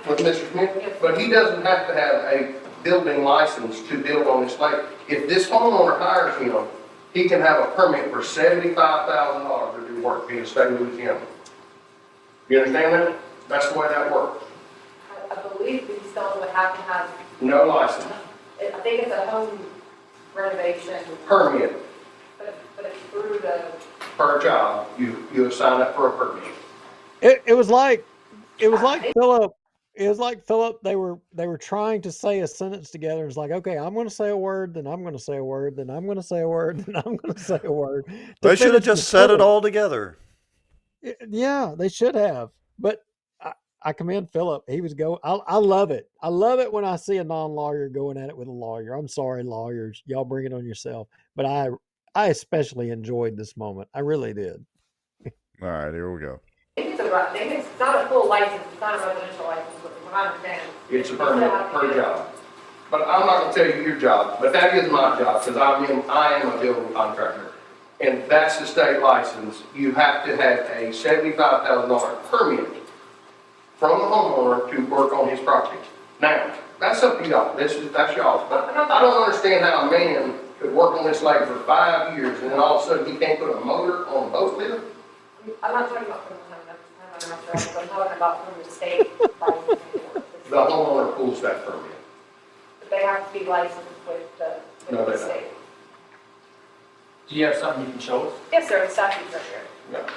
With Mr. Smith, but he doesn't have to have a building license to build on this lake. If this homeowner hires him, he can have a permit for $75,000 to do work in the state of Louisiana. You understand that? That's the way that works.
I believe we still would have to have,
No license,
I think it's a home renovation,
permit
but it's through the,
per job. You sign up for a permit.
It was like Philip. It was like Philip. They were trying to say a sentence together. It's like, okay, I'm going to say a word, then I'm going to say a word, then I'm going to say a word, then I'm going to say a word.
They should have
finish the
just said it
sentence.
all together.
Yeah, they should have. But I commend Philip. He was going. I love it. I love it when I see a non-lawyer going at it with a lawyer. I'm sorry, lawyers. Y'all bring it on yourself. But I especially enjoyed this moment. I really did.
All right, here we go.
I think it's not a full license, it's not a residential license, but from what I understand.
It's a permit per job. But I'm not gonna tell you your job, but that is my job, because I am a building contractor. And that's the state license. You have to have a $75,000 permit from the homeowner to work on his property. Now, that's up to y'all, that's y'all. But I don't understand how a man could work on this lake for 5 years and then all of a sudden he can't put a motor on a boat lift?
I'm not talking about from the I'm talking about from the state license.
The homeowner pulls that permit.
But they have to be licensed with
No,
the
they
state.
Do you have something you can show us?
Yes, sir, the statute's right here.
Yeah.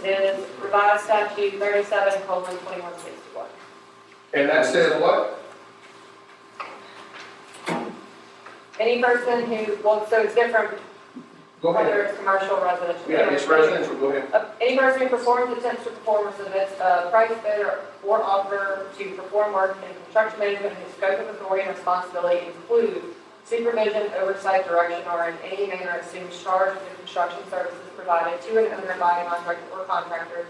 It is revised statute 37:2161.
And that says what?
Any person who, well, so it's different
Go
whether
ahead.
it's commercial or residential.
Yeah, it's residential, go ahead.
Any person who performs, attempts to perform, or submits a price bid or offer to perform work in construction management, whose scope of authority and responsibility include supervision, oversight, direction, or in any manner assumes charge of the construction services provided to an owner by a contractor or contractor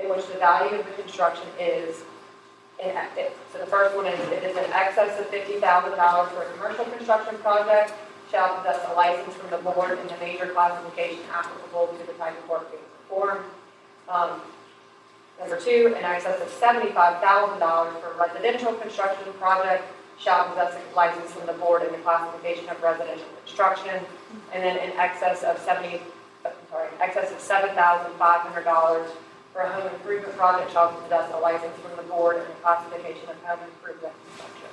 in which the value of the construction is inactive. So the first one is, it is in excess of $50,000 for a commercial construction project, shall possess a license from the board in the major classification applicable to the type of work being performed. Number two, in excess of $75,000 for residential construction project, shall possess a license from the board in the classification of residential construction. And then in excess of $7,500 for a home improvement project, shall possess a license from the board in the classification of home improvement construction.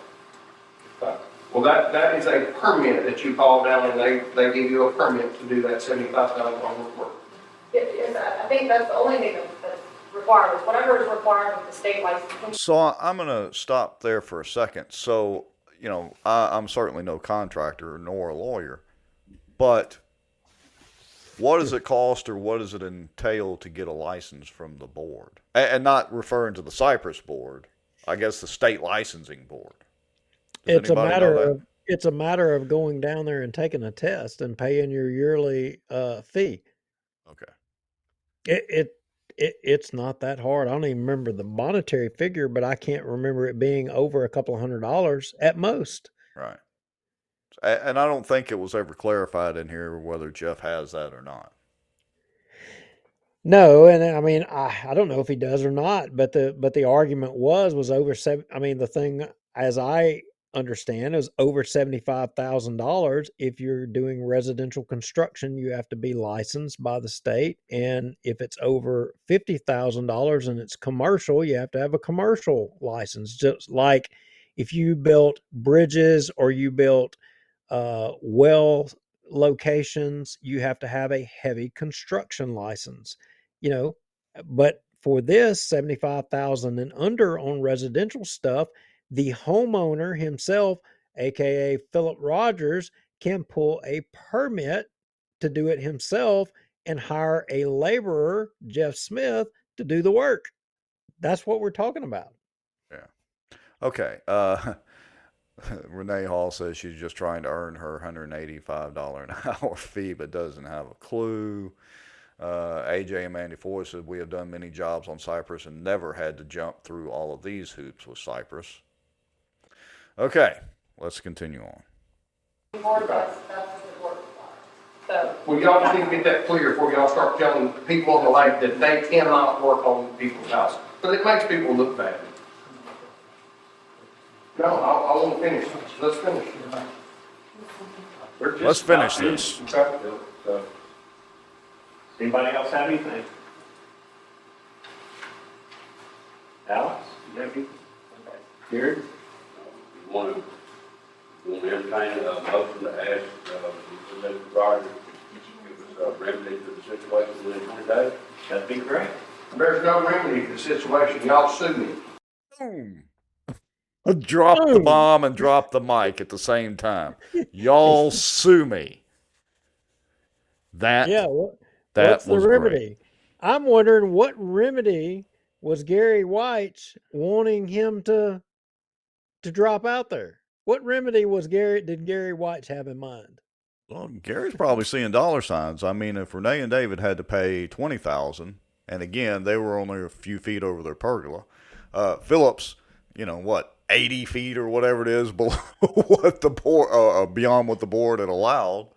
Well, that is a permit that you call down and they give you a permit to do that $75,000 work.
I think that's the only thing that's required, is whatever is required with the state license.
So I'm going to stop there for a second. So, you know, I'm certainly no contractor nor a lawyer, but what does it cost or what does it entail to get a license from the board? And not referring to the Cypress board, I guess the state licensing board. Does
It's a
anybody know
matter
that?
of it's a matter of going down there and taking a test and paying your yearly fee.
Okay.
It's not that hard. I don't even remember the monetary figure, but I can't remember it being over a couple of $100 at most.
Right. And I don't think it was ever clarified in here whether Jeff has that or not.
No, and I mean I don't know if he does or not, but the argument was over seven. I mean the thing, as I understand, is over $75,000. If you're doing residential construction, you have to be licensed by the state, and if it's over $50,000 and it's commercial, you have to have a commercial license. Just like if you built bridges or you built well locations, you have to have a heavy construction license. You know, but for this 75,000 and under on residential stuff, the homeowner himself, aka Philip Rogers, can pull a permit to do it himself and hire a laborer, Jeff Smith, to do the work. That's what we're talking about.
Yeah. Okay. Renee Hall says she's just trying to earn her $185 an hour fee, but doesn't have a clue. AJ and Mandy Ford said, we have done many jobs on Cypress and never had to jump through all of these hoops with Cypress. Okay, let's continue on.
Board does, that's what the board requires. So,
Well, y'all just need to get that clear before y'all start telling people on the lake that they cannot work on people's houses. But it makes people look bad. No, I want to finish. Let's finish.
Let's finish this.
So, anybody else have anything? Alex, you have anything? Gary?
Want to entertain a motion to ask Mr. Rogers to give us a remedy to the situation within 20 days?
That'd be great.
There's no remedy to the situation. Y'all sue me.
Boom. Drop the bomb and drop the mic at the same time. Y'all sue me. That
What's the
was
remedy?
great.
I'm wondering what remedy was Gary White's wanting him to drop out there. What remedy did Gary White's have in mind?
Well, Gary's probably seeing dollar signs. I mean, if Renee and David had to pay $20,000, and again, they were only a few feet over their pergola. Phillips, 80 feet or whatever it is below what the board, beyond what the board had allowed.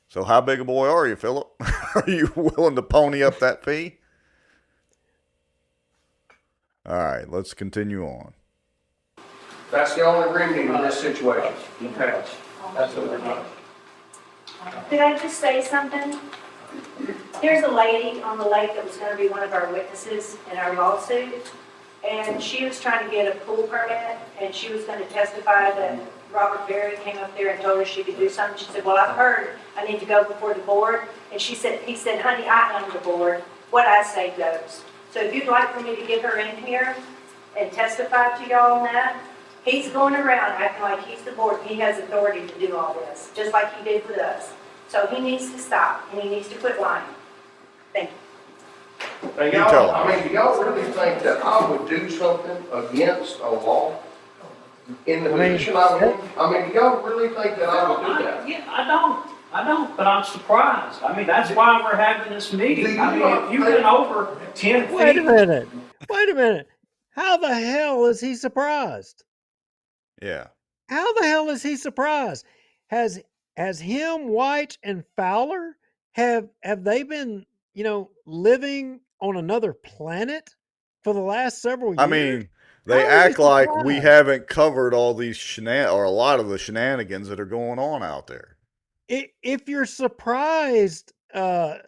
So how big a boy are you, Philip? Are you willing to pony up that fee? All right, let's continue on.
That's the only remedy in this situation. Okay.
That's what we're doing.
Could I just say something? There's a lady on the lake that was going to be one of our witnesses in our lawsuit, and she was trying to get a pool permit, and she was going to testify that Robert Berry came up there and told her she could do something. She said, well, I've heard I need to go before the board. And he said, honey, I own the board. What I say goes. So if you'd like for me to get her in here and testify to y'all on that, he's going around acting like he's the board. He has authority to do all this, just like he did with us. So he needs to stop, and he needs to quit lying. Thank you.
Now, y'all, do y'all really think that I would do something against a law in the
I mean,
position I'm in? I mean, do y'all really think that I would do that?
Yeah, I don't, but I'm surprised. I mean, that's why we're having this meeting. I mean, if you went over 10
wait a
feet,
minute. Wait a minute. How the hell is he surprised?
Yeah.
How the hell is he surprised? Has has him, White, and Fowler have they been, living on another planet for the last several
I
years?
mean, they
How is he
act like we
surprised?
haven't covered all these or a lot of the shenanigans that are going on out there.
If you're surprised, Mr.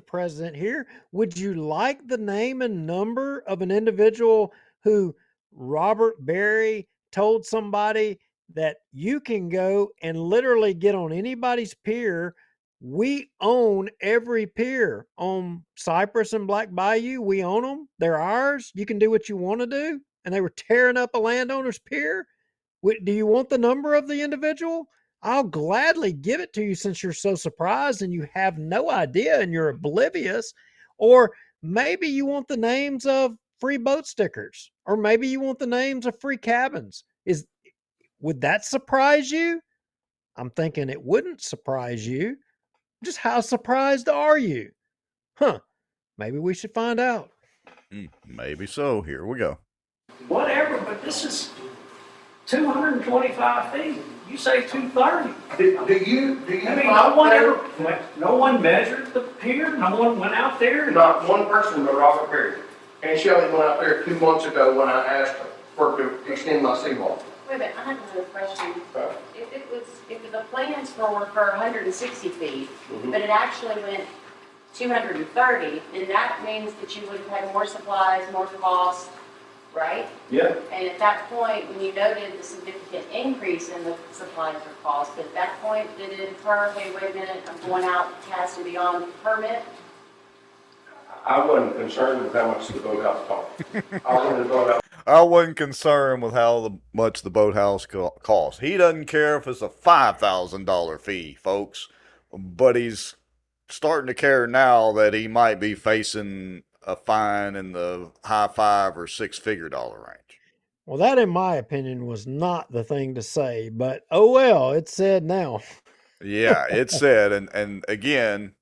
President, here, would you like the name and number of an individual who Robert Berry told somebody that you can go and literally get on anybody's pier? We own every pier on Cypress and Black Bayou. We own them. They're ours. You can do what you want to do. And they were tearing up a landowner's pier. Do you want the number of the individual? I'll gladly give it to you since you're so surprised and you have no idea and you're oblivious. Or maybe you want the names of free boat stickers, or maybe you want the names of free cabins. Would that surprise you? I'm thinking it wouldn't surprise you. Just how surprised are you? Huh. Maybe we should find out.
Maybe so. Here we go.
whatever, but this is 225 feet. You say 230.
Do you
I mean, no one measured the pier, no one went out there.
Not one person but Robert Perry. And Shelley went out there 2 months ago when I asked her to extend my seawall.
Wait a minute, I have another question. If the plans were for 160 feet, but it actually went 230, then that means that you would have had more supplies, more costs, right?
Yeah.
And at that point, when you noted the significant increase in the supplies or costs, at that point, did it infer, hey, wait a minute, I'm going out past and beyond the permit?
I wasn't concerned with how much the boathouse cost. I wanted to go out.
I wasn't concerned with how much the boathouse costs. He doesn't care if it's a $5,000 fee, folks, but he's starting to care now that he might be facing a fine in the high 5 or 6 figure dollar range.
Well, that, in my opinion, was not the thing to say, but oh well, it's said now.
Yeah, it said, and again,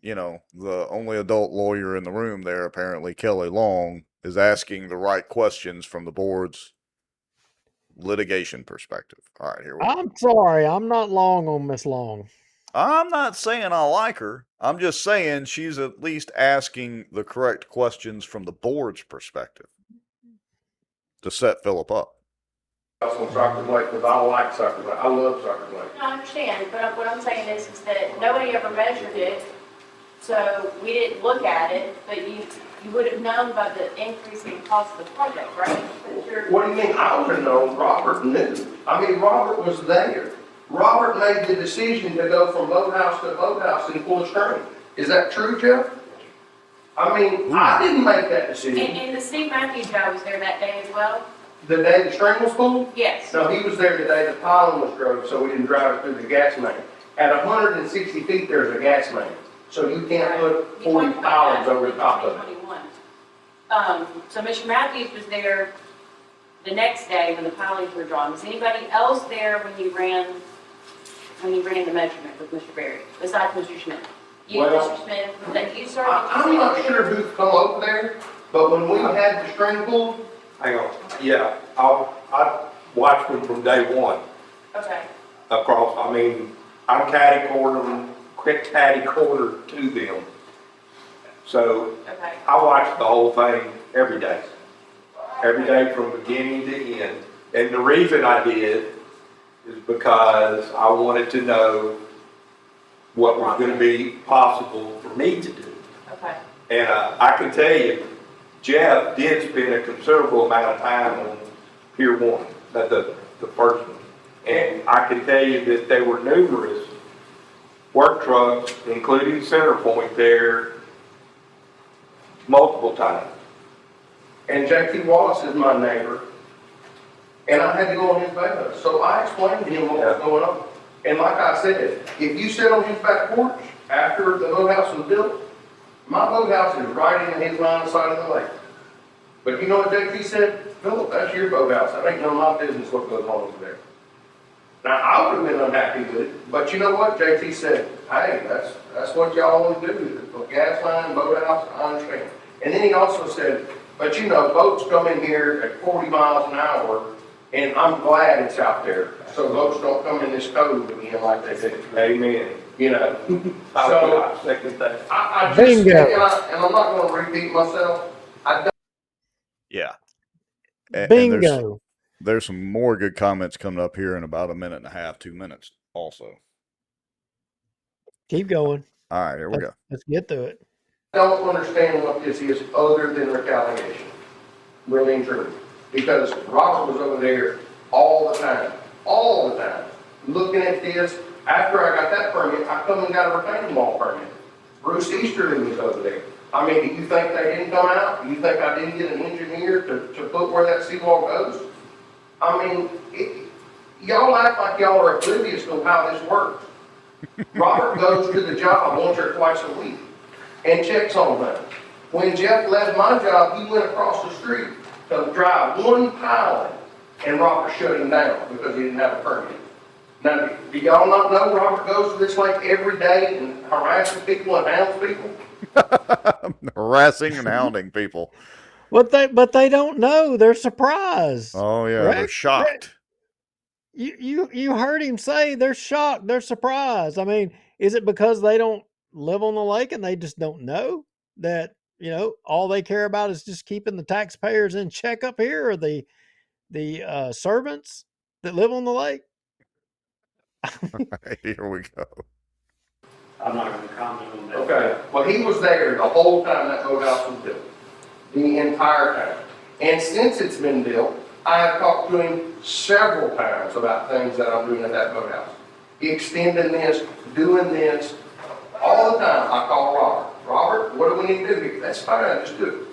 the only adult lawyer in the room there, apparently Kelly Long, is asking the right questions from the board's litigation perspective. All right, here we go.
I'm sorry, I'm not long on Miss Long.
I'm not saying I like her. I'm just saying she's at least asking the correct questions from the board's perspective to set Philip up.
On Soccer Lake because I like Soccer Lake. I love Soccer Lake.
No, I understand, but what I'm saying is that nobody ever measured it, so we didn't look at it, but you would have known by the increase in cost of the project, right?
What do you mean? I would have known. Robert knew. I mean, Robert was there. Robert made the decision to go from boathouse to boathouse in full string. Is that true, Jeff? I mean, I didn't make that decision.
And the Steve Matthews guy was there that day as well?
The day the string was pulled?
Yes.
No, he was there the day the piling was drove, so we didn't drive it through the gas main. At 160 feet, there's a gas main, so you can't put 40 pilings over the top of it.
2021. So Mr. Matthews was there the next day when the pilings were drawn. Was anybody else there when you ran the measurement with Mr. Berry, besides Mr. Smith? You,
Well,
Mr. Smith, was that you, sir?
I'm not sure who's come over there, but when we had the string pulled,
Hang on, yeah, I watched them from day one
Okay,
across, I'm catty corner to them. So
okay.
I watched the whole thing every day from beginning to end. And the reason I did is because I wanted to know what was going to be possible for me to do.
Okay.
And I can tell you, Jeff did spend a considerable amount of time on Pier 1, the first one. And I can tell you that there were numerous work trucks, including Centerpoint there, multiple times.
and J.T. Wallace is my neighbor, and I had to go on his back, so I explained to him what was going on. And like I said, if you sit on his back porch after the boathouse was built, my boathouse is right in his line of sight of the lake. But you know what JT said? Philip, that's your boathouse. That ain't none of my business what goes on over there. Now, I would have been unhappy with it, but you know what? JT said, hey, that's what y'all want to do. The gas line, boathouse, I understand. And then he also said, but you know, boats come in here at 40 miles an hour, and I'm glad it's out there. So boats don't come in this cove again like they did.
Amen.
You know,
I second that.
I just,
Bingo.
and I'm not gonna repeat myself. I don't.
Yeah. And
Bingo.
there's some more good comments coming up here in about a minute and a half, 2 minutes also.
Keep going.
All right, here we go.
Let's get to it.
Don't understand what this is other than retaliation, really and truly. Because Robert was over there all the time, looking at this. After I got that permit, I come and got a retaining wall permit. Bruce Easterly was over there. I mean, do you think they didn't come out? Do you think I didn't get an engineer to put where that seawall goes? I mean, y'all act like y'all are oblivious to how this works. Robert goes to the job once or twice a week and checks on them. When Jeff left my job, he went across the street to drive one piling, and Robert shut him down because he didn't have a permit. Now, do y'all not know Robert goes to this lake every day and harasses people and hounds people?
Harassing and hounding people.
But they don't know. They're surprised.
Oh yeah,
Rex,
they're shocked.
You heard him say they're shocked. They're surprised. I mean, is it because they don't live on the lake and they just don't know that, all they care about is just keeping the taxpayers in check up here, or the servants that live on the lake?
Here we go.
I'm not gonna comment on that.
Okay, well, he was there the whole time that boathouse was built, the entire time. And since it's been built, I have talked to him several times about things that I'm doing at that boathouse. Extending this, doing this, all the time. I call Robert. Robert, what do we need to do here? That's fine, just do it.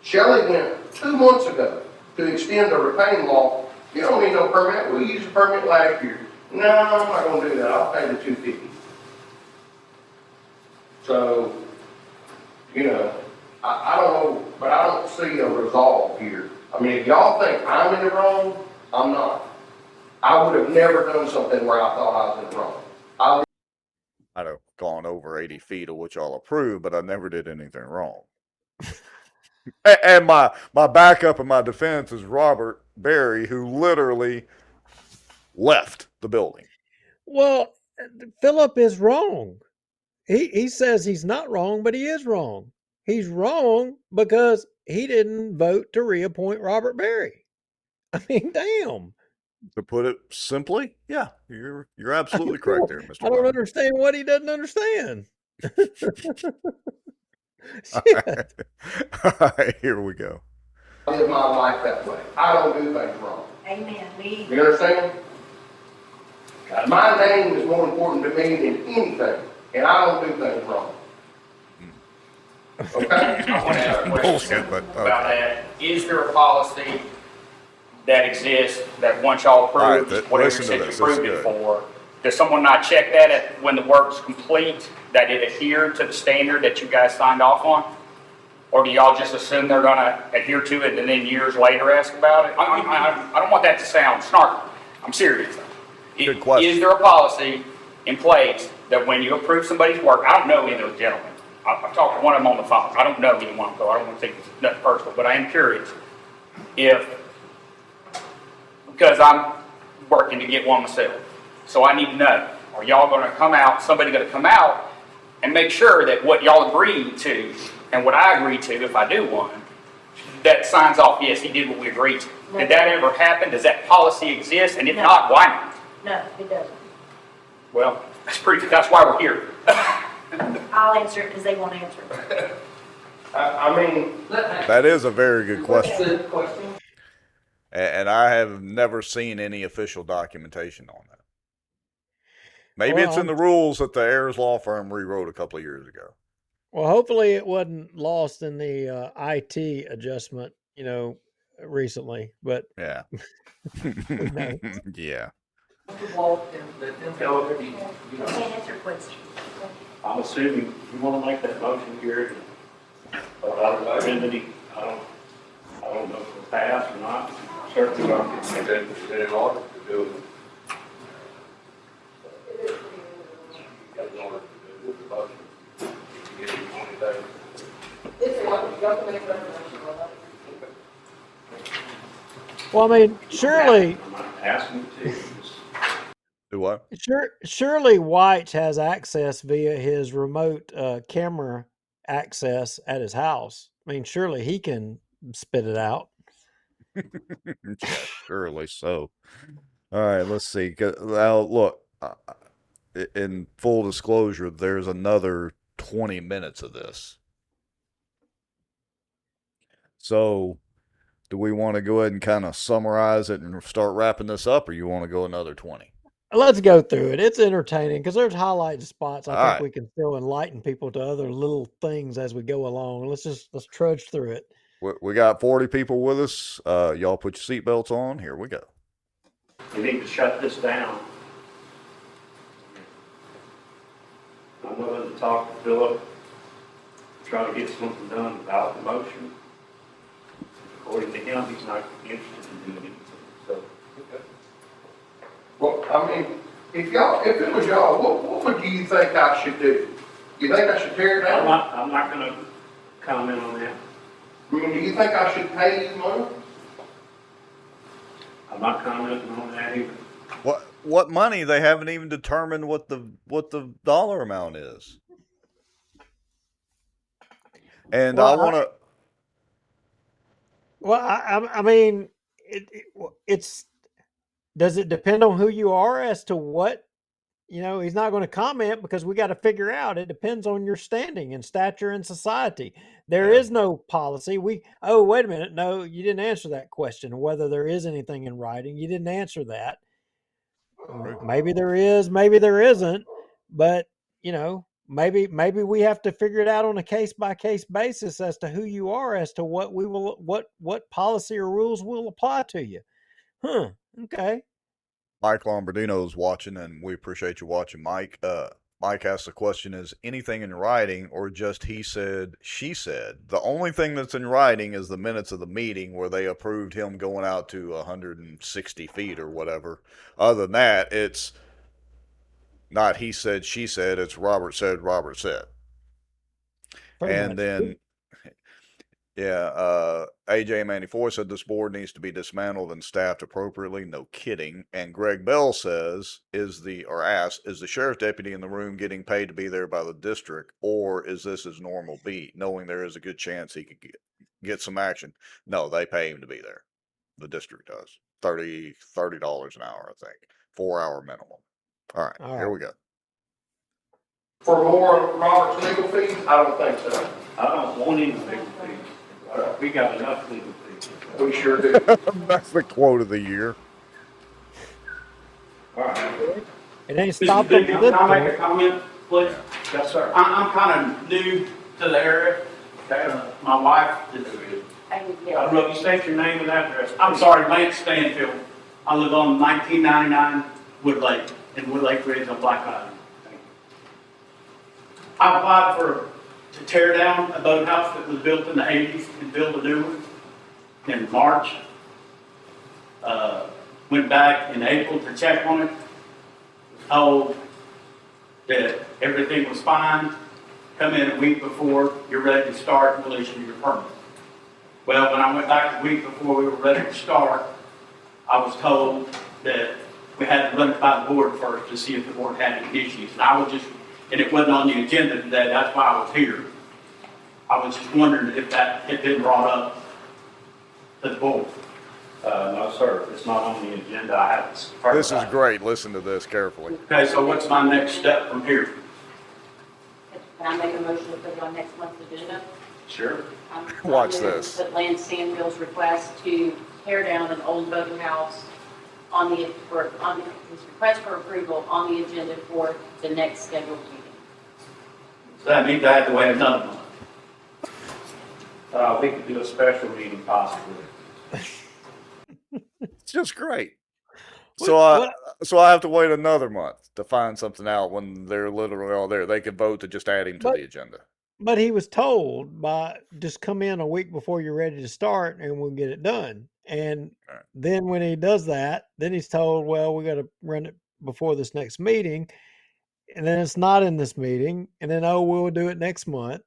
Shelley went 2 months ago to extend the retaining wall. You don't need no permit. We used a permit last year. No, I'm not gonna do that. I'll pay the $250. So, I don't know, but I don't see a resolve here. I mean, if y'all think I'm in the wrong, I'm not. I would have never done something where I thought I was in the wrong.
I'd have gone over 80 feet of which I'll approve, but I never did anything wrong. And my backup and my defense is Robert Berry, who literally left the building.
Well, Philip is wrong. He says he's not wrong, but he is wrong. He's wrong because he didn't vote to reappoint Robert Berry. I mean, damn.
To put it simply, yeah, you're absolutely correct there, Mr.
I don't
Webb.
understand what he doesn't understand.
I
All right, here we go.
live my life that way. I don't do things wrong.
Amen. Me
You understand? My name is more important to me than anything, and I don't do things wrong. Okay?
I want to ask a question
Bullshit, but
about
okay.
that. Is there a policy that exists that once y'all approve,
All right,
whatever you
listen to
said you
this. This is
approved it
good.
for, does someone not check that when the work's complete, that it adhered to the standard that you guys signed off on? Or do y'all just assume they're gonna adhere to it and then years later ask about it? I don't want that to sound snarky. I'm serious.
Good question.
Is there a policy in place that when you approve somebody's work, I don't know any of those gentlemen. I've talked to one of them on the phone. I don't know anyone, so I don't want to think it's nothing personal, but I am curious because I'm working to get one myself. So I need to know, are y'all gonna come out, somebody gonna come out and make sure that what y'all agreed to and what I agreed to, if I do one, that signs off, yes, he did what we agreed to.
No.
Did that ever happen? Does that policy exist? And if
No.
not, why not?
No, it doesn't.
Well, that's why we're here.
I'll answer it because they won't answer it.
I mean,
That is a very good question.
good question.
And I have never seen any official documentation on that. Maybe
Well,
it's in the rules that the Ayers Law Firm rewrote a couple of years ago.
Well, hopefully it wasn't lost in the IT adjustment, recently. But
Yeah.
knows?
Yeah.
You can't answer questions.
I'm assuming you wanna make that motion here. But I don't I don't know if it'll pass or not. Certainly not.
Is it in order to do it? It's in order to do it, the motion. You get it 20 days.
It's a, you have to make a recommendation on that.
Well, I mean, surely,
I'm not asking to, just
Do what?
surely White has access via his remote camera access at his house. I mean, surely he can spit it out.
Yeah, surely so. All right, let's see. Now, look, in full disclosure, there's another 20 minutes of this. So, do we want to go ahead and kind of summarize it and start wrapping this up, or you want to go another 20?
Let's go through it. It's entertaining because there's highlight spots. I
All
think
right.
we can still enlighten people to other little things as we go along. Let's trudge through it.
We got 40 people with us. Y'all put your seatbelts on. Here we go.
you need to shut this down. I'm willing to talk to Philip, try to get something done about the motion. According to him, he's not interested in doing anything, so.
Well, I mean, if it was y'all, what you think I should do? You think I should tear it down?
I'm not gonna comment on that.
I mean, do you think I should pay you money?
I'm not commenting on that either.
What money? They haven't even determined what the dollar amount is. And I want to.
Well, I mean, it's. Does it depend on who you are as to what? He's not going to comment because we got to figure out. It depends on your standing and stature in society. There is no policy. Oh, wait a minute. No, you didn't answer that question. Whether there is anything in writing, you didn't answer that. Maybe there is, maybe there isn't. But maybe we have to figure it out on a case by case basis as to who you are, as to what policy or rules will apply to you. Okay.
Mike Lombardino is watching, and we appreciate you watching, Mike. Mike asked the question: is anything in writing, or just he said, she said? The only thing that's in writing is the minutes of the meeting where they approved him going out to 160 feet or whatever. Other than that, it's not he said, she said. It's Robert said, Robert said.
Pretty
And
much.
then, yeah, AJ Manny Four said this board needs to be dismantled and staffed appropriately. No kidding. And Greg Bell says, is the sheriff deputy in the room getting paid to be there by the district, or is this his normal beat, knowing there is a good chance he could get some action? No, they pay him to be there. The district does. $30 an hour, I think. 4-hour minimum. All right, here we go.
For more Robert's legal fees? I don't think so.
I don't want any legal fees. We got enough legal fees.
We sure do.
That's the quote of the year.
All right.
It ain't
Mr.
stopped them
Big,
from
can I
this
make a comment, please?
Yes, sir.
I'm kind of new to the area. My wife is,
I
I don't know if you state your name and address.
I'm sorry, Lance Stanfield. I live on 1999 Wood Lake, in Wood Lake Ridge on Black Island. I applied to tear down a boathouse that was built in the 80s and build a new one in March. Went back in April to check on it. Was told that everything was fine. Come in a week before you're ready to start and we'll issue your permit. Well, when I went back the week before we were ready to start, I was told that we had to run it by the board first to see if the board had any issues. And it wasn't on the agenda today, that's why I was here. I was just wondering if that had been brought up to the board.
No, sir. It's not on the agenda. I have to.
This is great. Listen to this carefully.
Okay, so what's my next step from here?
Can I make a motion to put it on next month's agenda?
Sure.
Watch this.
Put Lance Stanfield's request to tear down an old boathouse on his request for approval on the agenda for the next scheduled meeting.
So that means I have to wait another month.
We could do a special meeting possibly.
It's just great. So I have to wait another month to find something out when they're literally all there. They could vote to just add him to the agenda.
But he was told by just come in a week before you're ready to start and we'll get it done. And
Right.
then when he does that, then he's told, well, we got to run it before this next meeting. And then it's not in this meeting. And then, oh, we'll do it next month.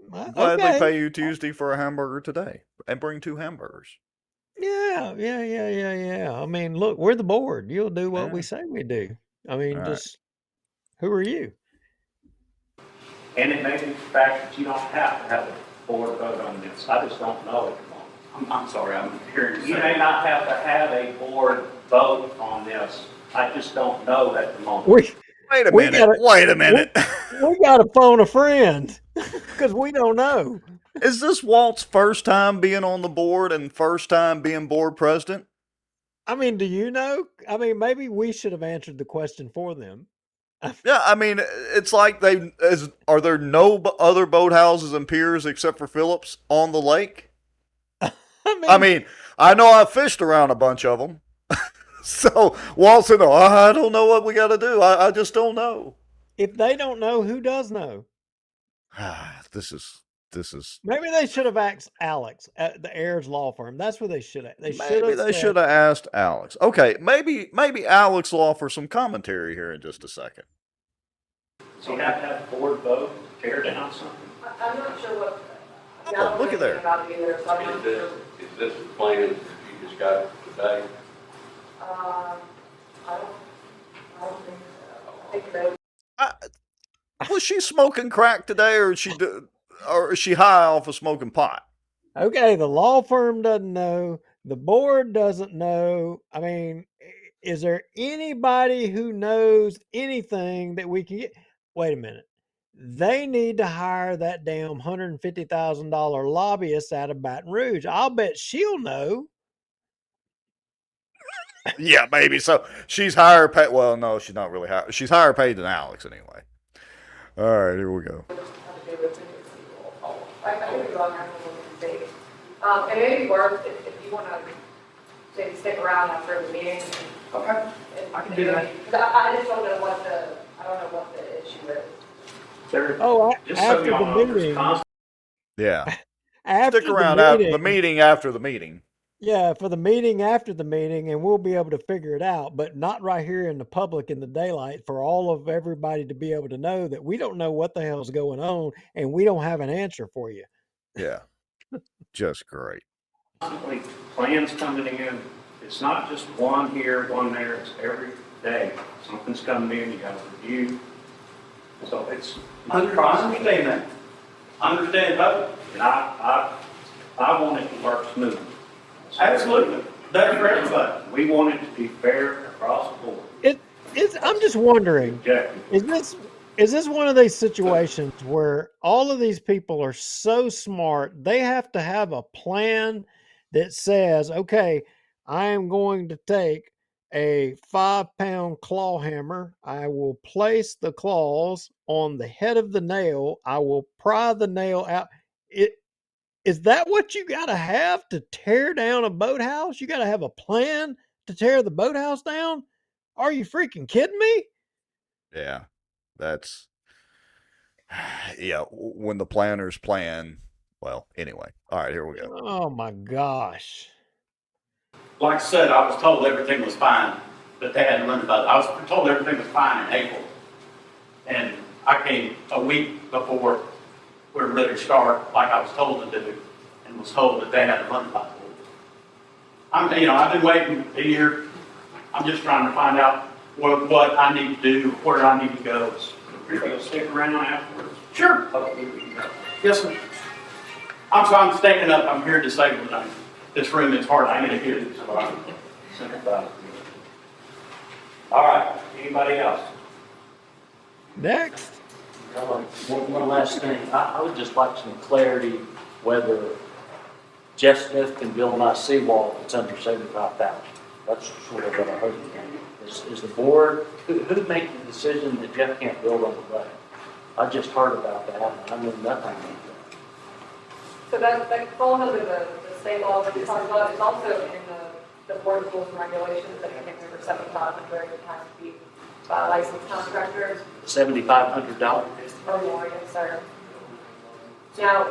Gladly
Okay.
pay you Tuesday for a hamburger today and bring 2 hamburgers.
Yeah. I mean, look, we're the board. You'll do what we
Yeah.
say we do. I
All
mean,
right.
just who are you?
And it may be the fact that you don't have to have a board vote on this. I just don't know at the moment.
I'm sorry, I'm hearing you
You
say.
may not have to have a board vote on this. I just don't know at the moment.
We
Wait a
we
minute.
gotta
Wait a minute.
we gotta phone a friend because we don't know.
Is this Walt's first time being on the board and first time being board president?
I mean, do you know? I mean, maybe we should have answered the question for them.
Yeah, I mean, it's like are there no other boathouses and piers except for Phillips on the lake? I mean, I know I've fished around a bunch of them. So Walt said, "Oh, I don't know what we got to do. I just don't know."
if they don't know, who does know?
this is
Maybe they should have asked Alex at the Ayers Law Firm. That's what they should have. They should
maybe
have
they
said,
should have asked Alex. Okay, maybe Alex will offer some commentary here in just a second.
So you have to have a board vote to tear down something?
I'm not sure what.
Oh, look at there.
About it either, so I'm not sure.
Is this the plan that you just got today?
I don't think so. I think so.
Was she smoking crack today, or is she high off of smoking pot?
okay, the law firm doesn't know, the board doesn't know. I mean, is there anybody who knows anything that we can get? Wait a minute. They need to hire that damn $150,000 lobbyist out of Baton Rouge. I'll bet she'll know.
Yeah, maybe so. She's higher paid. Well, no, she's not really higher. She's higher paid than Alex anyway. All right, here we go.
I think we go on there and look and see. It may be worth, if you want to maybe stick around after the meeting.
Okay, I can do that.
I just don't know what the issue is.
Oh,
Just so
after
y'all
the
know, there's
meeting,
constant
Yeah,
after
stick around after the meeting. After the meeting.
yeah, for the meeting after the meeting, and we'll be able to figure it out, but not right here in the public in the daylight for all of everybody to be able to know that we don't know what the hell's going on and we don't have an answer for you.
Yeah, just great.
constantly plans coming in. It's not just one here, one there, it's every day. Something's coming in, you got to review. So it's.
I understand that. I understand that.
And I want it to work smoothly.
Absolutely. Better for everybody.
We want it to be fair across the board.
I'm just wondering,
Objective.
is this one of these situations where all of these people are so smart they have to have a plan that says, okay, I am going to take a 5-pound claw hammer, I will place the claws on the head of the nail, I will pry the nail out. Is that what you got to have to tear down a boathouse? You got to have a plan to tear the boathouse down? Are you freaking kidding me?
Yeah, that's yeah. When the planners plan, well, anyway. All right, here we go.
Oh my gosh.
Like I said, I was told everything was fine, but they hadn't learned about it. I was told everything was fine in April. And I came a week before we were ready to start, like I was told to do, and was told that they had to learn about it. I've been waiting a year. I'm just trying to find out what I need to do, where I need to go.
You're going to stick around afterwards.
Sure. Yes, sir. I'm standing up. I'm here disabled. This room is hard. I get here.
Sympathize. All right, anybody else?
Next.
One last thing, I would just like some clarity whether Jeff Smith can build my seawall if it's under 75,000. That's sort of what I heard. Is the board, who made the decision that Jeff can't build on the lake? I just heard about that, and I knew nothing about that.
So that falls under the state law that we talked about. It's also in the board rules and regulations that I think number 7,500 times feet by licensed contractors
$7,500.
or more, yes, sir. Now,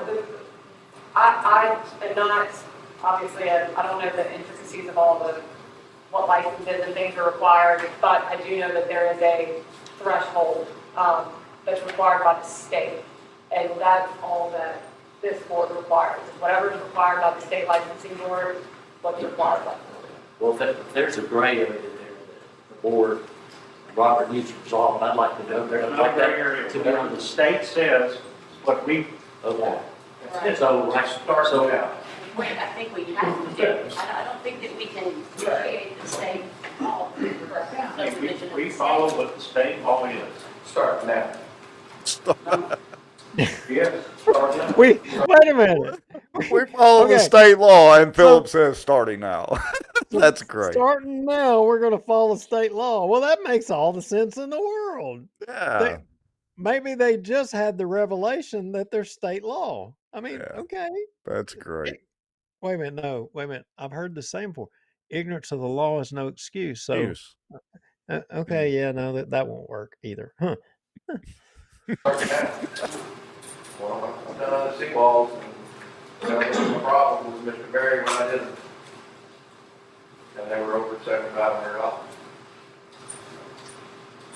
I am not, obviously, I don't know the intricacies of all the, what licenses and things are required, but I do know that there is a threshold that's required by the state. And that's all that this board requires. Whatever is required by the state licensing board, what's required by the board.
Well, if there's a gray area there that the board, Robert needs to resolve, I'd like to know there. I'd like that to be on the state.
State says what we,
Okay.
Right.
So,
start out.
Wait, I think we have to do, I don't think that we can create the state law.
We follow what the state law is.
Start now. Yes, start now.
Wait a minute.
We follow the
Okay.
state law, and Philip says starting now. That's great.
Starting now, we're going to follow state law. Well, that makes all the sense in the world.
Yeah.
Maybe they just had the revelation that there's state law. I mean,
Yeah.
okay.
That's great.
Wait a minute. No, wait a minute. I've heard the same before. Ignorance of the law is no excuse. So,
News.
okay, yeah, no, that won't work either. Huh.
Start now. Well, I've done seawalls, and, there was a problem with Mr. Berry when I did them. And they were over $7,500.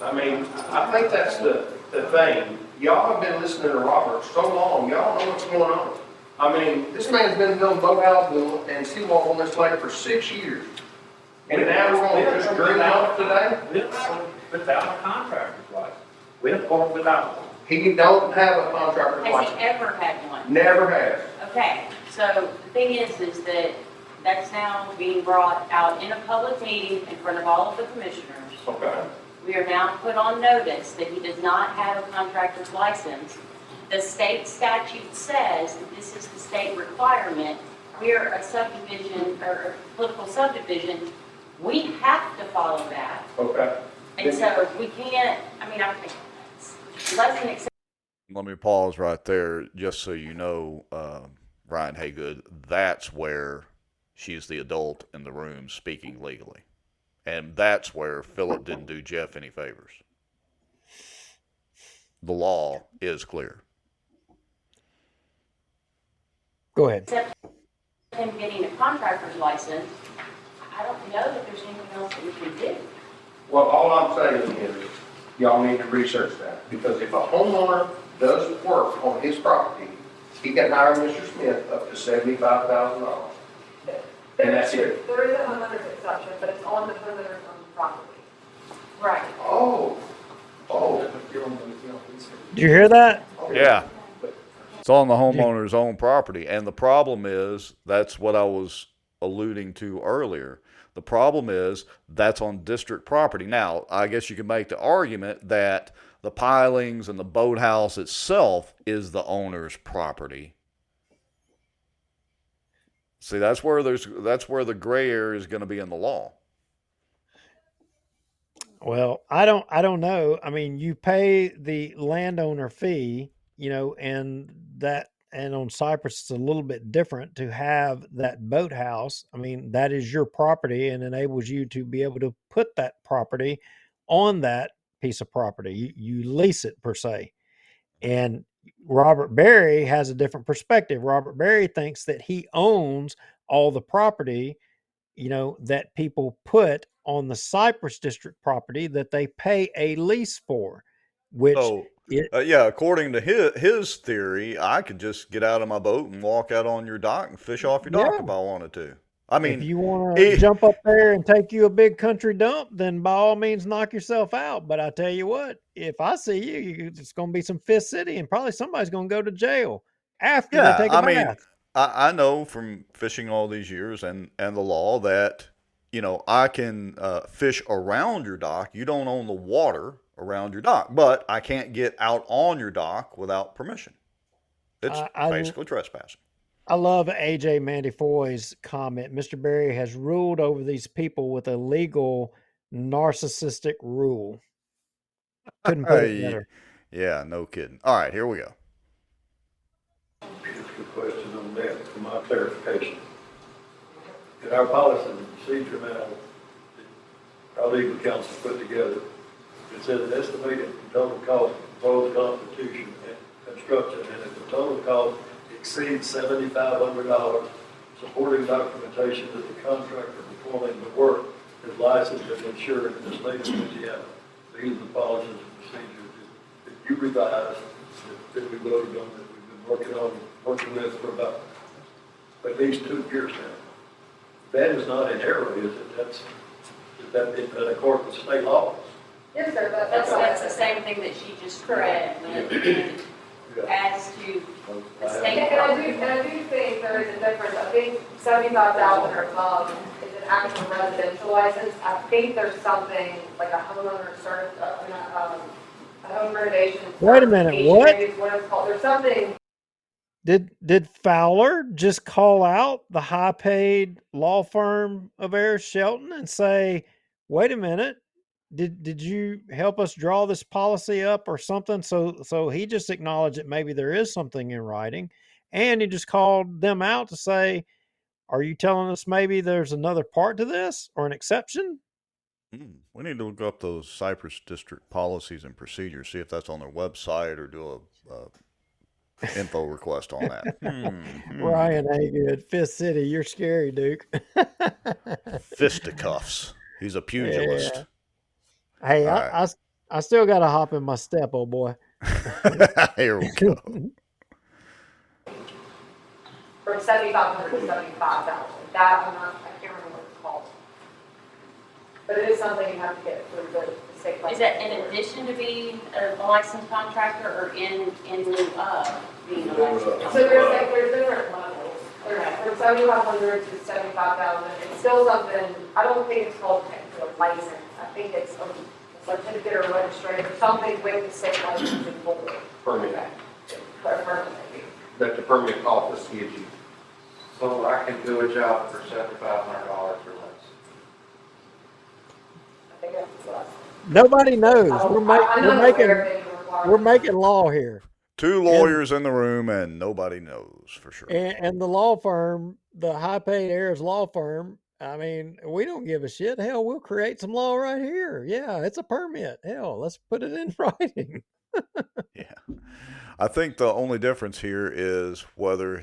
I mean, I think that's the thing. Y'all have been listening to Robert so long, y'all know what's going on. I mean, this man's been building boathouse and seawalls on this lake for 6 years. And now we're gonna just green off today?
Without a contractor's license.
With or without one.
He don't have a contractor's
Has
license.
he ever had one?
Never has.
Okay, so the thing is that that's now being brought out in a public meeting in front of all of the commissioners.
Okay.
We are now put on notice that he does not have a contractor's license. The state statute says that this is the state requirement. We're a subdivision or a political subdivision. We have to follow that.
Okay.
And so we can't, I mean, I think it's less than acceptable.
Let me pause right there, just so you know, Ryan Haygood, that's where she's the adult in the room speaking legally. And that's where Philip didn't do Jeff any favors. The law is clear.
Go ahead.
Except him getting a contractor's license, I don't know that there's anything else that we can do.
Well, all I'm saying is, y'all need to research that, because if a homeowner does work on his property, he can hire Mr. Smith up to $75,000. And that's it.
There is a homeowner's exception, but it's on the homeowner's own property.
Right.
Oh.
Did you hear that?
Yeah. It's on the homeowner's own property. And the problem is, that's what I was alluding to earlier. The problem is, that's on district property. Now, I guess you could make the argument that the pilings and the boathouse itself is the owner's property. See, that's where the gray area is going to be in the law.
Well, I don't know. I mean, you pay the landowner fee, and on Cypress it's a little bit different to have that boathouse. I mean, that is your property and enables you to be able to put that property on that piece of property. You lease it per se. And Robert Berry has a different perspective. Robert Berry thinks that he owns all the property, that people put on the Cypress District property that they pay a lease for, which
yeah, according to his theory, I could just get out of my boat and walk out on your dock and fish off your dock if I wanted to. I mean,
if you want to jump up there and take you a big country dump, then by all means knock yourself out. But I tell you what, if I see you, it's going to be some Fifth City, and probably somebody's going to go to jail after they take a bath.
I know from fishing all these years and the law that, I can fish around your dock. You don't own the water around your dock, but I can't get out on your dock without permission. It's basically trespassing.
I love AJ Mandifoy's comment. Mr. Berry has ruled over these people with a legal narcissistic rule. Couldn't put it better.
Yeah, no kidding. All right, here we go.
Just a question on that for my clarification. In our policy and procedure now, our legal counsel put together, it says an estimated total cost of proposed constitution and construction, and if the total cost exceeds $7,500, supporting documentation that the contractor performing the work is licensed and insured in the state of Louisiana. These are the policies and procedures that you revised, that we voted on, that we've been working with for about at least 2 years now. That is not an error, is it? Is that in accordance with state law?
Yes, sir,
That's the same thing that she just read. As to the state.
And I do think there is a difference. I think 75,000 or above is an actual residential license. I think there's something like a homeowner a home renovation.
Wait a minute, what?
Maybe is what it's called. There's something.
Did Fowler just call out the high-paid law firm of Ayers Shelton and say, "Wait a minute, did you help us draw this policy up or something?" So he just acknowledged that maybe there is something in writing, and he just called them out to say, "Are you telling us maybe there's another part to this or an exception?"
We need to look up those Cypress district policies and procedures, see if that's on their website, or do a info request on that.
Ryan Haygood, Fifth City, you're scary, Duke.
Fisticuffs. He's a pugilist.
Yeah. Hey,
All right.
I still got to hop in my step, old boy.
Here we go.
From 7,500 to 75,000. That I can't remember what it's called. But it is something you have to get through the state.
Is that in addition to being a licensed contractor or in lieu of being a licensed contractor?
So there's different levels. There's from 7,500 to 75,000. It's still something, I don't think it's called technically a license. I think it's a certificate or registration, something with the state licensing board.
Permit.
Permit.
That the permit office gives you.
So I can do a job for $7,500 or less.
I think that's what
Nobody knows.
I'm not aware of any requirements.
We're making law here.
2 lawyers in the room, and nobody knows for sure.
And the law firm, the high-paid heirs law firm, I mean, we don't give a shit. Hell, we'll create some law right here. Yeah, it's a permit. Hell, let's put it in writing.
Yeah. I think the only difference here is whether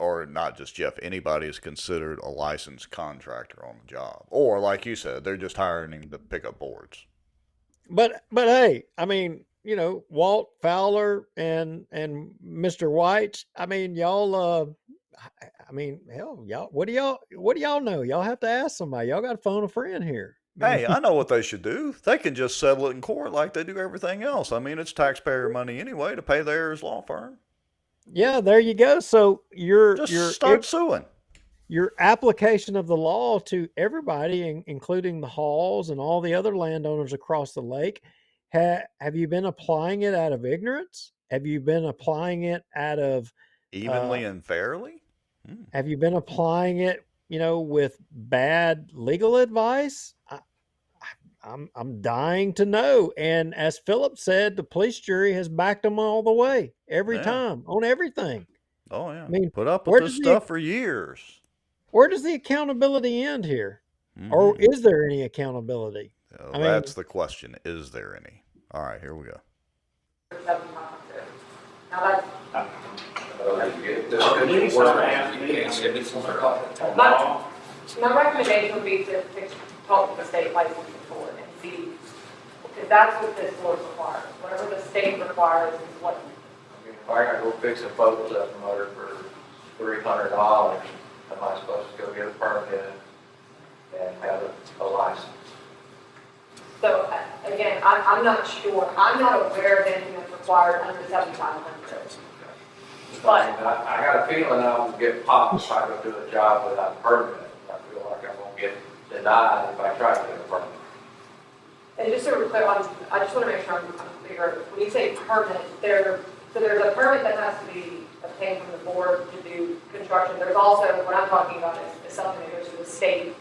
or not just Jeff, anybody is considered a licensed contractor on the job. Or, like you said, they're just hiring him to pick up boards.
But hey, I mean, you know, Walt Fowler and Mr. White, I mean, y'all I mean, hell, y'all what do y'all know? Y'all have to ask somebody. Y'all got to phone a friend here.
Hey, I know what they should do. They can just settle it in court like they do everything else. I mean, it's taxpayer money anyway to pay theirs law firm.
Yeah, there you go. So
Start suing.
Your application of the law to everybody, including the Halls and all the other landowners across the lake, have you been applying it out of ignorance? Have you been applying it out of
Evenly and fairly?
Have you been applying it, you know, with bad legal advice? I'm dying to know. And as Philip said, the police jury has backed them all the way, every time, on everything.
Oh, yeah.
I mean,
put up with this stuff for years.
Where does the accountability end here? Or is there any accountability?
I mean, that's the question. Is there any? All right, here we go.
Now my recommendation would be to talk to the state licensing board and see, because that's what this board requires. Whatever the state requires is what.
I mean, if I gotta go fix a boat lift motor for $300, am I supposed to go get a permit and have a license?
So again, I'm not sure. I'm not aware of anything that's required under 7,500. But
I got a feeling I will get popped if I go do a job without a permit. I feel like I'm gonna get denied if I try to get a permit.
and just so we're clear, I just want to make sure I'm clear. When you say permit, there's a permit that has to be obtained from the board to do construction. There's also, what I'm talking about is something that goes to the state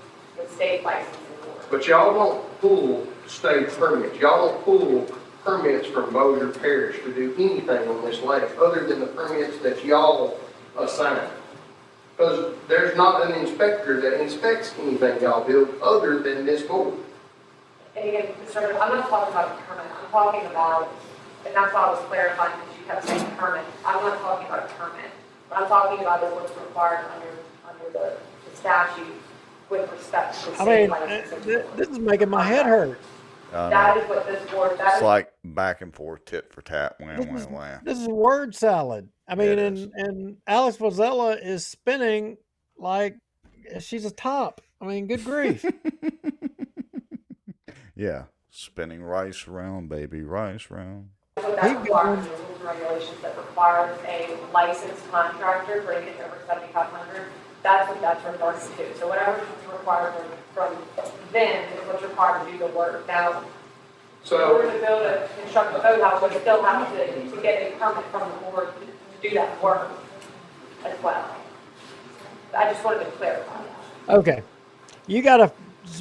licensing board.
But y'all don't pull state permits. Y'all don't pull permits from Bossier Parish to do anything on this lake other than the permits that y'all assign. Because there's not an inspector that inspects anything y'all build other than this board.
And again, Mr. I'm not talking about a permit. I'm talking about, and that's why I was clarifying, because you kept saying permit. I'm not talking about a permit. What I'm talking about is what's required under the statute with respect to the
I
state
mean,
licensing.
this is making my head hurt.
That is what this board, that
It's
is
like back and forth, tit for tat, wham,
This is
wham, wham.
this is word salad. I mean,
It is.
and Alex Vozella is spinning like she's a top. I mean, good grief.
Yeah, spinning rice round, baby, rice round.
what that
Keep
requires,
going.
the rules and regulations that requires a licensed contractor for anything over 7,500. That's what that's regarding to. So whatever is required from them is what's required to do the work. Now, in order to build a, construct a boathouse, we still have to get a permit from the board to do that work as well. I just wanted to clarify that.
Okay, you got to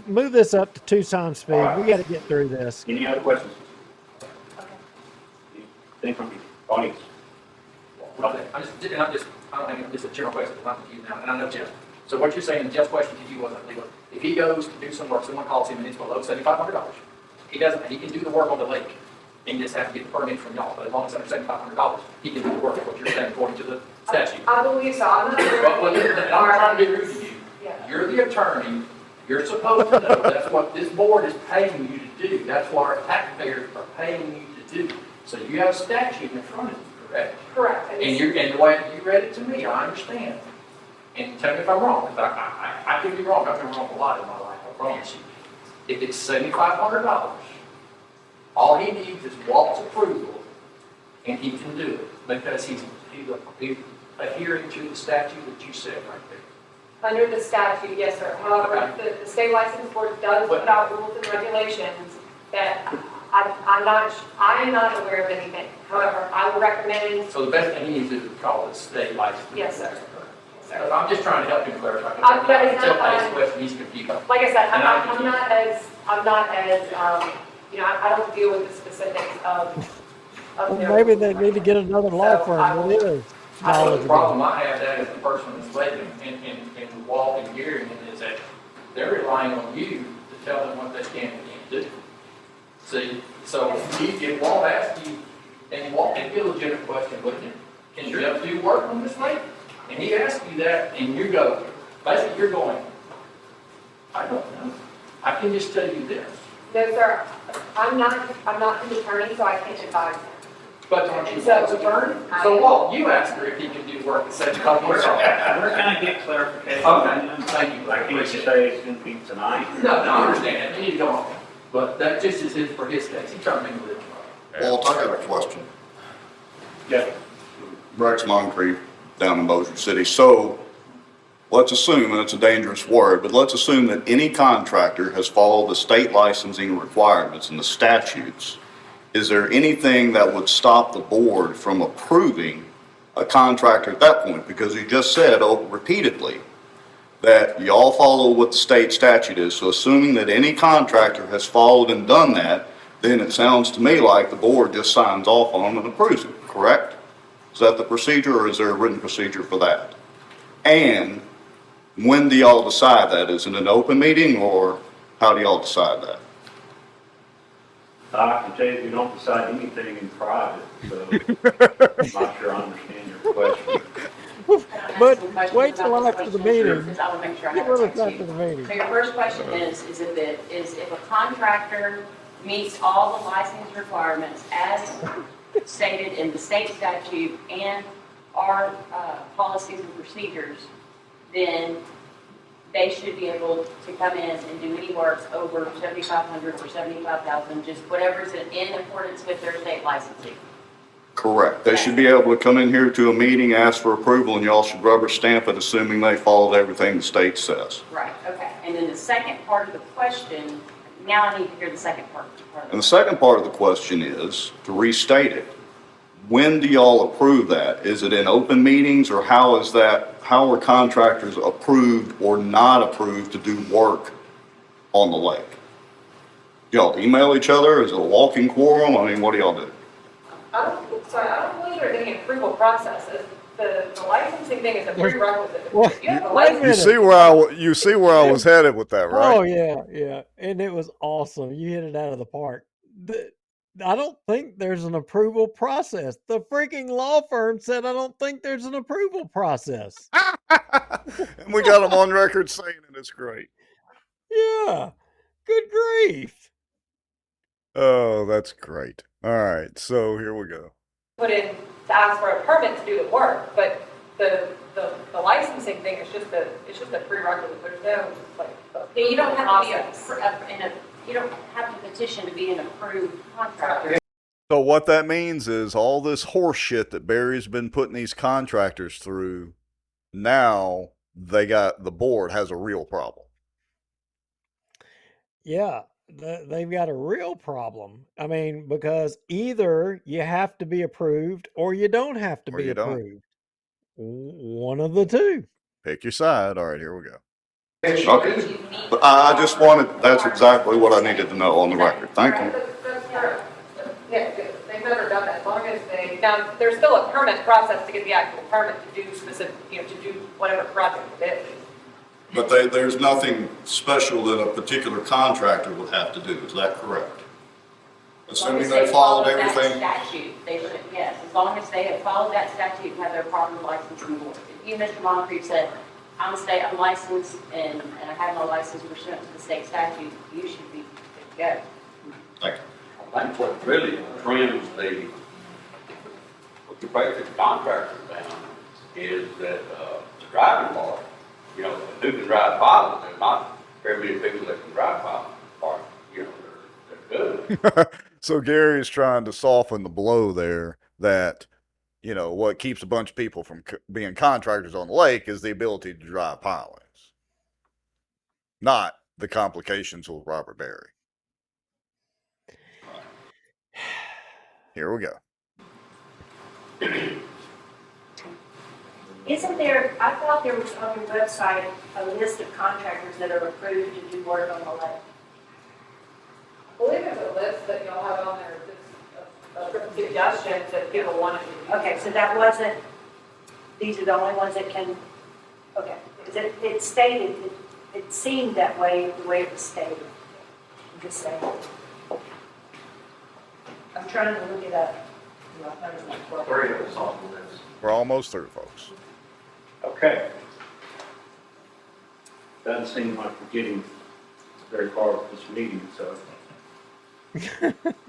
move this up to 2 times speed. We got to get through this.
Any other questions? Anything from the audience?
Okay, I don't think it's a general question, it's not to you now, and I know Jeff. So what you're saying, Jeff's question to you was, I believe, if he goes to do some work, someone calls him and it's below $7,500, he can do the work on the lake, and he just has to get the permit from y'all, but as long as it's under $7,500, he can do the work, what you're saying according to the statute.
I believe so. I'm not sure.
But I'm trying to be rude to you.
Yeah.
You're the attorney, you're supposed to know, that's what this board is paying you to do, that's what our taxpayers are paying you to do. So you have a statute in front of you, correct?
Correct.
And the way you read it to me, I understand. And tell me if I'm wrong, because I could be wrong. I've been wrong a lot in my life, I promise you. If it's $7,500, all he needs is Walt's approval, and he can do it, because he's adhering to the statute that you said right there.
Under the statute, yes, sir. However, the state license board does put out rules and regulations that I am not aware of anything. However, I would recommend,
So the best thing he needs to do is call the state license.
yes, sir.
I'm just trying to help him clarify.
That is not
Until
fine.
question, he's confused.
Like I said,
And
I'm not as, I don't deal with the specifics of
Well,
their.
maybe they need to get another law
So I
firm
will-
that is
The
knowledgeable.
problem I have that is the person that's letting and Walt and Gary is that they're relying on you to tell them what they can and can't do. See, so if Walt asks you, and Walt can be a legitimate question, but can Jeff do work on this lake? And he asks you that, and you go, basically you're going, I don't know. I can just tell you this.
No, sir, I'm not an attorney, so I can't advise him.
But aren't you
So,
Walt's attorney? So Walt, you asked her if he can do work at such a company.
We're gonna get clarification.
Okay, thank you.
I can't say it's gonna be tonight.
No, I understand that, you need to go on. But that just is his, for his case, he's trying to make a living.
Walt, I got a question.
Yeah.
Rex Moncrief down in Bossier City. So let's assume, and it's a dangerous word, but let's assume that any contractor has followed the state licensing requirements and the statutes. Is there anything that would stop the board from approving a contractor at that point? Because you just said repeatedly that y'all follow what the state statute is. So assuming that any contractor has followed and done that, then it sounds to me like the board just signs off on them and approves it, correct? Is that the procedure, or is there a written procedure for that? And when do y'all decide that? Is it an open meeting, or how do y'all decide that?
I can tell you, we don't decide anything in private, so I'm not sure I understand your question.
But wait till after the meeting.
Because I want to make sure I
Get
have
with
it
us
right.
after the meeting.
So your first question is if a contractor meets all the license requirements as stated in the state statute and our policies and procedures, then they should be able to come in and do any work over 7,500 or 75,000, just whatever's in accordance with their state licensing.
Correct. They should be able to come in here to a meeting, ask for approval, and y'all should rubber stamp it, assuming they followed everything the state says.
Right, okay. And then the second part of the question, now I need to hear the second part.
And the second part of the question is, to restate it, when do y'all approve that? Is it in open meetings, or how is that, how are contractors approved or not approved to do work on the lake? Do y'all email each other? Is it a walking quorum? I mean, what do y'all do?
I don't believe there's any approval process. The licensing thing is a prerequisite.
Well,
You have a
wait a
license.
minute.
You see where I was headed with that, right?
Oh yeah, yeah, and it was awesome. You hit it out of the park. I don't think there's an approval process. The freaking law firm said I don't think there's an approval process.
And we got them on record saying it. It's great.
Yeah. Good grief.
Oh, that's great. All right, so here we go.
Put in to ask for a permit to do the work, but the licensing thing is it's just a prerequisite. There's no, like,
Yeah, you don't have to be
process.
you don't have to petition to be an approved contractor.
So what that means is all this horse shit that Barry's been putting these contractors through, now the board has a real problem.
Yeah. They've got a real problem. I mean, because either you have to be approved or you don't have to
Or
be
you don't.
approved. One of the two.
Pick your side. All right, here we go.
Okay. But I just wanted, that's exactly what I needed to know on the record. Thank you.
That's correct. Yeah, good. They've never done that, as long as now, there's still a permit process to get the actual permit to do specific, to do whatever project it is.
But there's nothing special that a particular contractor would have to do, is that correct? Assuming they followed everything?
That statute, they should, yes, as long as they have followed that statute and have their proper licensing board. If you, Mr. Moncrief, said, I'm licensed and I have my license pursuant to the state statute, you should be good to go.
Thank you.
I think what really trims what the basic contractor down is that, the driving part, who can drive pilots, there's not very many people that can drive pilots, or, they're good.
So Gary's trying to soften the blow there that, what keeps a bunch of people from being contractors on the lake is the ability to drive pilots, not the complications with Robert Barry. Here we go.
Isn't there, I thought there was on your website a list of contractors that are approved to do work on the lake.
I believe there's a list that y'all have on there, just suggestions that people want to do.
Okay, so that wasn't, these are the only ones that can, okay. Because it stated, it seemed that way, the way it was stated. I'm just saying. I'm trying to look it up.
Three of us on the list.
We're almost through, folks.
Okay. Doesn't seem like we're getting very far with this meeting, so.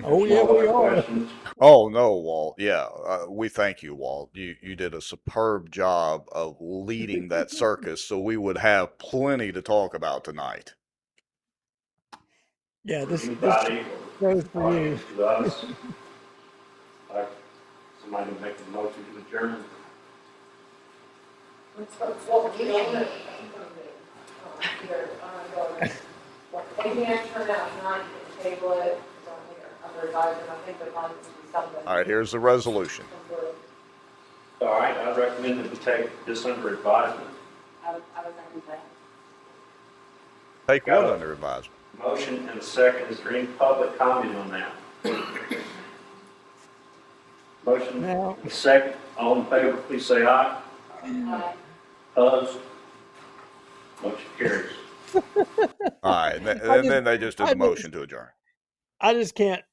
Oh, yeah, we are.
Questions?
Oh no, Walt. Yeah, we thank you, Walt. You did a superb job of leading that circus, so we would have plenty to talk about tonight.
Yeah, this
Anybody
goes for you.
audience to us? Like somebody make a motion to adjourn?
Anything extra now, tonight, you can table it, it's on here, under advisement, I think there might be something.
All right, here's the resolution.
All right, I recommend that we take this under advisement.
I would think that.
Take
Got
what
it.
under advisement?
Motion and a second. Is there any public comment on that? Motion
No.
and a second. All in favor, please say aye. Opposed? Motion carries.
All right, and then they just did the motion to adjourn.
I just can't.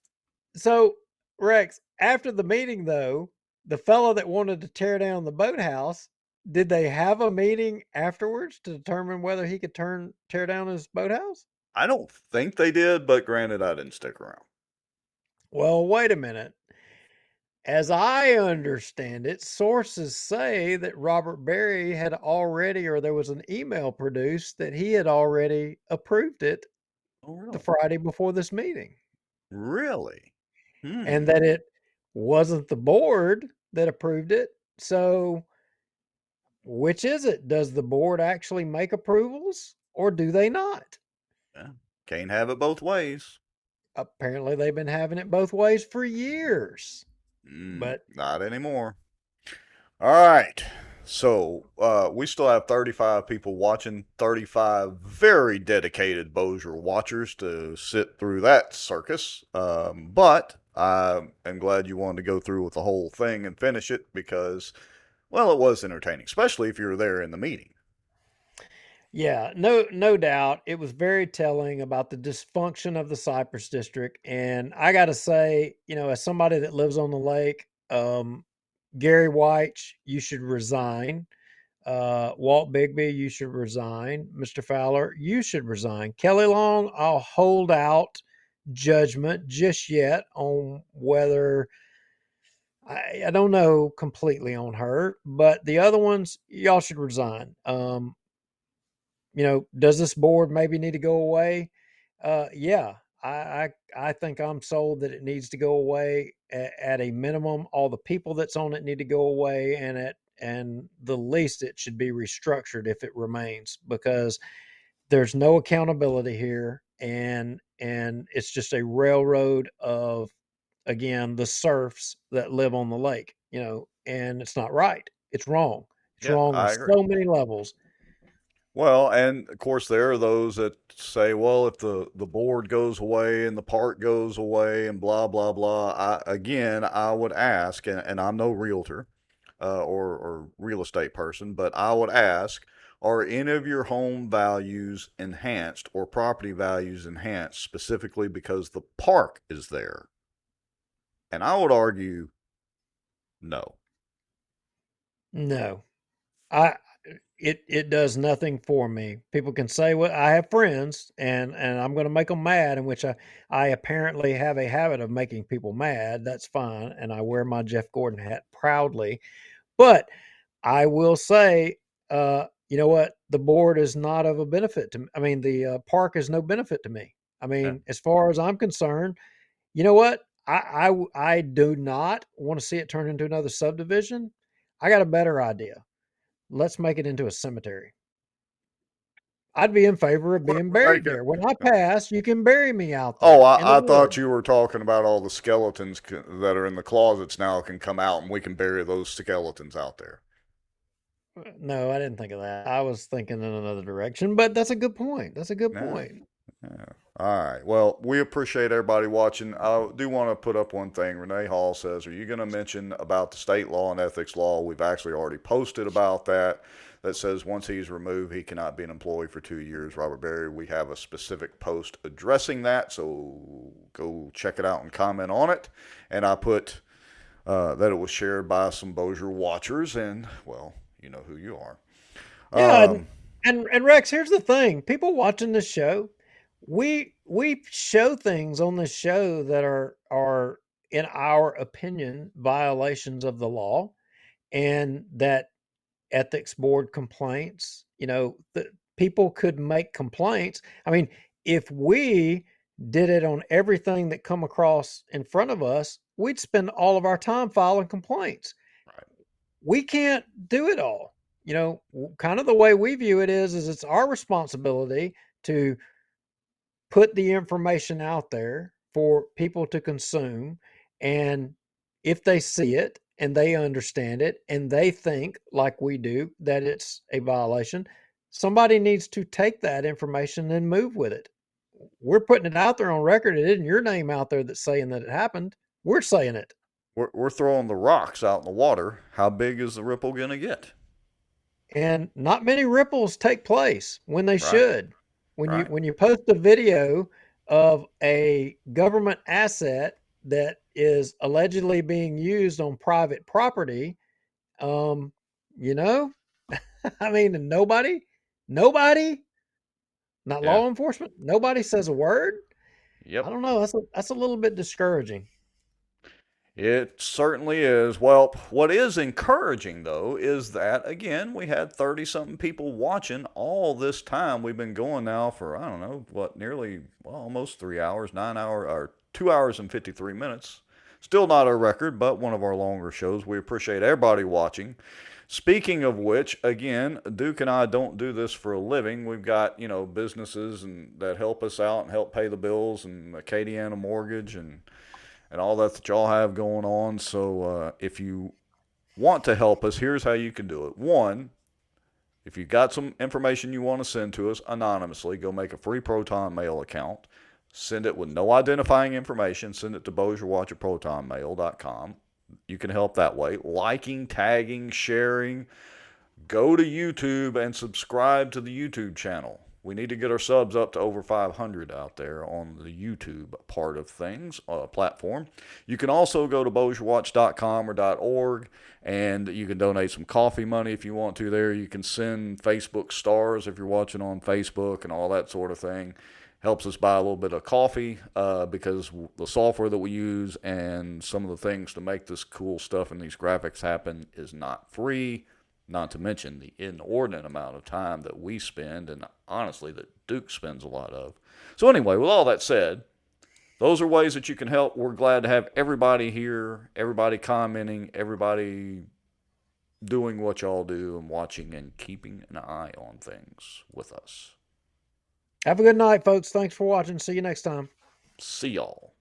So, Rex, after the meeting, though, the fellow that wanted to tear down the boathouse, did they have a meeting afterwards to determine whether he could tear down his boathouse?
I don't think they did, but granted, I didn't stick around.
Well, wait a minute. As I understand it, sources say that Robert Barry had already, or there was an email produced that he had already approved it the Friday before this meeting.
Really?
And that it wasn't the board that approved it. So, which is it? Does the board actually make approvals or do they not?
Yeah. Can't have it both ways.
Apparently, they've been having it both ways for years. But
not anymore. All right. So we still have 35 people watching, 35 very dedicated Bossier watchers to sit through that circus. But I am glad you wanted to go through with the whole thing and finish it because, well, it was entertaining, especially if you were there in the meeting.
Yeah, no doubt. It was very telling about the dysfunction of the Cypress district. And I got to say, as somebody that lives on the lake, Gary White, you should resign. Walt Bigby, you should resign. Mr. Fowler, you should resign. Kelly Long, I'll hold out judgment just yet on whether I don't know completely on her, but the other ones, y'all should resign. Does this board maybe need to go away? Yeah, I think I'm sold that it needs to go away at a minimum. All the people that's on it need to go away, and the least it should be restructured if it remains, because there's no accountability here, and it's just a railroad of, again, the serfs that live on the lake. And it's not right. It's wrong. It's
Yeah,
wrong on
I agree.
so many levels.
Well, and of course, there are those that say, well, if the board goes away and the park goes away and blah, blah, blah. I would ask, and I'm no realtor or real estate person, but I would ask, are any of your home values enhanced or property values enhanced specifically because the park is there? And I would argue no.
No, I it does nothing for me. People can say what I have friends, and I'm going to make them mad, in which I apparently have a habit of making people mad. That's fine, and I wear my Jeff Gordon hat proudly. But I will say, you know what? The board is not of a benefit to me. I mean, the park is no benefit to me. I
Yeah.
mean, as far as I'm concerned, you know what? I do not want to see it turn into another subdivision. I got a better idea. Let's make it into a cemetery. I'd be in favor of being
We're
buried
making.
there. When I pass, you can bury me out
Oh,
there in the
I thought
woods.
you were talking about all the skeletons that are in the closets now can come out and we can bury those skeletons out there.
No, I didn't think of that. I was thinking in another direction, but that's a good point. That's a good
Yeah.
point.
Yeah. All right. Well, we appreciate everybody watching. I do want to put up one thing. Renee Hall says, are you going to mention about the state law and ethics law? We've actually already posted about that. That says once he's removed, he cannot be an employee for 2 years. Robert Berry, we have a specific post addressing that. So go check it out and comment on it. And I put that it was shared by some Bossier watchers. And, well, you know who you are.
Yeah, and Rex, here's the thing. People watching this show, we show things on this show that are in our opinion violations of the law, and that ethics board complaints, that people could make complaints. I mean, if we did it on everything that come across in front of us, we'd spend all of our time filing complaints.
Right.
We can't do it all. Kind of the way we view it is it's our responsibility to put the information out there for people to consume. And if they see it and they understand it and they think like we do that it's a violation, somebody needs to take that information and move with it. We're putting it out there on record. It isn't your name out there that's saying that it happened. We're saying it.
We're throwing the rocks out in the water. How big is the ripple going to get?
And not many ripples take place when they
Right.
should. When you
Right.
when you post a video of a government asset that is allegedly being used on private property, um, you know, I mean, and nobody, not
Yeah.
law enforcement, nobody says a word. I
Yep.
don't know. That's a little bit discouraging.
It certainly is. Well, what is encouraging, though, is that, again, we had 30 something people watching all this time. We've been going now for, I don't know, nearly, well, almost 3 hours, 9 hours, or 2 hours and 53 minutes. Still not a record, but one of our longer shows. We appreciate everybody watching. Speaking of which, again, Duke and I don't do this for a living. We've got, businesses that help us out and help pay the bills, and Acadiana Mortgage and all that y'all have going on. So if you want to help us, here's how you can do it. One, if you've got some information you want to send to us anonymously, go make a free Proton Mail account. Send it with no identifying information. Send it to bossierwatch at protonmail.com. You can help that way. Liking, tagging, sharing, go to YouTube and subscribe to the YouTube channel. We need to get our subs up to over 500 out there on the YouTube part of things, platform. You can also go to bossierwatch.com or .org, and you can donate some coffee money if you want to there. You can send Facebook stars if you're watching on Facebook and all that sort of thing. Helps us buy a little bit of coffee because the software that we use and some of the things to make this cool stuff and these graphics happen is not free. Not to mention the inordinate amount of time that we spend, and honestly, that Duke spends a lot of. So anyway, with all that said, those are ways that you can help. We're glad to have everybody here, everybody commenting, everybody doing what y'all do and watching and keeping an eye on things with us.
Have a good night, folks. Thanks for watching. See you next time.
See y'all.